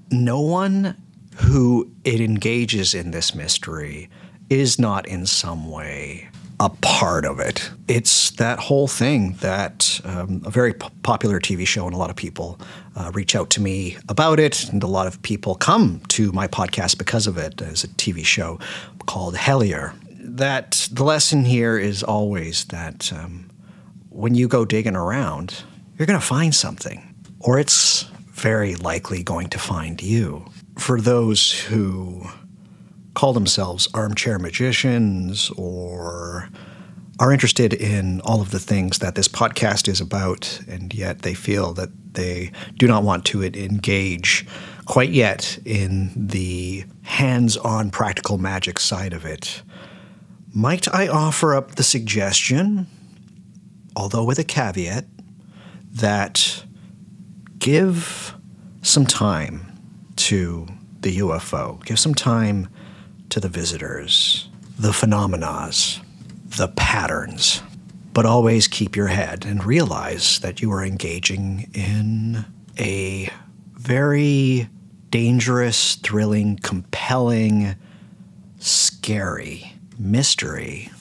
No one who it engages in this mystery is not in some way a part of it. It's that whole thing that a very popular TV show, and a lot of people reach out to me about it, and a lot of people come to my podcast because of it, as a TV show called Hellier. That the lesson here is always that when you go digging around, you're going to find something, or it's very likely going to find you. For those who call themselves armchair magicians or are interested in all of the things that this podcast is about, and yet they feel that they do not want to engage quite yet in the hands-on practical magic side of it, might I offer up the suggestion, although with a caveat, that give some time to the UFO. Give some time to the visitors, the phenomena, the patterns. But always keep your head and realize that you are engaging in a very dangerous, thrilling, compelling, scary mystery.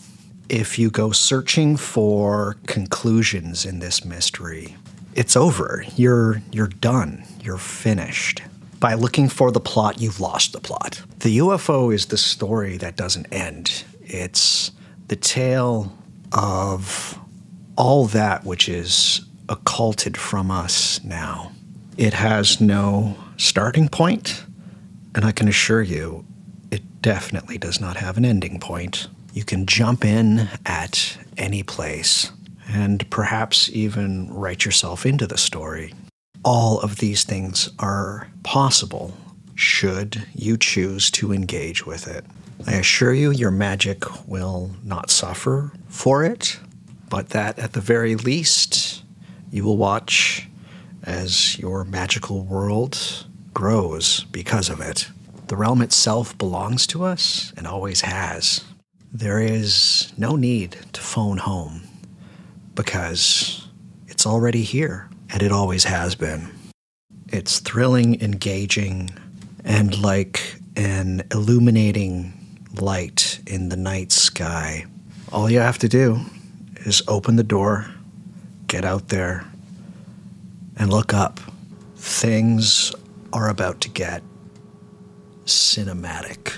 If you go searching for conclusions in this mystery, it's over. You're done. You're finished. By looking for the plot, you've lost the plot. The UFO is the story that doesn't end. It's the tale of all that which is occulted from us now. It has no starting point, and I can assure you, it definitely does not have an ending point. You can jump in at any place and perhaps even write yourself into the story. All of these things are possible should you choose to engage with it. I assure you your magic will not suffer for it, but that at the very least you will watch as your magical world grows because of it. The realm itself belongs to us and always has. There is no need to phone home because it's already here and it always has been. It's thrilling, engaging, and like an illuminating light in the night sky. All you have to do is open the door, get out there, and look up. Things are about to get cinematic.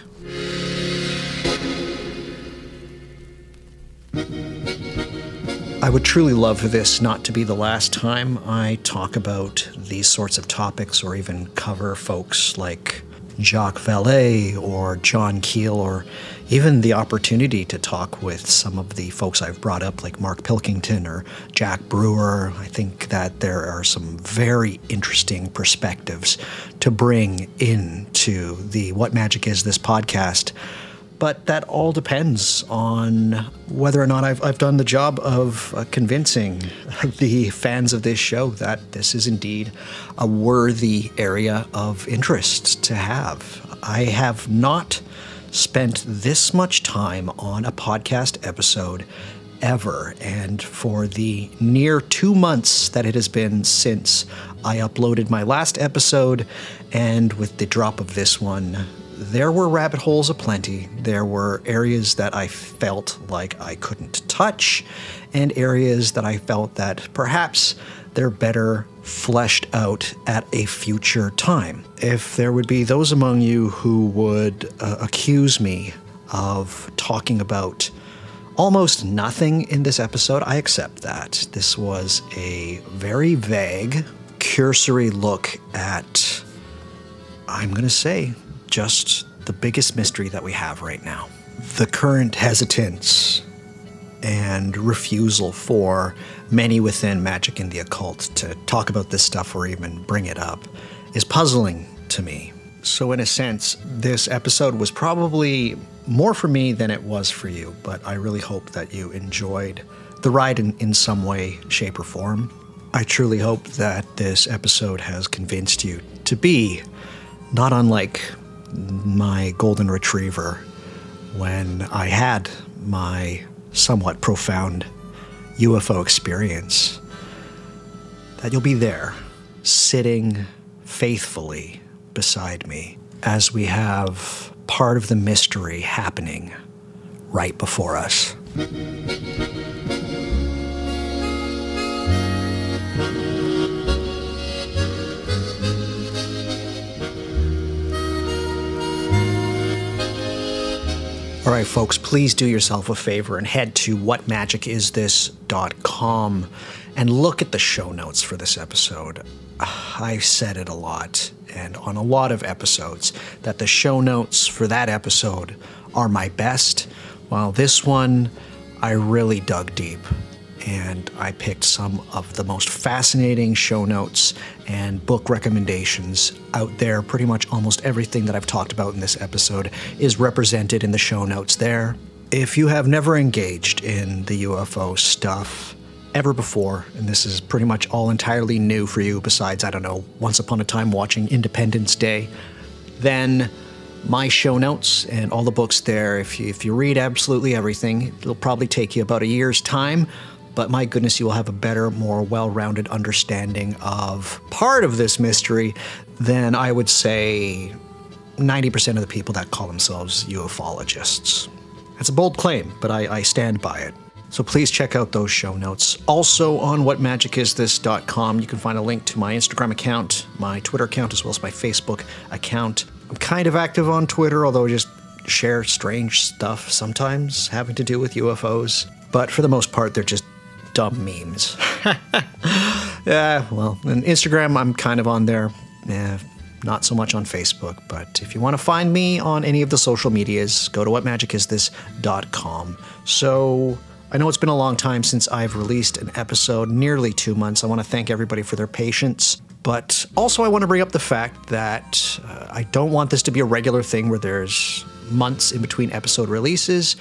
I would truly love this not to be the last time I talk about these sorts of topics or even cover folks like Jacques Vallée or John Keel, or even the opportunity to talk with some of the folks I've brought up like Mark Pilkington or Jack Brewer. I think that there are some very interesting perspectives to bring into the What Magic Is This podcast. But that all depends on whether or not I've done the job of convincing the fans of this show that this is indeed a worthy area of interest to have. I have not spent this much time on a podcast episode ever, and for the near 2 months that it has been since I uploaded my last episode, and with the drop of this one, there were rabbit holes aplenty. There were areas that I felt like I couldn't touch, and areas that I felt that perhaps they're better fleshed out at a future time. If there would be those among you who would accuse me of talking about almost nothing in this episode, I accept that. This was a very vague, cursory look at, I'm going to say, just the biggest mystery that we have right now. The current hesitance and refusal for many within magic and the occult to talk about this stuff or even bring it up is puzzling to me. So in a sense, this episode was probably more for me than it was for you, but I really hope that you enjoyed the ride in some way, shape, or form. I truly hope that this episode has convinced you to be not unlike my golden retriever when I had my somewhat profound UFO experience, that you'll be there, sitting faithfully beside me as we have part of the mystery happening right before us. All right, folks, please do yourself a favor and head to whatmagicisthis.com and look at the show notes for this episode. I've said it a lot, and on a lot of episodes, that the show notes for that episode are my best, while this one, I really dug deep. and I picked some of the most fascinating show notes and book recommendations out there. Pretty much almost everything that I've talked about in this episode is represented in the show notes there. If you have never engaged in the UFO stuff ever before, and this is pretty much all entirely new for you besides, I don't know, once upon a time watching Independence Day, then my show notes and all the books there, if you read absolutely everything, it'll probably take you about a year's time, but my goodness, you will have a better, more well-rounded understanding of part of this mystery than I would say 90% of the people that call themselves ufologists. That's a bold claim, but I stand by it. So please check out those show notes. Also on whatmagicisthis.com, you can find a link to my Instagram account, my Twitter account, as well as my Facebook account. I'm kind of active on Twitter, although I just share strange stuff sometimes having to do with UFOs. But for the most part, they're just dumb memes. Yeah, well, and Instagram, I'm kind of on there. Not so much on Facebook, but if you want to find me on any of the social medias, go to whatmagicisthis.com. So I know it's been a long time since I've released an episode, nearly 2 months. I want to thank everybody for their patience, but also I want to bring up the fact that I don't want this to be a regular thing where there's months in between episode releases,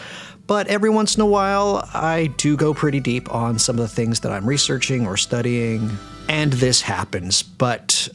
but every once in a while I do go pretty deep on some of the things that I'm researching or studying, and this happens. But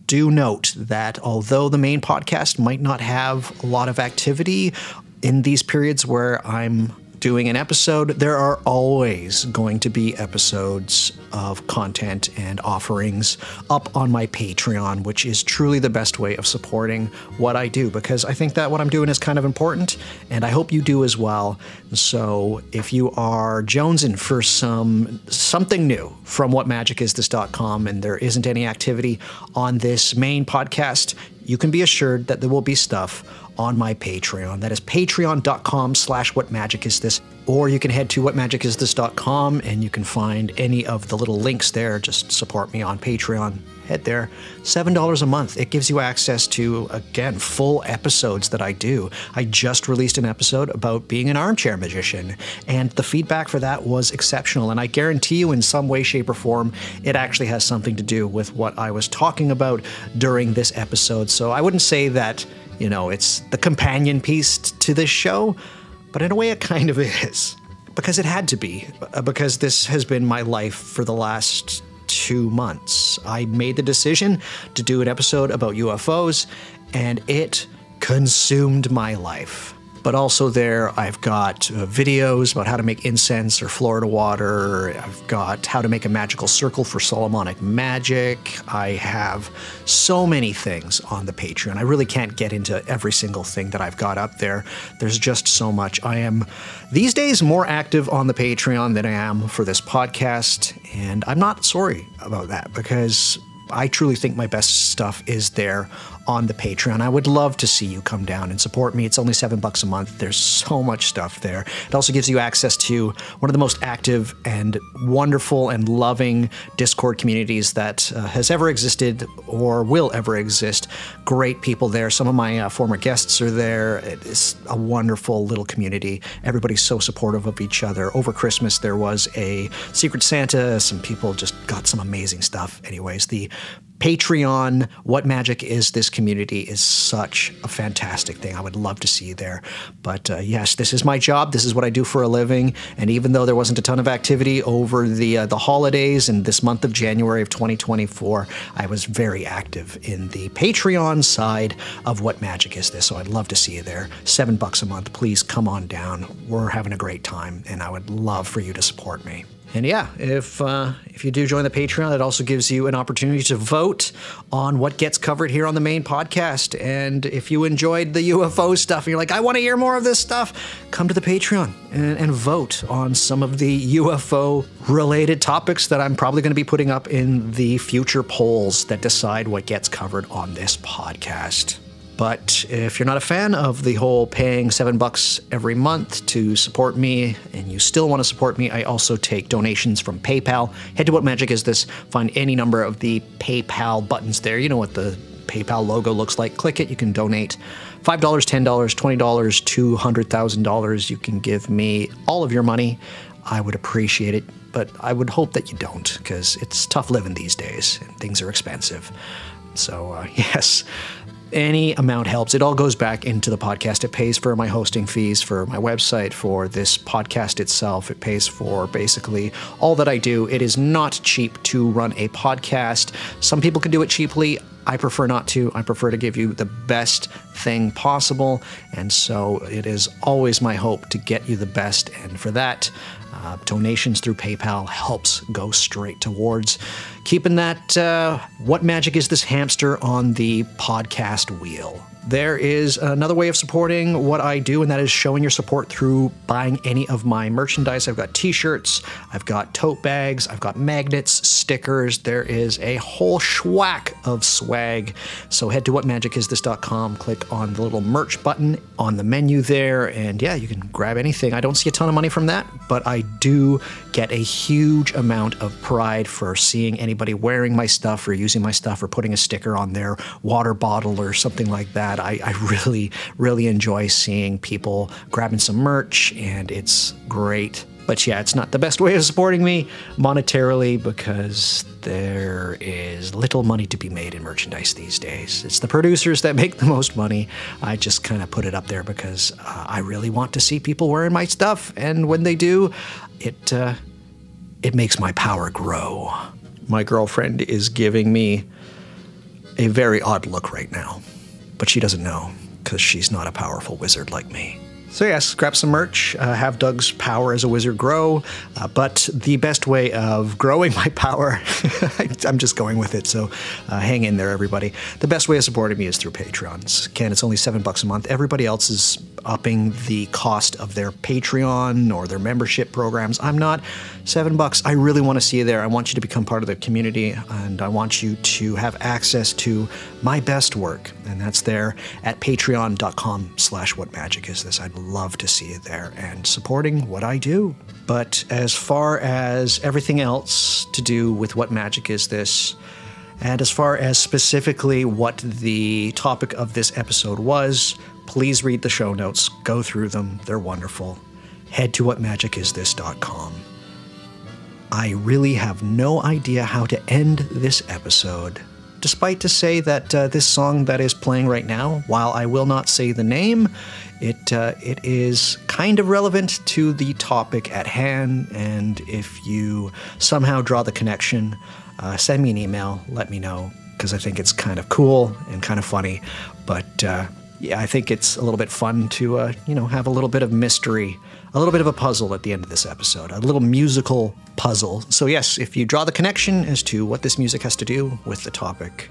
do note that although the main podcast might not have a lot of activity in these periods where I'm doing an episode, there are always going to be episodes of content and offerings up on my Patreon, which is truly the best way of supporting what I do, because I think that what I'm doing is kind of important, and I hope you do as well. So if you are jonesing for something new from whatmagicisthis.com and there isn't any activity on this main podcast, you can be assured that there will be stuff on my Patreon. That is patreon.com/whatmagicisthis, or you can head to whatmagicisthis.com and you can find any of the little links there. Just support me on Patreon. Head there. $7 a month. It gives you access to, again, full episodes that I do. I just released an episode about being an armchair magician, and the feedback for that was exceptional. And I guarantee you in some way, shape, or form, it actually has something to do with what I was talking about during this episode. So I wouldn't say that, you know, it's the companion piece to this show, but in a way it kind of is. Because it had to be. Because this has been my life for the last 2 months. I made the decision to do an episode about UFOs, and it consumed my life. But also there, I've got videos about how to make incense or Florida water. I've got how to make a magical circle for Solomonic magic. I have so many things on the Patreon. I really can't get into every single thing that I've got up there. There's just so much. I am, these days, more active on the Patreon than I am for this podcast, and I'm not sorry about that, because I truly think my best stuff is there on the Patreon. I would love to see you come down and support me. It's only $7 a month. There's so much stuff there. It also gives you access to one of the most active and wonderful and loving Discord communities that has ever existed or will ever exist. Great people there. Some of my former guests are there. It's a wonderful little community. Everybody's so supportive of each other. Over Christmas, there was a Secret Santa. Some people just got some amazing stuff. Anyways, the Patreon, What Magic Is This community is such a fantastic thing. I would love to see you there. But yes, this is my job. This is what I do for a living. And even though there wasn't a ton of activity over the holidays and this month of January of 2024, I was very active in the Patreon side of What Magic Is This. So I'd love to see you there. $7 a month. Please come on down. We're having a great time, and I would love for you to support me. And yeah, if you do join the Patreon, it also gives you an opportunity to vote on what gets covered here on the main podcast. And if you enjoyed the UFO stuff and you're like, I want to hear more of this stuff, come to the Patreon and vote on some of the UFO-related topics that I'm probably going to be putting up in the future polls that decide what gets covered on this podcast. But if you're not a fan of the whole paying $7 every month to support me, and you still want to support me, I also take donations from PayPal. Head to What Magic Is This, find any number of the PayPal buttons there. You know what the PayPal logo looks like. Click it. You can donate $5, $10, $20, $200,000. You can give me all of your money. I would appreciate it. but I would hope that you don't, because it's tough living these days and things are expensive. So yes, any amount helps. It all goes back into the podcast. It pays for my hosting fees for my website, for this podcast itself. It pays for basically all that I do. It is not cheap to run a podcast. Some people can do it cheaply. I prefer not to. I prefer to give you the best thing possible. And so it is always my hope to get you the best. And for that, donations through PayPal helps go straight towards keeping that What Magic Is This hamster on the podcast wheel. There is another way of supporting what I do, and that is showing your support through buying any of my merchandise. I've got t-shirts, I've got tote bags, I've got magnets, stickers. There is a whole schwack of swag. So head to whatmagicisthis.com, click on the little merch button on the menu there, and yeah, you can grab anything. I don't see a ton of money from that, but I do get a huge amount of pride for seeing anybody wearing my stuff or using my stuff or putting a sticker on their water bottle or something like that. I really, really enjoy seeing people grabbing some merch, and it's great. But yeah, it's not the best way of supporting me monetarily, because there is little money to be made in merchandise these days. It's the producers that make the most money. I just kind of put it up there because I really want to see people wearing my stuff, and when they do, it makes my power grow. My girlfriend is giving me a very odd look right now, but she doesn't know because she's not a powerful wizard like me. So yes, grab some merch, have Doug's power as a wizard grow, but the best way of growing my power, I'm just going with it, so hang in there, everybody. The best way of supporting me is through Patreons. Again, it's only $7 a month. Everybody else is upping the cost of their Patreon or their membership programs. I'm not. $7. I really want to see you there. I want you to become part of the community, and I want you to have access to my best work, and that's there at patreon.com/whatmagicisthis. I'd love to see you there and supporting what I do. But as far as everything else to do with What Magic Is This, and as far as specifically what the topic of this episode was, please read the show notes, go through them, they're wonderful. Head to whatmagicisthis.com. I really have no idea how to end this episode, despite to say that this song that is playing right now, while I will not say the name, it is kind of relevant to the topic at hand, and if you somehow draw the connection, send me an email, let me know, because I think it's kind of cool and kind of funny, but yeah, I think it's a little bit fun to, have a little bit of mystery, a little bit of a puzzle at the end of this episode, a little musical puzzle. So yes, if you draw the connection as to what this music has to do with the topic,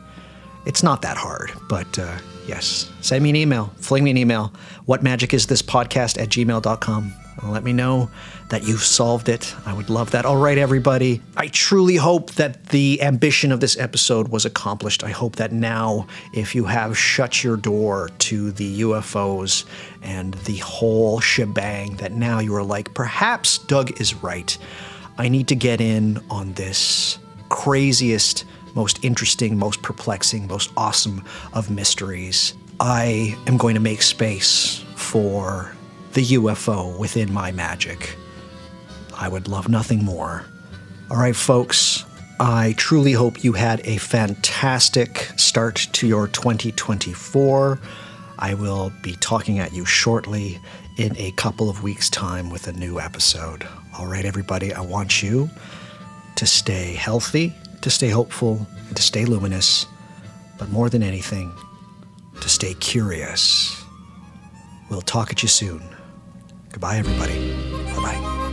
it's not that hard, but yes, send me an email, fling me an email, whatmagicisthispodcast@gmail.com. Let me know that you've solved it. I would love that. All right, everybody. I truly hope that the ambition of this episode was accomplished. I hope that now, if you have shut your door to the UFOs and the whole shebang, that now you are like, perhaps Doug is right. I need to get in on this craziest, most interesting, most perplexing, most awesome of mysteries. I am going to make space for the UFO within my magic. I would love nothing more. All right, folks, I truly hope you had a fantastic start to your 2024. I will be talking at you shortly in a couple of weeks' time with a new episode. All right, everybody, I want you to stay healthy, to stay hopeful, and to stay luminous, but more than anything, to stay curious. We'll talk at you soon. Goodbye, everybody. Bye-bye.